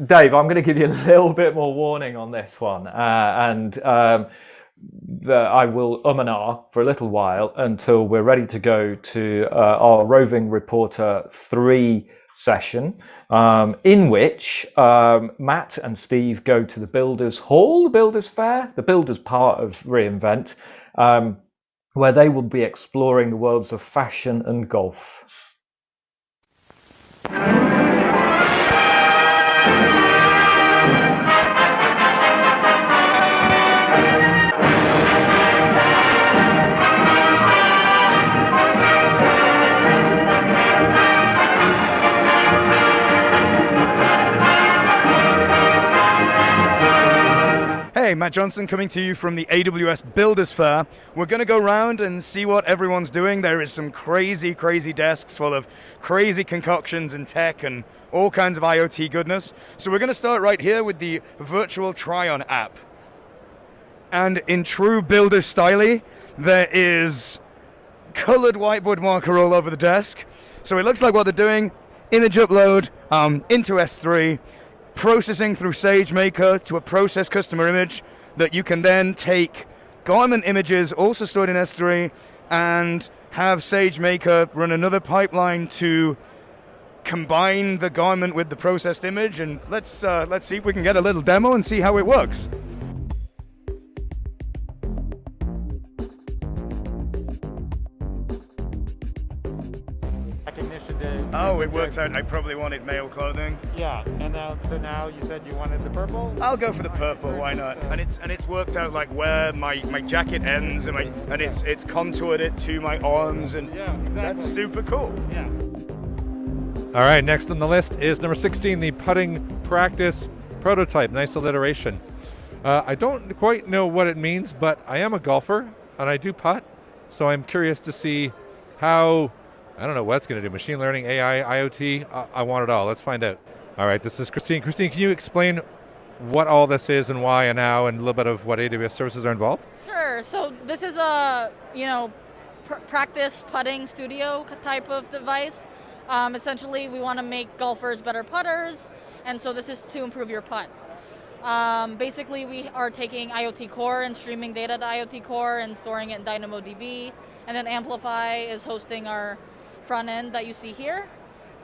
Dave, I'm going to give you a little bit more warning on this one, and I will and ah for a little while until we're ready to go to our Roving Reporter 3 session, in which Matt and Steve go to the Builders Hall, the Builders Fair, the Builders part of reInvent, where they will be exploring the worlds of fashion and golf.
Hey, Matt Johnson coming to you from the AWS Builders Fair. We're going to go around and see what everyone's doing. There is some crazy, crazy desks full of crazy concoctions and tech and all kinds of IoT goodness. So we're going to start right here with the Virtual Try-On app. And in true builder style, there is colored whiteboard marker all over the desk. So it looks like what they're doing, image upload into S3, processing through SageMaker to a process customer image that you can then take garment images also stored in S3 and have SageMaker run another pipeline to combine the garment with the processed image. And let's see if we can get a little demo and see how it works. Oh, it works out. I probably wanted male clothing.
Yeah, and so now you said you wanted the purple?
I'll go for the purple. Why not? And it's worked out like where my jacket ends, and it's contoured it to my arms, and
yeah, exactly.
That's super cool.
Yeah.
All right, next on the list is number 16, the putting practice prototype. Nice alliteration. I don't quite know what it means, but I am a golfer and I do putt, so I'm curious to see how. I don't know what it's going to do. Machine learning, AI, IoT. I want it all. Let's find out. All right, this is Christine. Christine, can you explain what all this is and why and how, and a little bit of what AWS services are involved?
Sure. So this is a practice putting studio type of device. Essentially, we want to make golfers better putters, and so this is to improve your putt. Basically, we are taking IoT Core and streaming data to IoT Core and storing it in DynamoDB, and then Amplify is hosting our front end that you see here.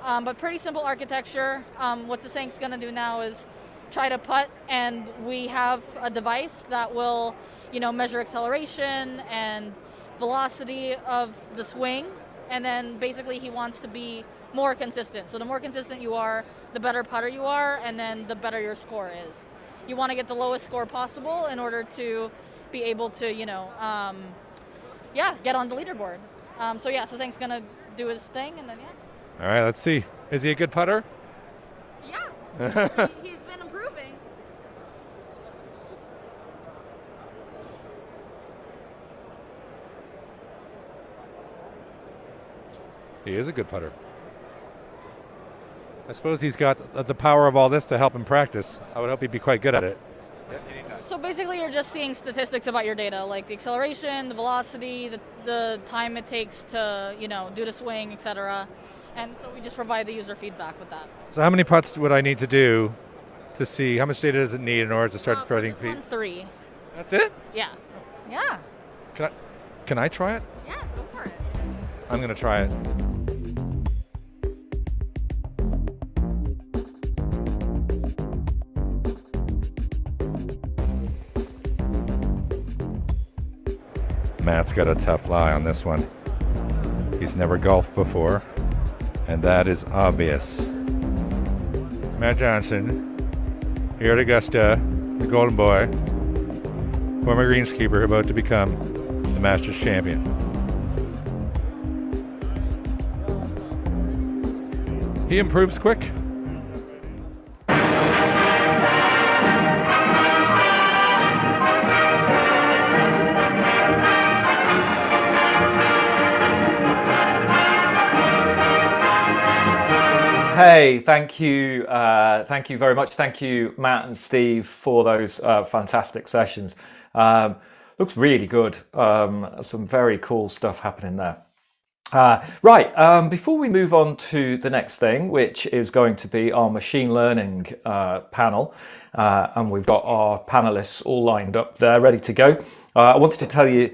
But pretty simple architecture. What this thing's going to do now is try to putt, and we have a device that will, measure acceleration and velocity of the swing, and then basically he wants to be more consistent. So the more consistent you are, the better putter you are, and then the better your score is. you want to get the lowest score possible in order to be able to, get on the leaderboard. So Zhang's gonna do his thing, and then
All right, let's see. Is he a good putter?
Yeah, he's been improving.
He is a good putter. I suppose he's got the power of all this to help him practice. I would hope he'd be quite good at it.
So basically you're just seeing statistics about your data, like the acceleration, the velocity, the time it takes to, do the swing, etc. And so we just provide the user feedback with that.
So how many putts would I need to do to see how much data does it need in order to start providing feed?
3.
That's it?
Yeah. Yeah.
Can I try it?
Yeah, go for it.
I'm going to try it. Matt's got a tough lie on this one. He's never golfed before, and that is obvious. Matt Johnson, here at Augusta, the Golden Boy, former greenskeeper about to become the Masters champion. He improves quick.
Hey, thank you very much. Thank you, Matt and Steve, for those fantastic sessions. Looks really good. Some very cool stuff happening there. Before we move on to the next thing, which is going to be our machine learning panel, and we've got our panelists all lined up there, ready to go. I wanted to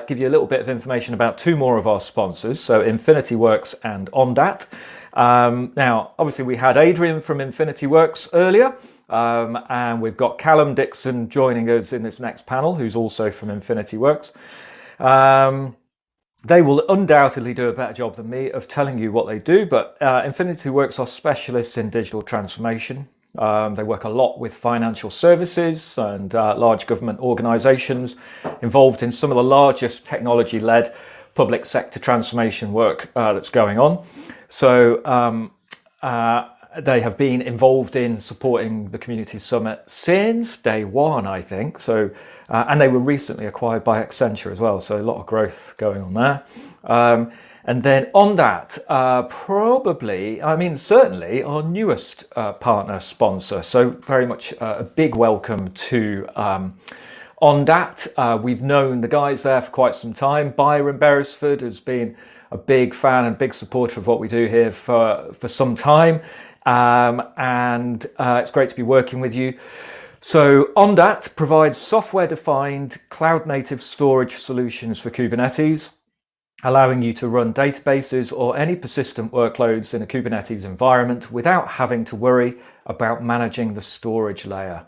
give you a little bit of information about two more of our sponsors, so InfinityWorks and Ondat. Now, obviously, we had Adrian from InfinityWorks earlier, and we've got Callum Dixon joining us in this next panel, who's also from InfinityWorks. They will undoubtedly do a better job than me of telling you what they do, but InfinityWorks are specialists in digital transformation. They work a lot with financial services and large government organizations involved in some of the largest technology-led public sector transformation work that's going on. So they have been involved in supporting the Community Summit since day one, I think. So, and they were recently acquired by Accenture as well. So a lot of growth going on there. And then on that, certainly our newest partner sponsor. So very much a big welcome to Ondat. We've known the guys there for quite some time. Byron Beresford has been a big fan and big supporter of what we do here for some time. And it's great to be working with you. So Ondat provides software-defined cloud-native storage solutions for Kubernetes, allowing you to run databases or any persistent workloads in a Kubernetes environment without having to worry about managing the storage layer.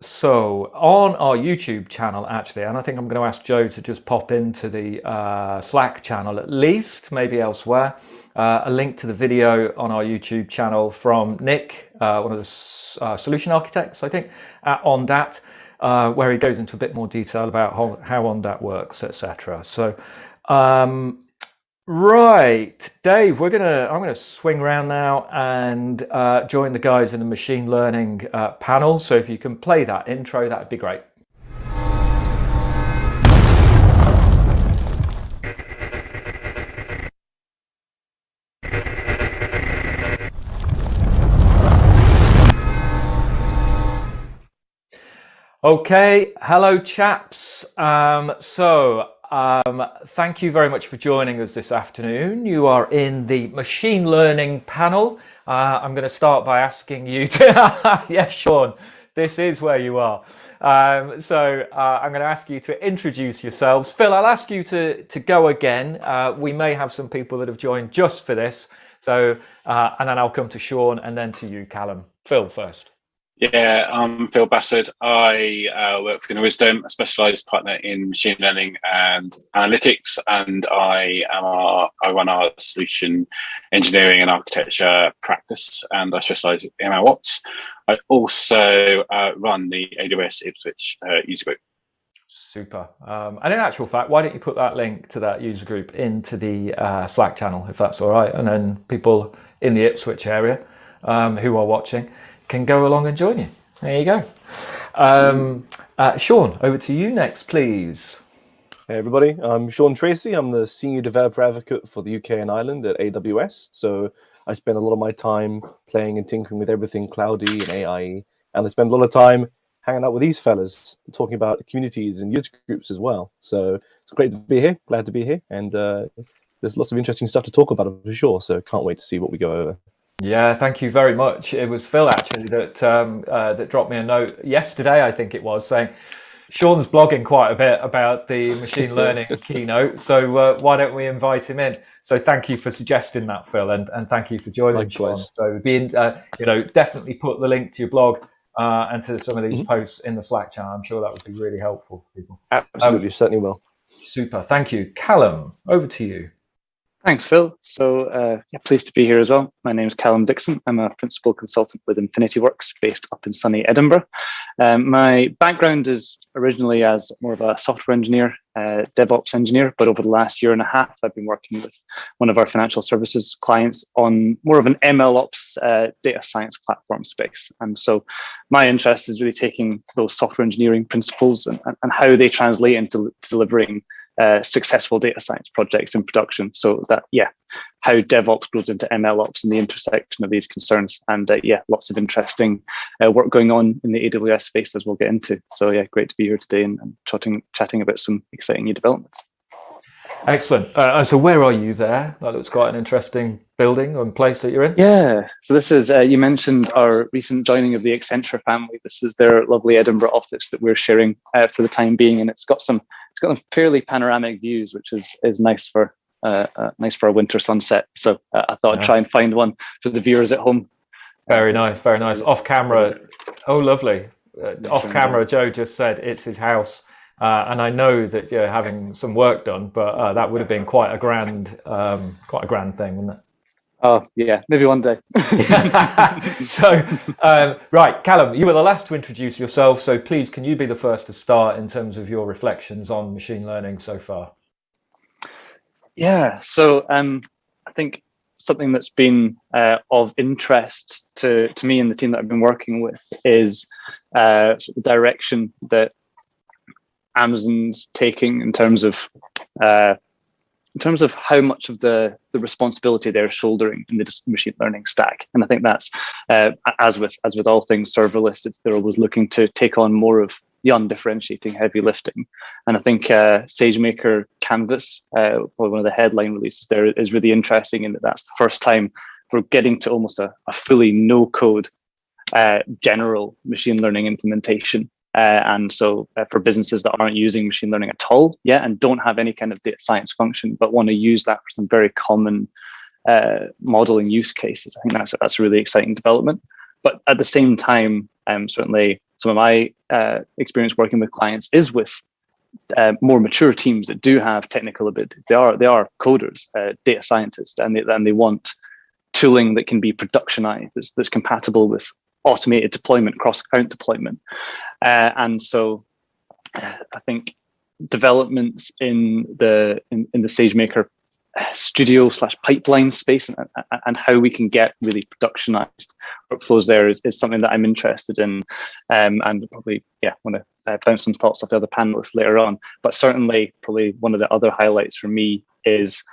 So on our YouTube channel, actually, and I think I'm going to ask Joe to just pop into the Slack channel at least, maybe elsewhere, a link to the video on our YouTube channel from Nick, one of the solution architects, I think, at Ondat, where he goes into a bit more detail about how Ondat works, etc. So, right, Dave, I'm gonna swing around now and join the guys in the machine learning panel. So if you can play that intro, that'd be great. Okay, hello chaps. Thank you very much for joining us this afternoon. You are in the machine learning panel. I'm going to start by asking you to, yes, Sean, this is where you are. I'm going to ask you to introduce yourselves. Phil, I'll ask you to go again. We may have some people that have joined just for this. So, and then I'll come to Sean and then to you, Callum. Phil first.
Yeah, I'm Phil Bassard. I work for Wisdom, a specialised partner in machine learning and analytics, and I run our solution engineering and architecture practice, and I specialise in MLOps. I also run the AWS Ipswich user group.
Super. And in actual fact, why don't you put that link to that user group into the Slack channel, if that's all right, and then people in the Ipswich area who are watching can go along and join you. There you go. Sean, over to you next, please.
Hey everybody, I'm Sean Tracy. I'm the Senior Developer Advocate for the UK and Ireland at AWS. So I spend a lot of my time playing and tinkering with everything cloudy and AI, and I spend a lot of time hanging out with these fellas, talking about communities and user groups as well. So it's great to be here, glad to be here, and there's lots of interesting stuff to talk about for sure, so can't wait to see what we go over.
Yeah, thank you very much. It was Phil actually that that dropped me a note yesterday, I think it was, saying Sean's blogging quite a bit about the machine learning keynote, so why don't we invite him in? So thank you for suggesting that, Phil, and thank you for joining, Sean. So definitely put the link to your blog and to some of these posts in the Slack channel. I'm sure that would be really helpful for people.
Absolutely, certainly will.
Super, thank you. Callum, over to you.
Thanks, Phil. So pleased to be here as well. My name is Callum Dixon. I'm a principal consultant with InfinityWorks based up in sunny Edinburgh. My background is originally as more of a software engineer, DevOps engineer, but over the last year and a half, I've been working with one of our financial services clients on more of an MLOps data science platform space. And so my interest is really taking those software engineering principles and how they translate into delivering successful data science projects in production. So that, how DevOps goes into MLOps and the intersection of these concerns. And lots of interesting work going on in the AWS space as we'll get into. So great to be here today and chatting about some exciting new developments.
Excellent. And so where are you there? That looks quite an interesting building and place that you're in.
Yeah. So this is, you mentioned our recent joining of the Accenture family. This is their lovely Edinburgh office that we're sharing for the time being. And it's got some fairly panoramic views, which is nice for a winter sunset. So I thought I'd try and find one for the viewers at home.
Very nice, very nice. Off camera. Oh, lovely. Off camera, Joe just said it's his house. And I know that you're having some work done, but that would have been quite a grand thing, wouldn't it?
Oh yeah, maybe one day.
So, right, Callum, you were the last to introduce yourself, so please, can you be the first to start in terms of your reflections on machine learning so far?
Yeah, so I think something that's been of interest to me and the team that I've been working with is sort of the direction that Amazon's taking in terms of how much of the responsibility they're shouldering in the machine learning stack. And I think that's as with all things serverless, they're always looking to take on more of the undifferentiating heavy lifting. And I think SageMaker Canvas, probably one of the headline releases there, is really interesting in that that's the first time we're getting to almost a fully no-code general machine learning implementation. And so for businesses that aren't using machine learning at all yet and don't have any kind of data science function, but want to use that for some very common modeling use cases, I think that's a really exciting development. But at the same time, certainly some of my experience working with clients is with more mature teams that do have technical abilities. They are coders, data scientists, and they want tooling that can be productionized, that's compatible with automated deployment, cross-account deployment. And so I think developments in the SageMaker studio / pipeline space and how we can get really productionized workflows there is something that I'm interested in, and probably want to bounce some thoughts off the other panelists later on. But certainly probably one of the other highlights for me is,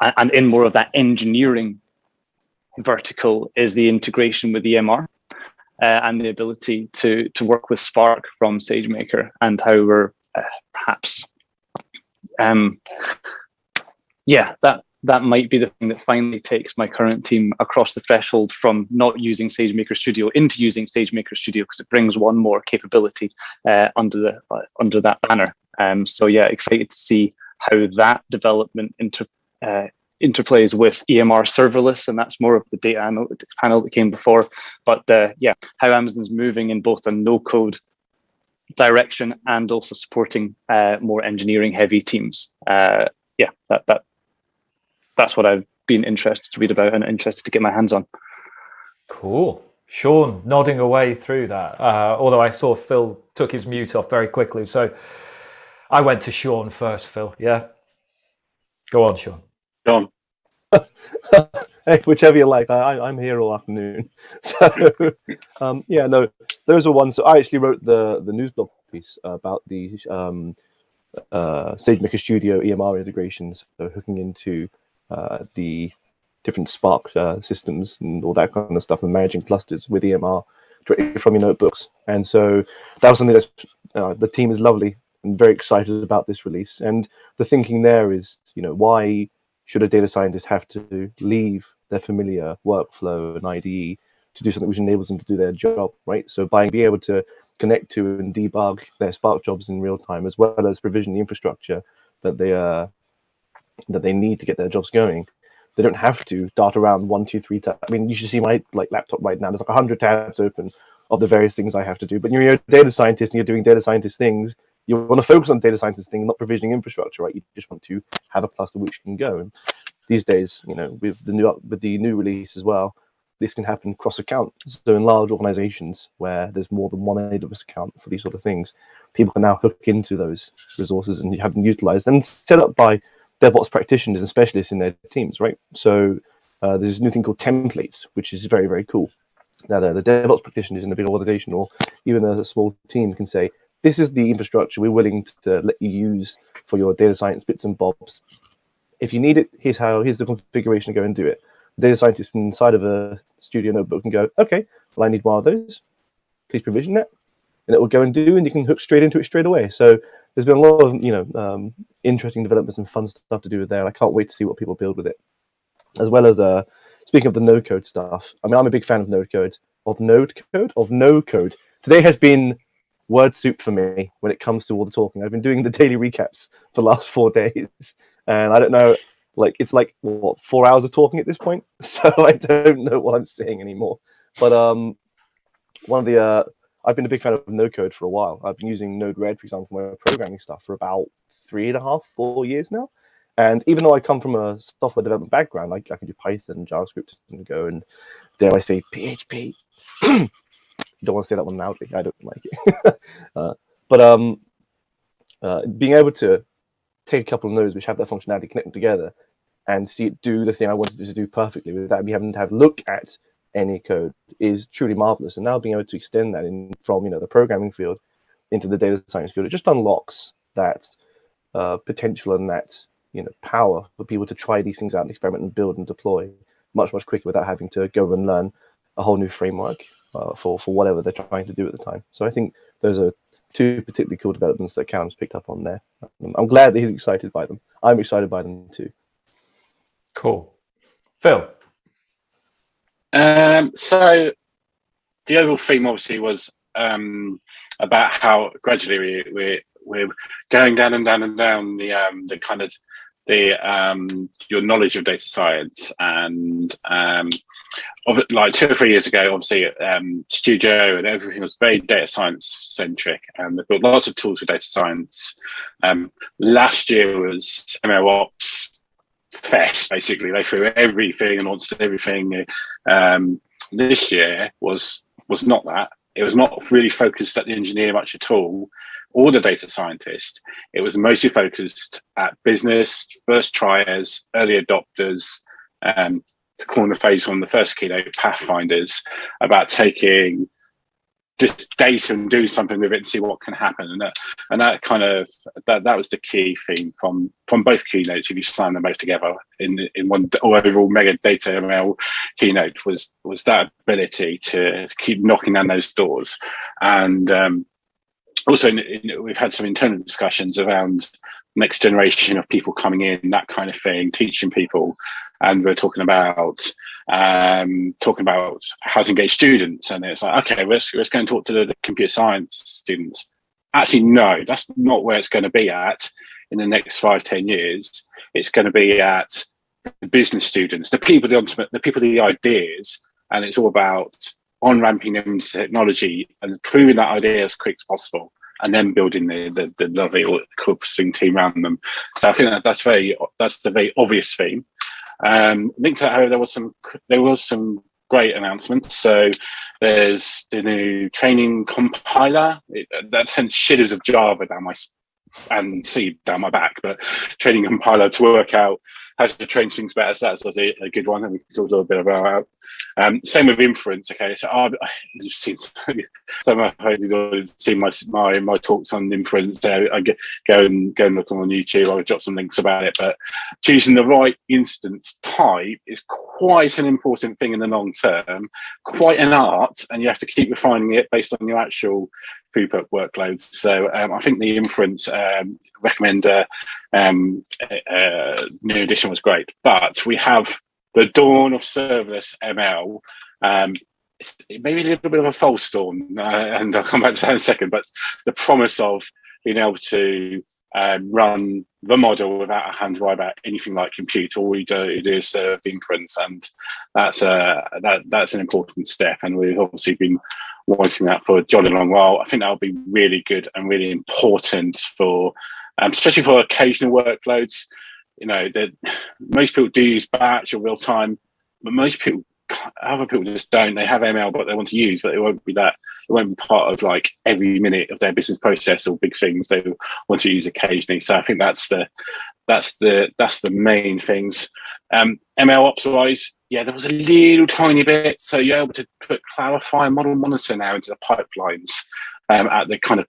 and in more of that engineering vertical, is the integration with EMR. And the ability to work with Spark from SageMaker, and how we're perhaps, that might be the thing that finally takes my current team across the threshold from not using SageMaker Studio into using SageMaker Studio, because it brings one more capability under that banner. So excited to see how that development interplays with EMR serverless, and that's more of the data analytics panel that came before. But yeah, how Amazon's moving in both a no-code direction and also supporting more engineering-heavy teams. Yeah, that's what I've been interested to read about and interested to get my hands on.
Cool. Sean nodding away through that, although I saw Phil took his mute off very quickly. So I went to Sean first, Phil. Yeah? Go on, Sean.
Sean.
Hey, whichever you like. I'm here all afternoon. So, yeah, no, those are ones. So I actually wrote the news blog piece about the SageMaker Studio EMR integrations, so hooking into the different Spark systems and all that kind of stuff, and managing clusters with EMR directly from your notebooks. And so that was something that's the team is lovely and very excited about this release. And the thinking there is, why should a data scientist have to leave their familiar workflow and IDE to do something which enables them to do their job, right? So by being able to connect to and debug their Spark jobs in real time, as well as provision the infrastructure that they need to get their jobs going, they don't have to dart around 1, 2, 3 tabs. I mean, you should see my laptop right now. There's like 100 tabs open of the various things I have to do. But you're a data scientist and you're doing data scientist things. You want to focus on data scientist things, not provisioning infrastructure, right? You just want to have a cluster which can go. And these days, with the new release as well, this can happen cross-account. So in large organizations where there's more than one AWS account for these sort of things, people can now hook into those resources and have them utilized and set up by DevOps practitioners and specialists in their teams, right? So there's this new thing called templates, which is very, very cool. That the DevOps practitioners in a big organization or even a small team can say, this is the infrastructure we're willing to let you use for your data science bits and bobs. If you need it, here's the configuration to go and do it. The data scientist inside of a studio notebook can go, okay, well, I need one of those. Please provision it. And it will go and do, and you can hook straight into it straight away. So there's been a lot of interesting developments and fun stuff to do with there, and I can't wait to see what people build with it. As well as speaking of the no-code stuff, I mean, I'm a big fan of no-code. Today has been word soup for me when it comes to all the talking. I've been doing the daily recaps for the last 4 days, and I don't know, it's like what, 4 hours of talking at this point. So I don't know what I'm saying anymore. But I've been a big fan of no-code for a while. I've been using Node-RED, for example, for my programming stuff for about 3.5, 4 years now. And even though I come from a software development background, like I can do Python, JavaScript, and Go, and dare I say PHP. You don't want to say that one loudly. I don't like it. But being able to take a couple of nodes which have that functionality, connect them together, and see it do the thing I wanted it to do perfectly without me having to have look at any code is truly marvelous. And now being able to extend that from the programming field into the data science field, it just unlocks that potential and that power for people to try these things out and experiment and build and deploy much quicker without having to go and learn a whole new framework for whatever they're trying to do at the time. So I think those are two particularly cool developments that Callum's picked up on there. I'm glad that he's excited by them. I'm excited by them too.
Cool. Phil.
So the overall theme obviously was about how gradually we're going down and down and down the kind of your knowledge of data science, and like 2 or 3 years ago, obviously Studio and everything was very data science centric, and they built lots of tools for data science. Last year was MLOps fest, basically. They threw everything and launched everything. This year was not that. It was not really focused at the engineer much at all, or the data scientist. It was mostly focused at business, first triers, early adopters, to call in the phase on the first keynote, pathfinders, about taking this data and do something with it and see what can happen. And that kind of that was the key theme from both keynotes. If you slam them both together in one overall mega data ML keynote, was that ability to keep knocking down those doors. And also we've had some internal discussions around next generation of people coming in, that kind of thing, teaching people. And we're talking about how to engage students. And it's like, okay, let's go and talk to the computer science students. Actually, no, that's not where it's going to be at in the next 5-10 years. It's going to be at the business students, the people, the people, the ideas, and it's all about on-ramping them into technology and proving that idea as quick as possible, and then building the lovely course team around them. So I think that's the very obvious theme. Linked to that, however, there was some great announcements. So there's the new training compiler that sends shivers of Java down my and C down my back, but training compiler to work out how to train things better. So that's a good one, and we can talk a little bit about that. Same with inference. Okay, so I've seen some of you seen my talks on inference. I go and look on YouTube. I'll drop some links about it. But choosing the right instance type is quite an important thing in the long term, quite an art, and you have to keep refining it based on your actual throughput workloads. So I think the inference recommender new edition was great. But we have the dawn of serverless ML. It may be a little bit of a false dawn, and I'll come back to that in a second, but the promise of being able to run the model without having to worry about anything like compute. All we do is serve inference, and that's an important step, and we've obviously been wanting that for a jolly long while. I think that'll be really good and really important for, especially for occasional workloads. You know, most people do use batch or real time, but other people just don't. They have ML, but they want to use, but it won't be part of like every minute of their business process or big things they want to use occasionally. So I think that's the main things. ML optimize. Yeah, there was a little tiny bit. So you're able to clarify model monitor now into the pipelines at the kind of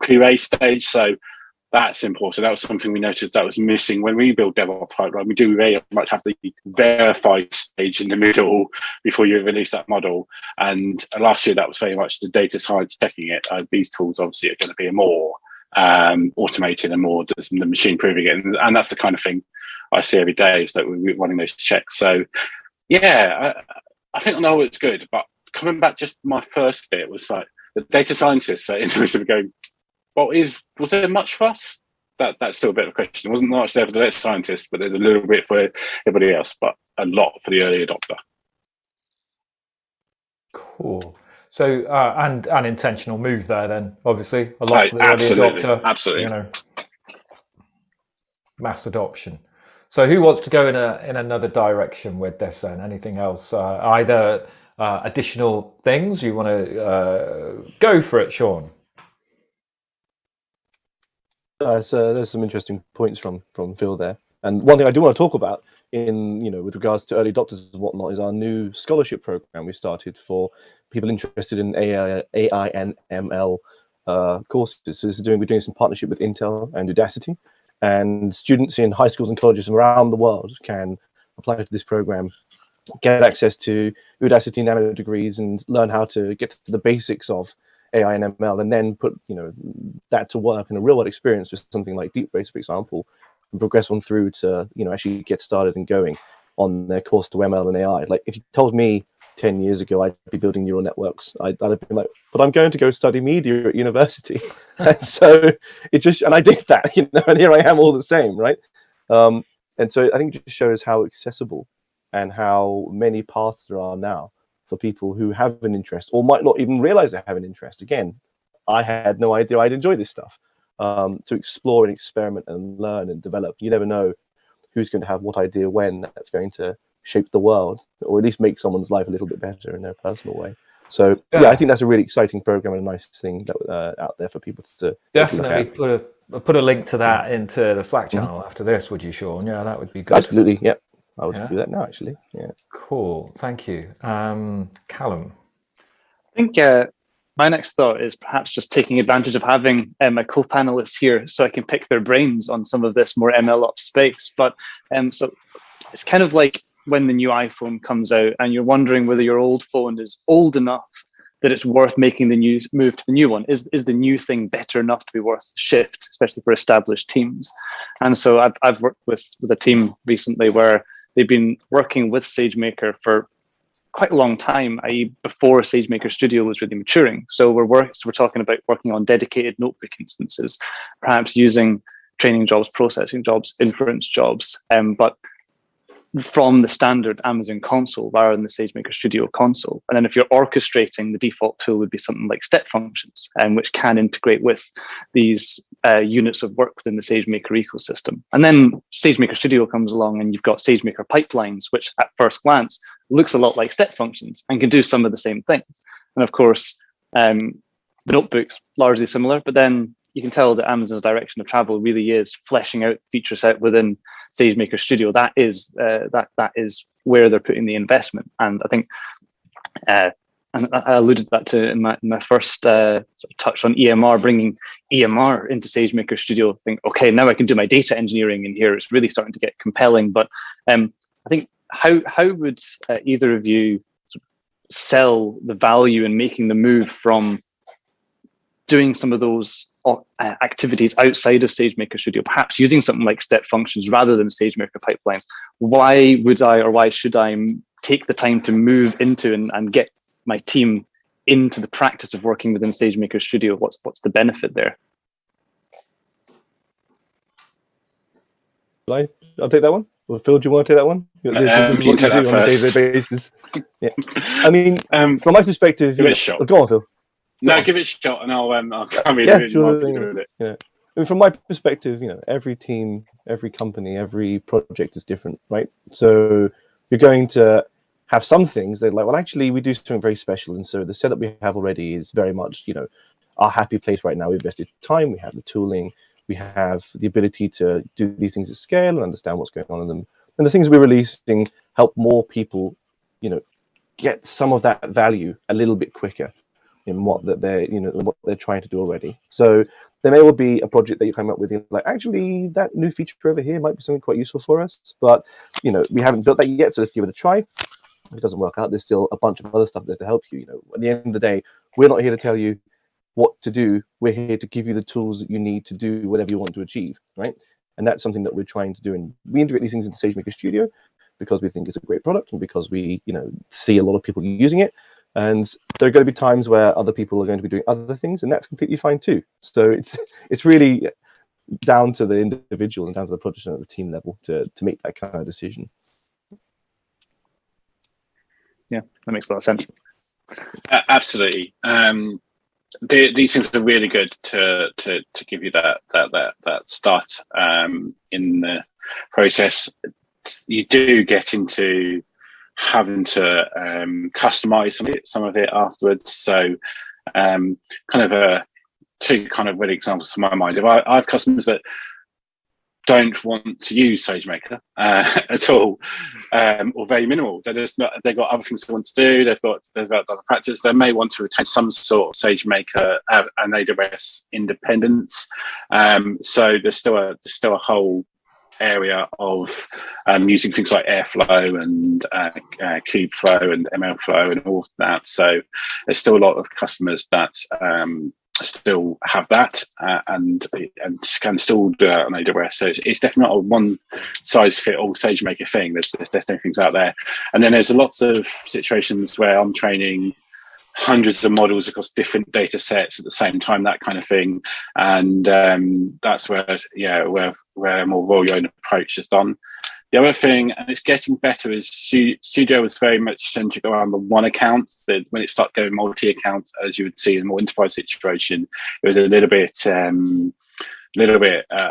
QA stage. So that's important. That was something we noticed that was missing when we build DevOps pipeline. We do very much have the verify stage in the middle before you release that model. And last year, that was very much the data science checking it. These tools obviously are going to be more automated and more the machine proving it. And that's the kind of thing I see every day, is that we're running those checks. So yeah, I think I know it's good. But coming back, just my first bit was like the data scientists are interested in going, was there much for us? That's still a bit of a question. It wasn't much there for the data scientists, but there's a little bit for everybody else, but a lot for the early adopter.
Cool. So and an intentional move there then, obviously. A lot for the early adopter.
Absolutely.
You know, mass adoption. So who wants to go in another direction with this then? Anything else? Either additional things you want to go for it, Sean?
So there's some interesting points from Phil there, and one thing I do want to talk about with regards to early adopters and whatnot is our new scholarship program we started for people interested in AI and ML courses. So we're doing some partnership with Intel and Udacity, and students in high schools and colleges from around the world can apply to this program, get access to Udacity nano degrees, and learn how to get to the basics of AI and ML, and then put that to work in a real world experience with something like DeepBrace, for example, and progress on through to actually get started and going on their course to ML and AI. Like if you told me 10 years ago I'd be building neural networks, I'd have been like, but I'm going to go study media at university. And so and I did that, and here I am all the same, right? And so I think it just shows how accessible and how many paths there are now for people who have an interest or might not even realize they have an interest. Again, I had no idea I'd enjoy this stuff. To explore and experiment and learn and develop. You never know who's going to have what idea when that's going to shape the world, or at least make someone's life a little bit better in their personal way. So yeah, I think that's a really exciting program and a nice thing that, out there for people to
definitely put a link to that into the Slack channel after this, would you, Sean? Yeah, that would be good.
Absolutely, yeah. I would do that now, actually. Yeah.
Cool. Thank you. Callum.
I think my next thought is perhaps just taking advantage of having my co-panelists here so I can pick their brains on some of this more ML ops space. But so it's kind of like when the new iPhone comes out and you're wondering whether your old phone is old enough that it's worth making the move to the new one. Is the new thing better enough to be worth the shift, especially for established teams? And so I've worked with a team recently where they've been working with SageMaker for quite a long time, i.e. before SageMaker Studio was really maturing. So we're talking about working on dedicated notebook instances, perhaps using training jobs, processing jobs, inference jobs. But from the standard Amazon console rather than the SageMaker Studio console. And then if you're orchestrating, the default tool would be something like step functions, which can integrate with these units of work within the SageMaker ecosystem. And then SageMaker Studio comes along and you've got SageMaker pipelines, which at first glance looks a lot like step functions and can do some of the same things. And of course, the notebook's largely similar, but then you can tell that Amazon's direction of travel really is fleshing out the feature set within SageMaker Studio. That is where they're putting the investment. And I think, and I alluded to that in my first sort of touch on EMR, bringing EMR into SageMaker Studio. I think, okay, now I can do my data engineering in here. It's really starting to get compelling. But I think how would either of you sort of sell the value in making the move from doing some of those activities outside of SageMaker Studio, perhaps using something like step functions rather than SageMaker pipelines? Why would I, or why should I take the time to move into and get my team into the practice of working within SageMaker Studio? What's the benefit there?
I'll take that one. Or Phil, do you want to take that one? This is what you do on a day-to-day basis. Yeah. I mean, from my perspective,
give it a shot.
Go on, Phil.
No, give it a shot, and I'll come in with it.
Yeah. I mean, from my perspective, every team, every company, every project is different, right? So you're going to have some things that like, well, actually, we do something very special, and so the setup we have already is very much, our happy place right now. We've invested time, we have the tooling, we have the ability to do these things at scale and understand what's going on in them. And the things we're releasing help more people, get some of that value a little bit quicker in what they're trying to do already. So there may well be a project that you come up with, like, actually, that new feature over here might be something quite useful for us, but we haven't built that yet, so let's give it a try. If it doesn't work out, there's still a bunch of other stuff there to help you. At the end of the day, we're not here to tell you what to do. We're here to give you the tools that you need to do whatever you want to achieve, right? And that's something that we're trying to do. And we integrate these things into SageMaker Studio because we think it's a great product and because we, see a lot of people using it. And there are going to be times where other people are going to be doing other things, and that's completely fine too. So it's really down to the individual and down to the project and at the team level to make that kind of decision.
Yeah, that makes a lot of sense.
Absolutely. These things are really good to give you that start in the process. You do get into having to customize some of it afterwards. So kind of two kind of really examples from my mind. If I have customers that don't want to use SageMaker at all, or very minimal. They've got other things they want to do. They've got other practice. They may want to retain some sort of SageMaker and AWS independence. So there's still a whole area of using things like Airflow and Kubeflow and MLflow and all of that. So there's still a lot of customers that still have that and can still do it on AWS. So it's definitely not a one size fit all SageMaker thing. There's definitely things out there. And then there's lots of situations where I'm training hundreds of models across different data sets at the same time, that kind of thing. And that's where a more roll your own approach is done. The other thing, and it's getting better, is Studio was very much centric around the one account. That when it started going multi-account, as you would see in a more enterprise situation, it was a little bit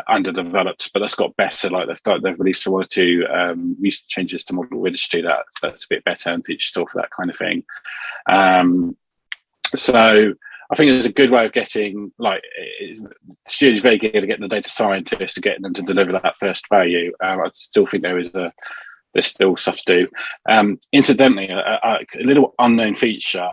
underdeveloped, but that's got better. Like they've released one or two recent changes to model registry that's a bit better and feature store for that kind of thing. So I think it's a good way of getting, like, Studio is very good at getting the data scientists to getting them to deliver that first value. I still think there's still stuff to do. Incidentally, a little unknown feature,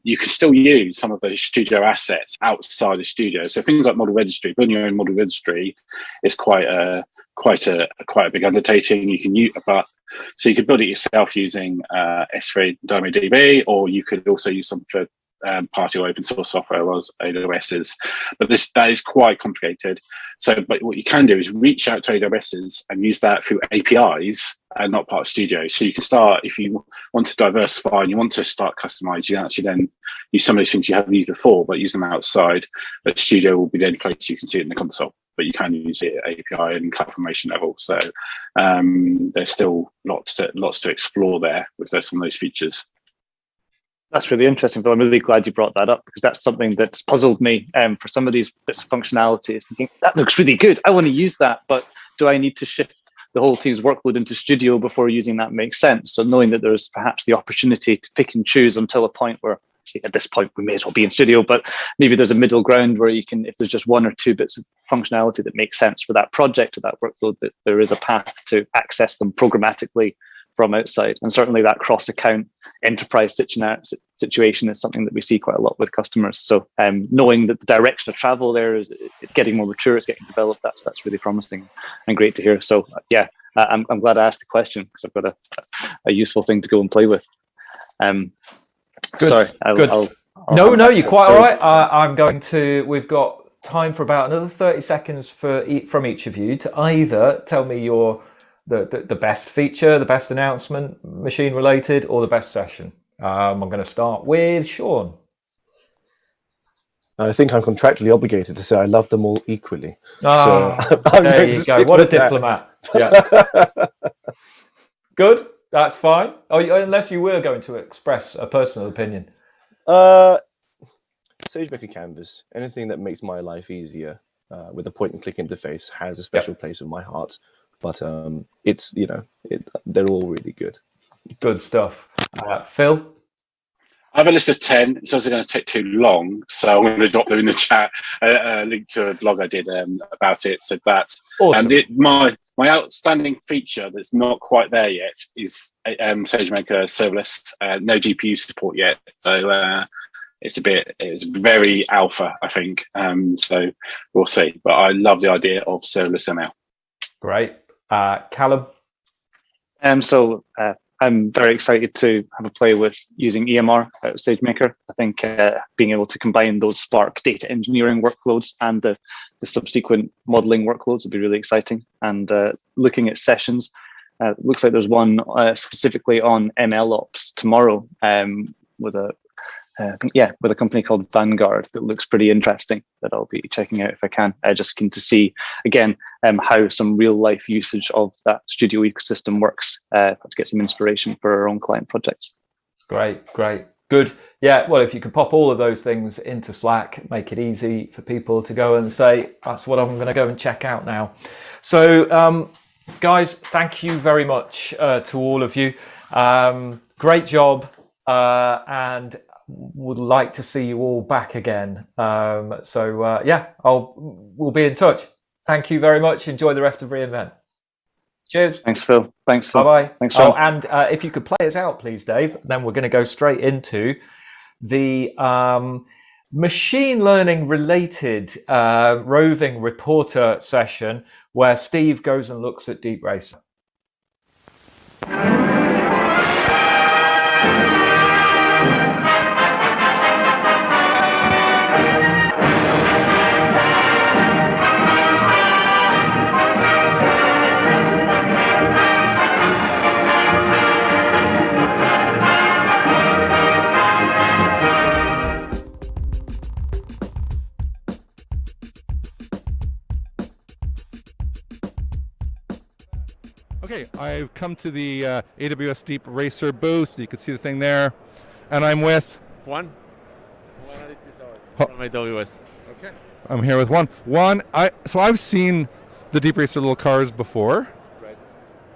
you can still use some of those Studio assets outside of Studio. So things like model registry, building your own model registry is quite a big undertaking. You can use, so you could build it yourself using S3 DynamoDB, or you could also use some third party or open source software as AWS's, but that is quite complicated. But what you can do is reach out to AWS's and use that through APIs and not part of Studio. So you can start, if you want to diversify and you want to start customizing, you can actually then use some of those things you haven't used before, but use them outside. But Studio will be the only place you can see it in the console. but you can use it at API and CloudFormation level. So there's still lots to explore there with some of those features.
That's really interesting, Phil. I'm really glad you brought that up because that's something that's puzzled me for some of these bits of functionality. Is thinking, that looks really good. I want to use that, but do I need to shift the whole team's workload into Studio before using that makes sense? So knowing that there's perhaps the opportunity to pick and choose until a point where, at this point, we may as well be in Studio, but maybe there's a middle ground where you can, if there's just one or two bits of functionality that makes sense for that project or that workload, that there is a path to access them programmatically from outside. And certainly that cross-account enterprise situation is something that we see quite a lot with customers. So knowing that the direction of travel there is it's getting more mature, it's getting developed, that's really promising and great to hear. So yeah, I'm glad I asked the question because I've got a useful thing to go and play with.
Good.
Sorry.
Good. No, you're quite all right. We've got time for about another 30 seconds from each of you to either tell me the best feature, the best announcement, machine related, or the best session. I'm going to start with Sean.
I think I'm contractually obligated to say I love them all equally.
So there you go. What a diplomat.
Yeah.
Good. That's fine. Oh, unless you were going to express a personal opinion.
SageMaker Canvas, anything that makes my life easier with a point-and-click interface has a special place in my heart. But it's, they're all really good.
Good stuff. Phil?
I have a list of 10. It's also going to take too long, so I'm going to drop them in the chat. A link to a blog I did about it. So that
awesome.
My outstanding feature that's not quite there yet is SageMaker Serverless. No GPU support yet, so it's very alpha, I think. So we'll see. But I love the idea of Serverless ML.
Great. Callum?
I'm very excited to have a play with using EMR out of SageMaker. I think being able to combine those Spark data engineering workloads and the subsequent modeling workloads would be really exciting. And looking at sessions, it looks like there's one specifically on ML ops tomorrow with a company called Vanguard that looks pretty interesting that I'll be checking out if I can. Just keen to see, again, how some real life usage of that Studio ecosystem works to get some inspiration for our own client projects.
Great. Good. Yeah, well, if you could pop all of those things into Slack, make it easy for people to go and say, that's what I'm going to go and check out now. So, guys, thank you very much to all of you. Great job. And would like to see you all back again. We'll be in touch. Thank you very much. Enjoy the rest of reInvent. Cheers.
Thanks, Phil.
Bye-bye.
Thanks, Sean.
And if you could play us out, please, Dave, then we're going to go straight into the machine learning related roving reporter session where Steve goes and looks at Deep Racer.
Okay, I've come to the AWS Deep Racer booth. You can see the thing there. And I'm with
Juan. From AWS.
Okay. I'm here with Juan. So I've seen the Deep Racer little cars before.
Right.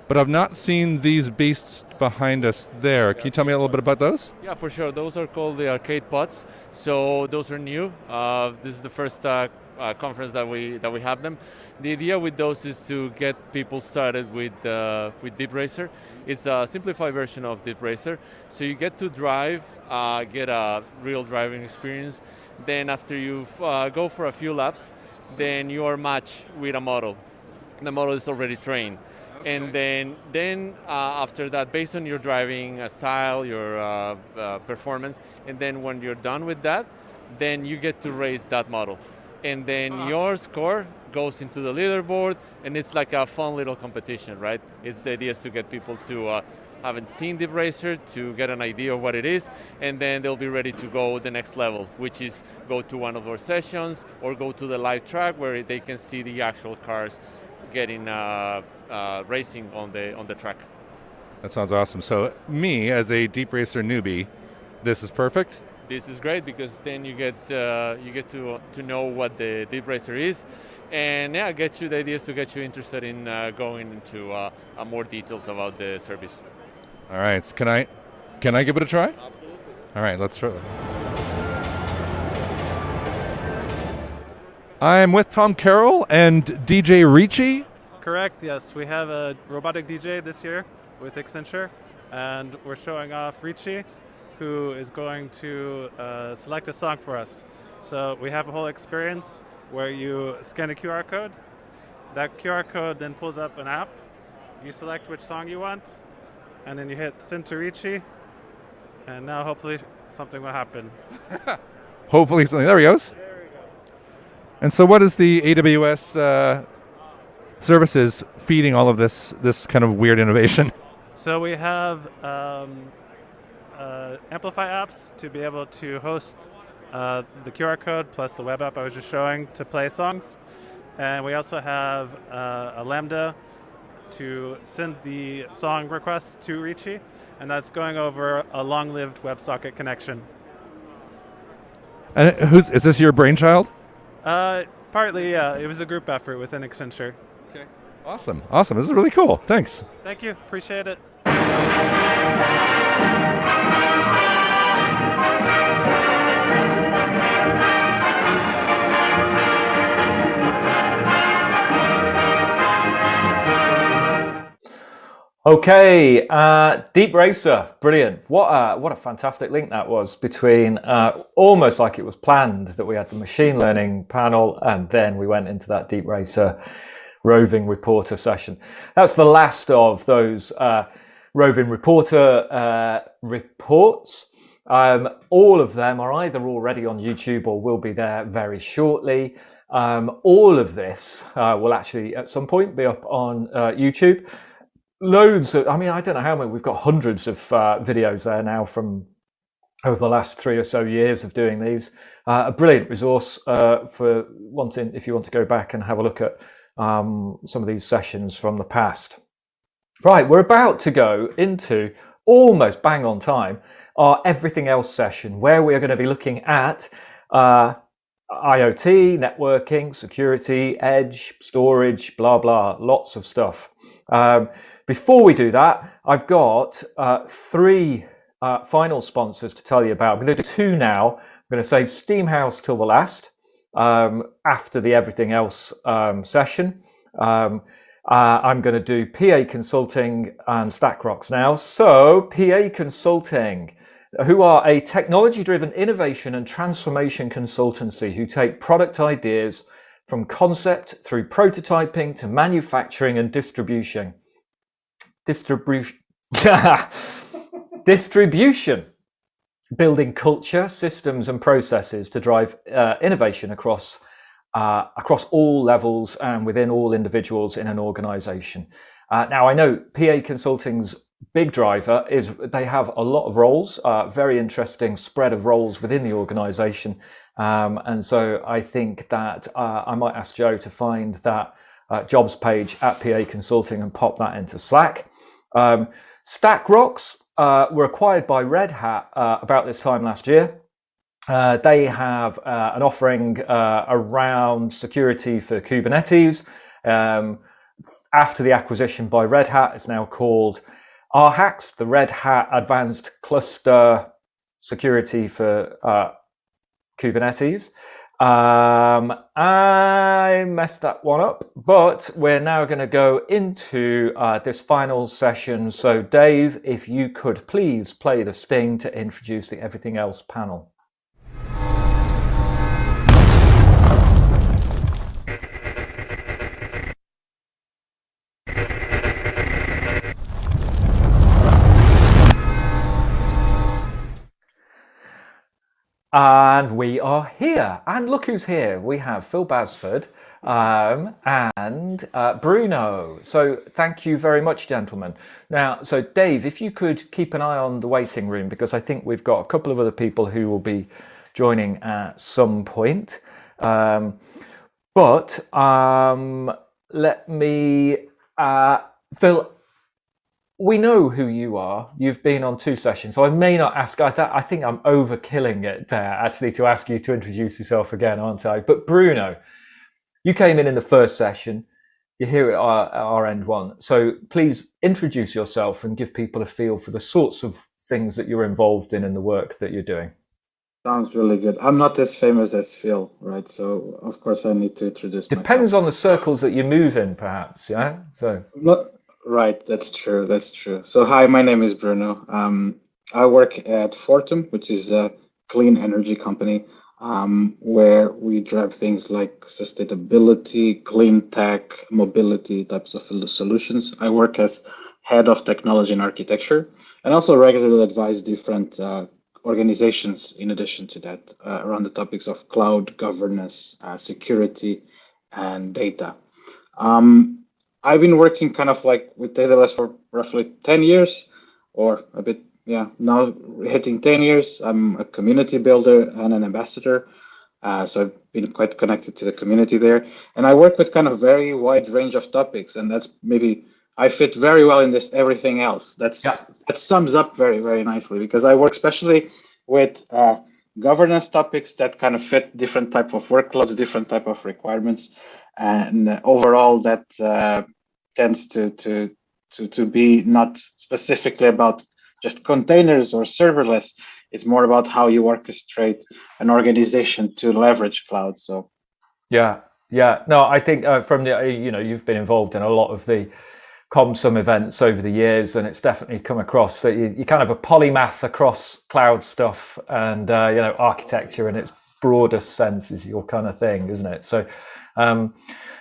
But I've not seen these beasts behind us there. Can you tell me a little bit about those?
Yeah, for sure. Those are called the arcade pods. So those are new. This is the first conference that we have them. The idea with those is to get people started with Deep Racer. It's a simplified version of Deep Racer. So you get to drive, get a real driving experience. Then after you go for a few laps, then you are matched with a model. The model is already trained. Okay. And then after that, based on your driving style, your performance, and then when you're done with that, then you get to race that model. And then your score goes into the leaderboard, and it's like a fun little competition, right? The idea is to get people to haven't seen Deep Racer to get an idea of what it is, and then they'll be ready to go the next level, which is go to one of our sessions or go to the live track where they can see the actual cars getting racing on the track.
That sounds awesome. So me, as a Deep Racer newbie, this is perfect?
This is great because then you get to know what the Deep Racer is, and yeah, get you the ideas to get you interested in going into more details about the service.
All right. Can I give it a try?
Absolutely.
All right, let's try. I'm with Tom Carroll and DJ Ricci.
Correct, yes. We have a robotic DJ this year with Accenture, and we're showing off Ricci, who is going to select a song for us. So we have a whole experience where you scan a QR code. That QR code then pulls up an app. You select which song you want, and then you hit send to Ricci, and now hopefully something will happen.
Hopefully something. There he goes.
There we go.
And so what is the AWS services feeding all of this kind of weird innovation?
So we have Amplify apps to be able to host the QR code plus the web app I was just showing to play songs. And we also have a Lambda to send the song request to Ricci, and that's going over a long-lived WebSocket connection.
And is this your brainchild?
Partly, yeah. It was a group effort within Accenture.
Okay. Awesome. This is really cool. Thanks.
Thank you. Appreciate it.
Okay, Deep Racer, brilliant. What a fantastic link that was between, almost like it was planned that we had the machine learning panel and then we went into that Deep Racer roving reporter session. That's the last of those roving reporter reports. All of them are either already on YouTube or will be there very shortly. All of this will actually at some point be up on YouTube. Loads of, I don't know how many, we've got hundreds of videos there now from over the last 3 or so years of doing these. A brilliant resource for if you want to go back and have a look at some of these sessions from the past. Right, we're about to go into, almost bang on time, our everything else session, where we are going to be looking at IoT, networking, security, edge, storage, blah, blah, lots of stuff. Before we do that, I've got 3 final sponsors to tell you about. I'm going to do 2 now. I'm going to save Steamhouse till the last, after the everything else session. I'm going to do PA Consulting and StackRox now. So PA Consulting, who are a technology-driven innovation and transformation consultancy who take product ideas from concept through prototyping to manufacturing and distribution. Distribution. Building culture, systems and processes to drive innovation across all levels and within all individuals in an organization. Now, I know PA Consulting's big driver is they have a lot of roles, very interesting spread of roles within the organization. And so I think that I might ask Joe to find that jobs page at PA Consulting and pop that into Slack. StackRox were acquired by Red Hat about this time last year. They have an offering around security for Kubernetes. After the acquisition by Red Hat, it's now called RHAX, the Red Hat Advanced Cluster Security for Kubernetes. I messed that one up, but we're now going to go into this final session. So Dave, if you could please play the sting to introduce the Everything Else panel. And we are here. And look who's here. We have Phil Basford and Bruno. So thank you very much, gentlemen. Now, so Dave, if you could keep an eye on the waiting room, because I think we've got a couple of other people who will be joining at some point. But let me, Phil, we know who you are. You've been on 2 sessions, so I may not ask. I think I'm overkilling it there, actually, to ask you to introduce yourself again, aren't I? But Bruno, you came in the first session. You're here at our end one. So please introduce yourself and give people a feel for the sorts of things that you're involved in and the work that you're doing.
Sounds really good. I'm not as famous as Phil, right? So of course I need to introduce
Depends on the circles that you move in, perhaps. Yeah. So.
Right, that's true. That's true. So hi, my name is Bruno. I work at Fortum, which is a clean energy company, where we drive things like sustainability, clean tech, mobility types of solutions. I work as head of technology and architecture, and also regularly advise different organizations in addition to that around the topics of cloud governance, security, and data. I've been working kind of like with AWS for roughly 10 years or a bit, now hitting 10 years. I'm a community builder and an ambassador. So I've been quite connected to the community there. And I work with kind of very wide range of topics. And that's maybe, I fit very well in this everything else. That sums up very, very nicely, because I work especially with governance topics that kind of fit different type of workloads, different type of requirements. And overall, that tends to be not specifically about just containers or serverless. It's more about how you orchestrate an organization to leverage cloud. So,
yeah. No, I think from the you've been involved in a lot of the ComSum events over the years, and it's definitely come across that you're kind of a polymath across cloud stuff and architecture in its broadest sense is your kind of thing, isn't it? So.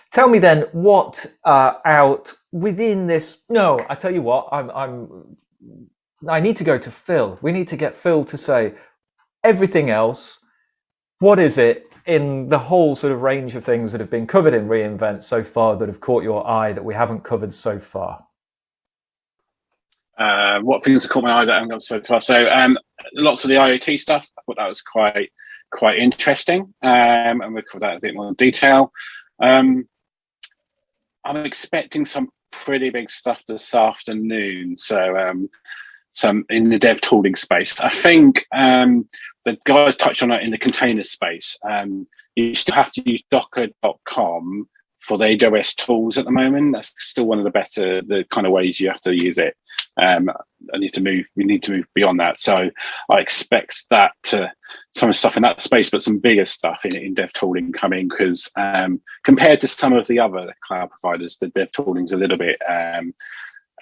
Tell me then what out within this. No, I tell you what. I need to go to Phil. We need to get Phil to say everything else. What is it in the whole sort of range of things that have been covered in reInvent so far that have caught your eye that we haven't covered so far?
What things have caught my eye that I haven't got so far? So lots of the IoT stuff. I thought that was quite interesting, and we'll cover that in a bit more detail. I'm expecting some pretty big stuff this afternoon. So some in the dev tooling space. I think the guys touched on it in the container space. You still have to use docker.com for the AWS tools at the moment. That's still one of the kind of ways you have to use it. We need to move beyond that. So I expect that some stuff in that space, but some bigger stuff in dev tooling coming, because compared to some of the other cloud providers, the dev tooling is a little bit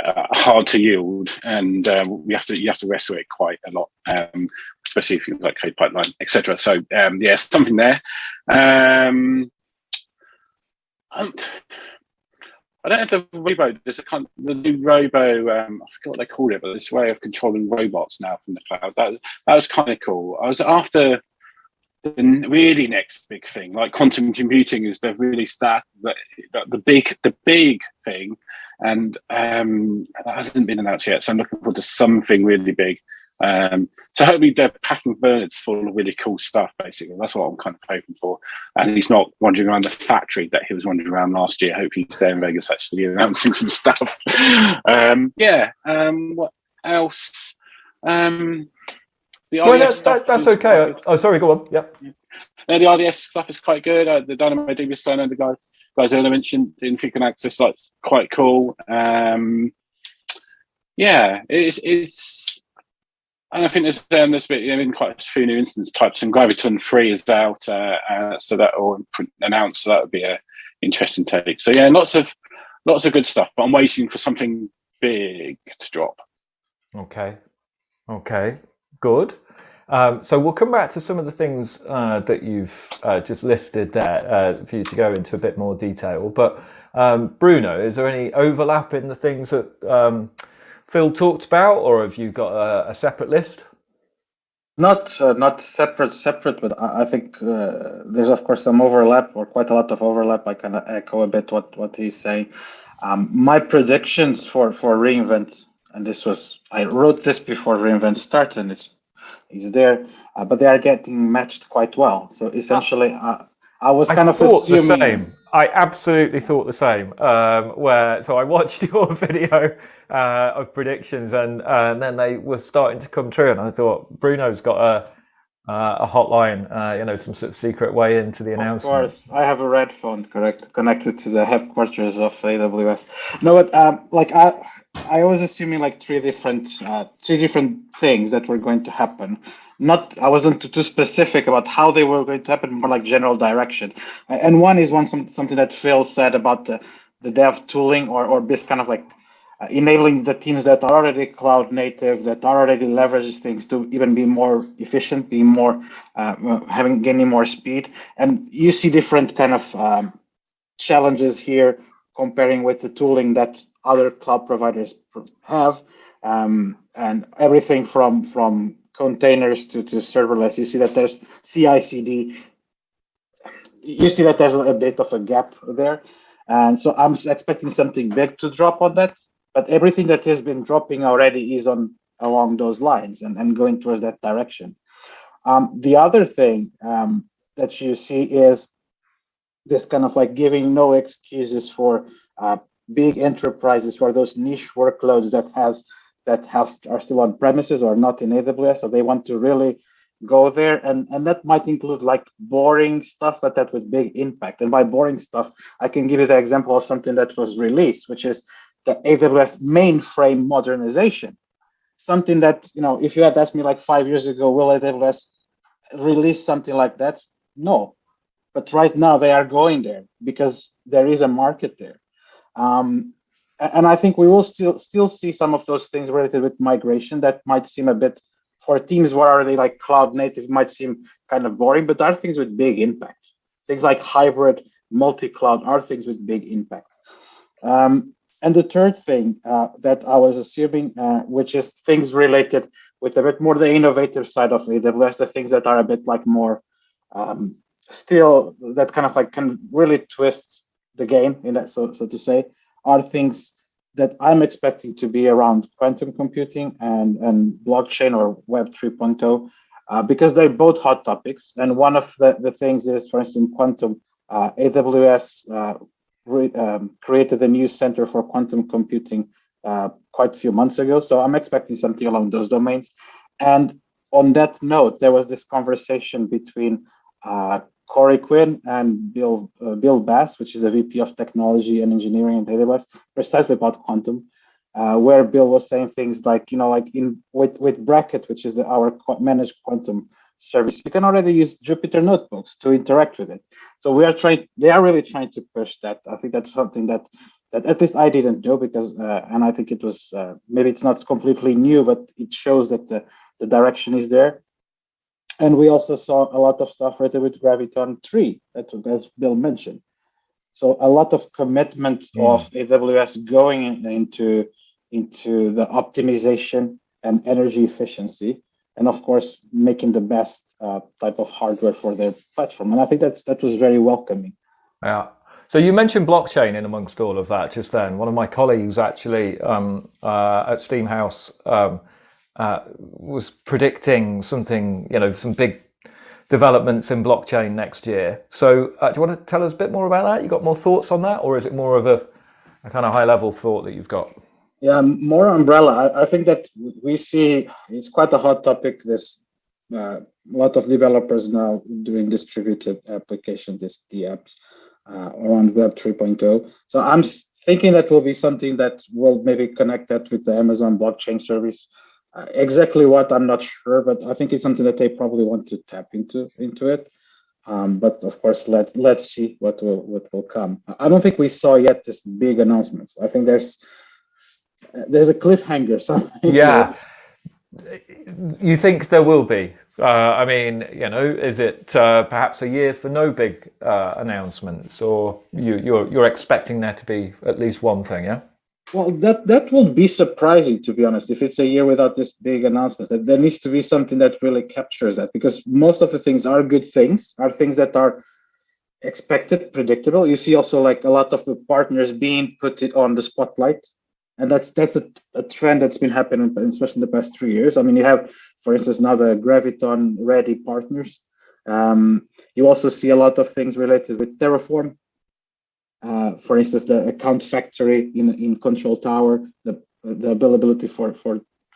hard to yield, and you have to wrestle it quite a lot, especially if you like code pipeline, etc. So something there. I don't have the robo. There's the new robo. I forget what they call it, but this way of controlling robots now from the cloud. That was kind of cool. I was after the really next big thing, like quantum computing, is they've released the big thing, and that hasn't been announced yet. So I'm looking forward to something really big. So hopefully they're packing Bernard's full of really cool stuff, basically. That's what I'm kind of hoping for. And he's not wandering around the factory that he was wandering around last year. Hopefully he's there in Vegas actually announcing some stuff. What else? The RDS stuff.
That's okay. Oh, sorry, go on. Yep.
No, the RDS stuff is quite good. The DynamoDB Standard, the guys earlier mentioned in Frequent Access, like quite cool. It's and I think there's been quite a few new instance types, and Graviton 3 is out, so that or announced. So that would be a interesting take. So yeah, lots of good stuff. But I'm waiting for something big to drop.
Okay, good. So we'll come back to some of the things that you've just listed there for you to go into a bit more detail. But Bruno, is there any overlap in the things that Phil talked about, or have you got a separate list?
Not separate, but I think there's of course some overlap, or quite a lot of overlap. I kind of echo a bit what he's saying. My predictions for reInvent, and I wrote this before reInvent started, and it's there, but they are getting matched quite well. So essentially, I was kind of
thought
assuming.
the same. I absolutely thought the same. So I watched your video of predictions, and then they were starting to come true, and I thought Bruno's got a hotline, some sort of secret way into the announcement.
Of course, I have a red phone connected to the headquarters of AWS. No, but I was assuming like three different things that were going to happen. I wasn't too specific about how they were going to happen, more like general direction. And one is something that Phil said about the dev tooling, or this kind of like enabling the teams that are already cloud native, that are already leverage things to even be more efficient, be more gaining more speed. And you see different kind of challenges here comparing with the tooling that other cloud providers have, and everything from containers to serverless. You see that there's CI/CD. You see that there's a bit of a gap there, and so I'm expecting something big to drop on that. But everything that has been dropping already is along those lines and going towards that direction. The other thing that you see is this kind of like giving no excuses for big enterprises, for those niche workloads that are still on premises or not in AWS. So they want to really go there, and that might include like boring stuff, but that with big impact. And by boring stuff, I can give you the example of something that was released, which is the AWS mainframe modernization. Something that, if you had asked me like 5 years ago, will AWS release something like that? No. But right now they are going there because there is a market there. And I think we will still see some of those things related with migration that might seem a bit, for teams who are already like cloud native, might seem kind of boring, but there are things with big impact. Things like hybrid, multi-cloud are things with big impact. And the third thing that I was assuming, which is things related with a bit more the innovative side of AWS, the things that are a bit like more still that kind of like can really twist the game in that, so to say, are things that I'm expecting to be around quantum computing and blockchain or Web 3.0, because they're both hot topics. And one of the things is, for instance, quantum, AWS created a new center for quantum computing quite a few months ago. So I'm expecting something along those domains. And on that note, there was this conversation between Corey Quinn and Bill Bass, which is a VP of Technology and Engineering at AWS, precisely about quantum, where Bill was saying things like, with Bracket, which is our managed quantum service, you can already use Jupyter notebooks to interact with it. So they are really trying to push that. I think that's something that at least I didn't know, because, and I think it was, maybe it's not completely new, but it shows that the direction is there. And we also saw a lot of stuff related with Graviton3, as Bill mentioned. So a lot of commitment of AWS going into the optimization and energy efficiency, and of course making the best type of hardware for their platform. And I think that was very welcoming.
Yeah. So you mentioned blockchain in amongst all of that just then. One of my colleagues actually at Steamhouse was predicting something, some big developments in blockchain next year. So do you want to tell us a bit more about that? You got more thoughts on that, or is it more of a kind of high level thought that you've got?
Yeah, more umbrella. I think that we see it's quite a hot topic. There's a lot of developers now doing distributed applications, the apps around Web 3.0. So I'm thinking that will be something that will maybe connect that with the Amazon blockchain service. Exactly what, I'm not sure, but I think it's something that they probably want to tap into it. But of course, let's see what will come. I don't think we saw yet this big announcements. I think there's a cliffhanger something.
Yeah. You think there will be? I mean, is it perhaps a year for no big announcements, or you're expecting there to be at least one thing? Yeah.
Well, that would be surprising, to be honest, if it's a year without this big announcement. That there needs to be something that really captures that, because most of the things are good things, are things that are expected, predictable. You see also like a lot of the partners being put it on the spotlight, and that's a trend that's been happening, especially in the past 3 years. I mean, you have, for instance, now the Graviton ready partners. You also see a lot of things related with Terraform. For instance, the account factory in Control Tower, the availability for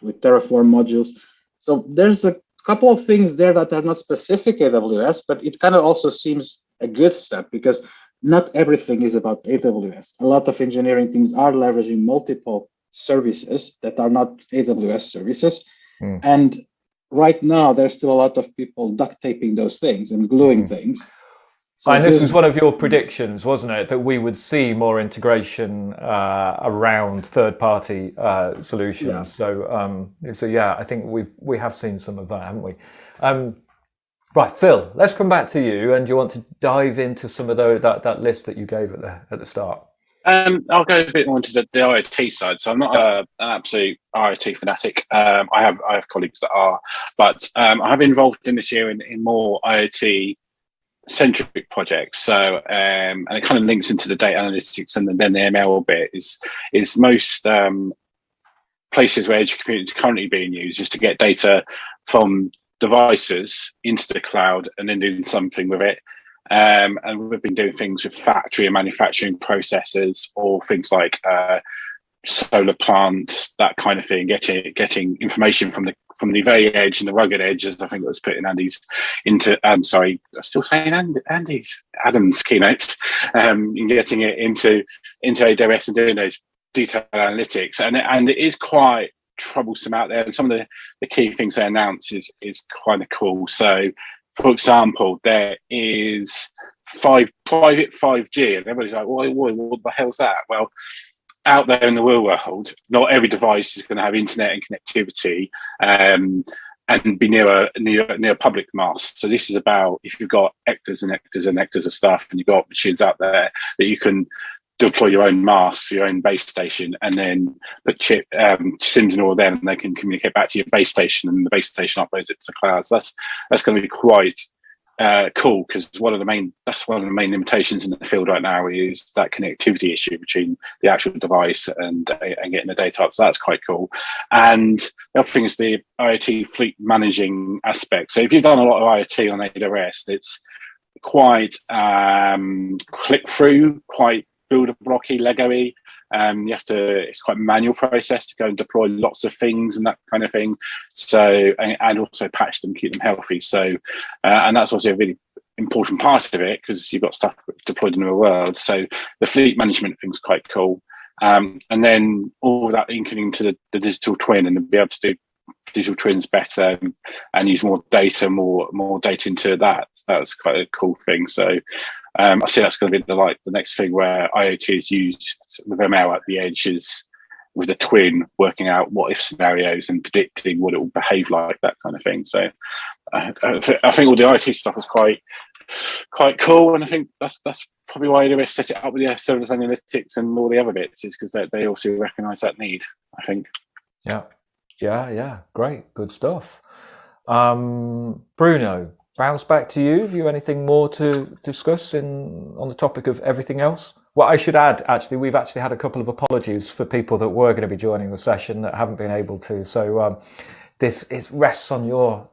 with Terraform modules. So there's a couple of things there that are not specific AWS, but it kind of also seems a good step, because not everything is about AWS. A lot of engineering teams are leveraging multiple services that are not AWS services. And right now, there's still a lot of people duct taping those things and gluing things. So
and this was one of your predictions, wasn't it, that we would see more integration around third-party solutions? Yeah. So yeah, I think we have seen some of that, haven't we? Right, Phil, let's come back to you, and you want to dive into some of that list that you gave at the start.
I'll go a bit more into the IoT side. So I'm not an absolute IoT fanatic. I have colleagues that are, but I have been involved in this year in more IoT centric projects. So and it kind of links into the data analytics and then the ML bit is most places where edge computing is currently being used is to get data from devices into the cloud and then doing something with it. And we've been doing things with factory and manufacturing processes, or things like solar plants, that kind of thing, getting information from the very edge and the rugged edge, as I think it was put in Adam's keynote, and getting it into AWS and doing those detailed analytics. And it is quite troublesome out there. And some of the key things they announce is kind of cool. So, for example, there is private 5G, and everybody's like, what the hell's that? Well, out there in the real world, not every device is going to have internet and connectivity and be near a public mast. So this is about if you've got hectares and hectares and hectares of stuff, and you've got machines out there that you can deploy your own masts, your own base station, and then put SIMs and all of them, and they can communicate back to your base station, and the base station uploads it to the cloud. So that's going to be quite cool, because one of the main limitations in the field right now is that connectivity issue between the actual device and getting the data up. So that's quite cool. And the other thing is the IoT fleet managing aspect. So if you've done a lot of IoT on AWS, it's quite click through, quite builder blocky, Lego-y. It's quite a manual process to go and deploy lots of things and that kind of thing. So, and also patch them, keep them healthy. So, and that's also a really important part of it, because you've got stuff deployed in the real world. So the fleet management thing's quite cool. And then all that linking into the digital twin, and be able to do digital twins better and use more data into that. That's quite a cool thing. So I see that's going to be the next thing where IoT is used with ML at the edges, with the twin working out what if scenarios and predicting what it will behave like, that kind of thing. So I think all the IoT stuff is quite cool, and I think that's probably why they set it up with the serverless analytics and all the other bits, is because they also recognise that need, I think.
Yeah, great, good stuff. Bruno, bounce back to you. Have you anything more to discuss on the topic of everything else? Well, I should add, actually, we've actually had a couple of apologies for people that were going to be joining the session that haven't been able to. So this rests on your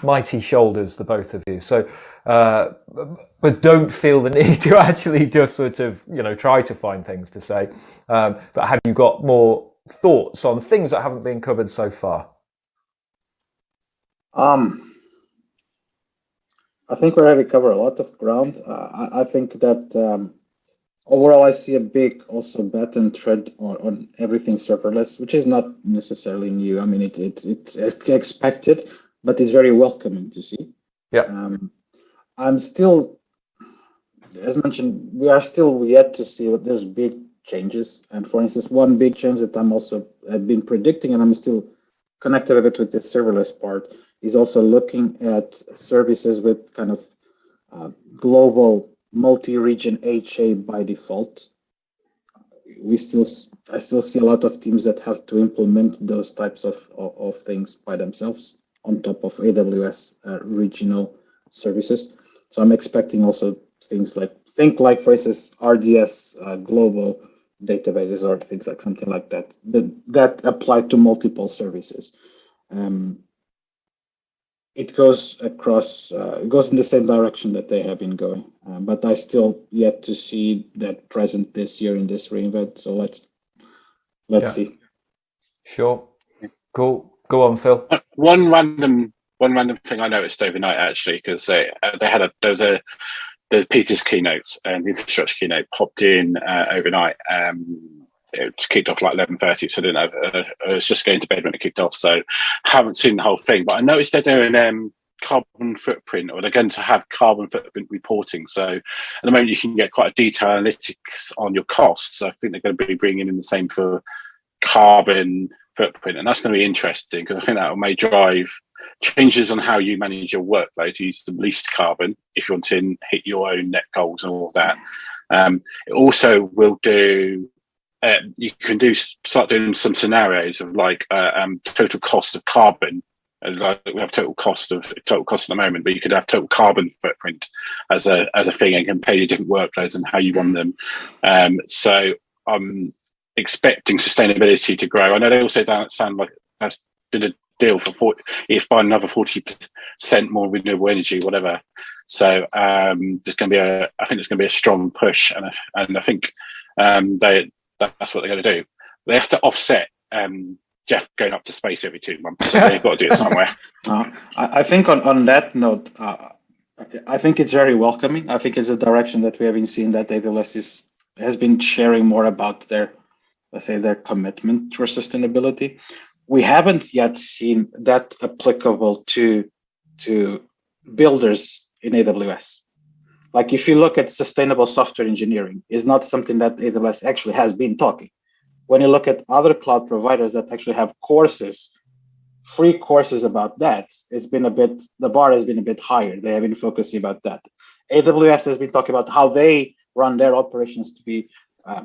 mighty shoulders, the both of you. So, but don't feel the need to actually just sort of, try to find things to say. But have you got more thoughts on things that haven't been covered so far?
I think we already covered a lot of ground. I think that overall I see a big also bet and trend on everything serverless, which is not necessarily new. I mean, it's expected, but it's very welcoming to see.
Yeah.
I'm still, as mentioned, we are still yet to see what those big changes. And for instance, one big change that I've been predicting, and I'm still connected a bit with the serverless part, is also looking at services with kind of global multi-region HA by default. I still see a lot of teams that have to implement those types of things by themselves on top of AWS regional services. So I'm expecting also things like, for instance, RDS global databases or things like something like that apply to multiple services. It goes across, it goes in the same direction that they have been going, but I still yet to see that present this year in this reInvent. So let's see.
Sure. Cool. Go on, Phil.
One random thing I noticed overnight actually, because there's Peter's keynote and the infrastructure keynote popped in overnight. It kicked off like 11:30, so I didn't have. I was just going to bed when it kicked off, so haven't seen the whole thing. But I noticed they're doing carbon footprint, or they're going to have carbon footprint reporting. So at the moment, you can get quite a detailed analytics on your costs. I think they're going to be bringing in the same for carbon footprint, and that's going to be interesting because I think that may drive changes on how you manage your workload to use the least carbon if you want to hit your own net goals and all of that. It also will do. You can start doing some scenarios of like total cost of carbon. Like we have total cost at the moment, but you could have total carbon footprint as a thing and compare your different workloads and how you run them. So I'm expecting sustainability to grow. I know they also sound like that's did a deal for if by another 40% more renewable energy, whatever. So there's going to be a strong push, and I think that's what they're going to do. They have to offset Jeff going up to space every 2 months. So they've got to do it somewhere.
I think on that note, I think it's very welcoming. I think it's a direction that we have been seeing that AWS has been sharing more about their commitment to sustainability. We haven't yet seen that applicable to builders in AWS. Like if you look at sustainable software engineering, is not something that AWS actually has been talking. When you look at other cloud providers that actually have courses, free courses about that, the bar has been a bit higher. They have been focusing about that. AWS has been talking about how they run their operations to be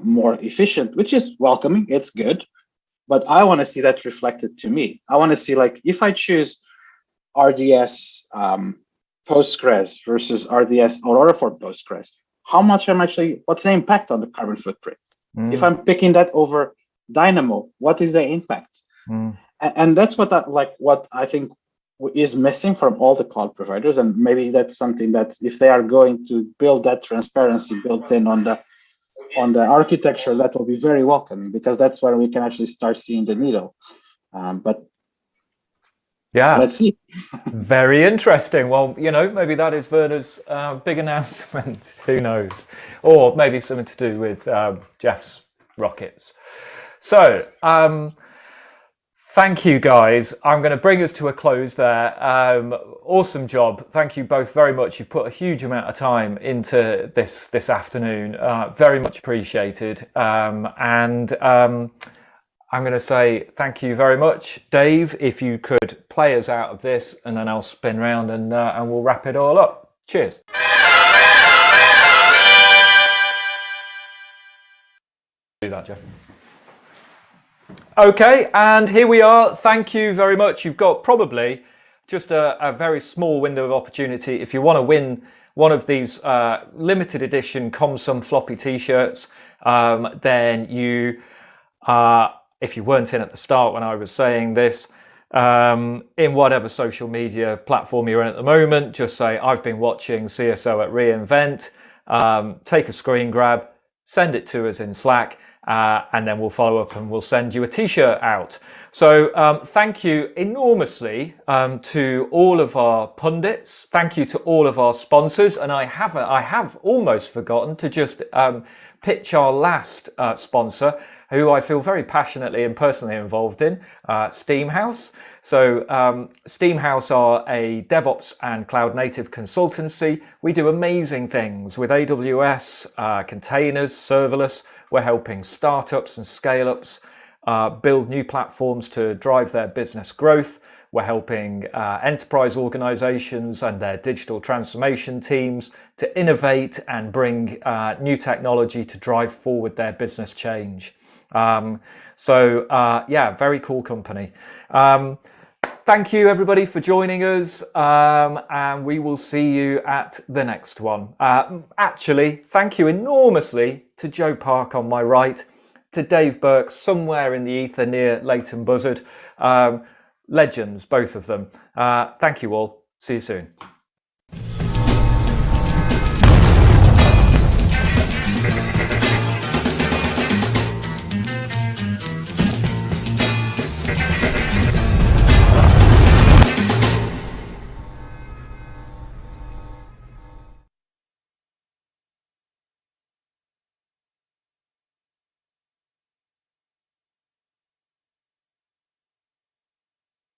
more efficient, which is welcoming. It's good, but I want to see that reflected to me. I want to see, like, if I choose RDS Postgres versus RDS Aurora for Postgres, what's the impact on the carbon footprint? If I'm picking that over Dynamo, what is the impact? And that's what I think is missing from all the cloud providers. And maybe that's something that if they are going to build that transparency built in on the architecture, that will be very welcoming, because that's where we can actually start seeing the needle. But
yeah,
let's see.
Very interesting. Well, maybe that is Werner's big announcement. Who knows? Or maybe something to do with Jeff's rockets. So, thank you, guys. I'm going to bring us to a close there. Awesome job. Thank you both very much. You've put a huge amount of time into this afternoon. Very much appreciated. I'm going to say thank you very much. Dave, if you could play us out of this, and then I'll spin round and we'll wrap it all up. Cheers. Do that, Jeff. Okay, and here we are. Thank you very much. You've got probably just a very small window of opportunity. If you want to win one of these limited edition ComSum floppy t-shirts, then you if you weren't in at the start when I was saying this, in whatever social media platform you're in at the moment, just say, I've been watching CSO at reInvent, take a screen grab, send it to us in Slack, and then we'll follow up and we'll send you a t-shirt out. So thank you enormously to all of our pundits. Thank you to all of our sponsors. And I have almost forgotten to just pitch our last sponsor, who I feel very passionately and personally involved in, Steamhouse. So Steamhouse are a DevOps and cloud native consultancy. We do amazing things with AWS, containers, serverless. We're helping startups and scale-ups build new platforms to drive their business growth. We're helping enterprise organizations and their digital transformation teams to innovate and bring new technology to drive forward their business change. Yeah, very cool company. Thank you everybody for joining us, and we will see you at the next one. Actually, thank you enormously to Joe Park on my right, to Dave Burke somewhere in the ether near Leighton Buzzard. Legends, both of them. Thank you all. See you soon.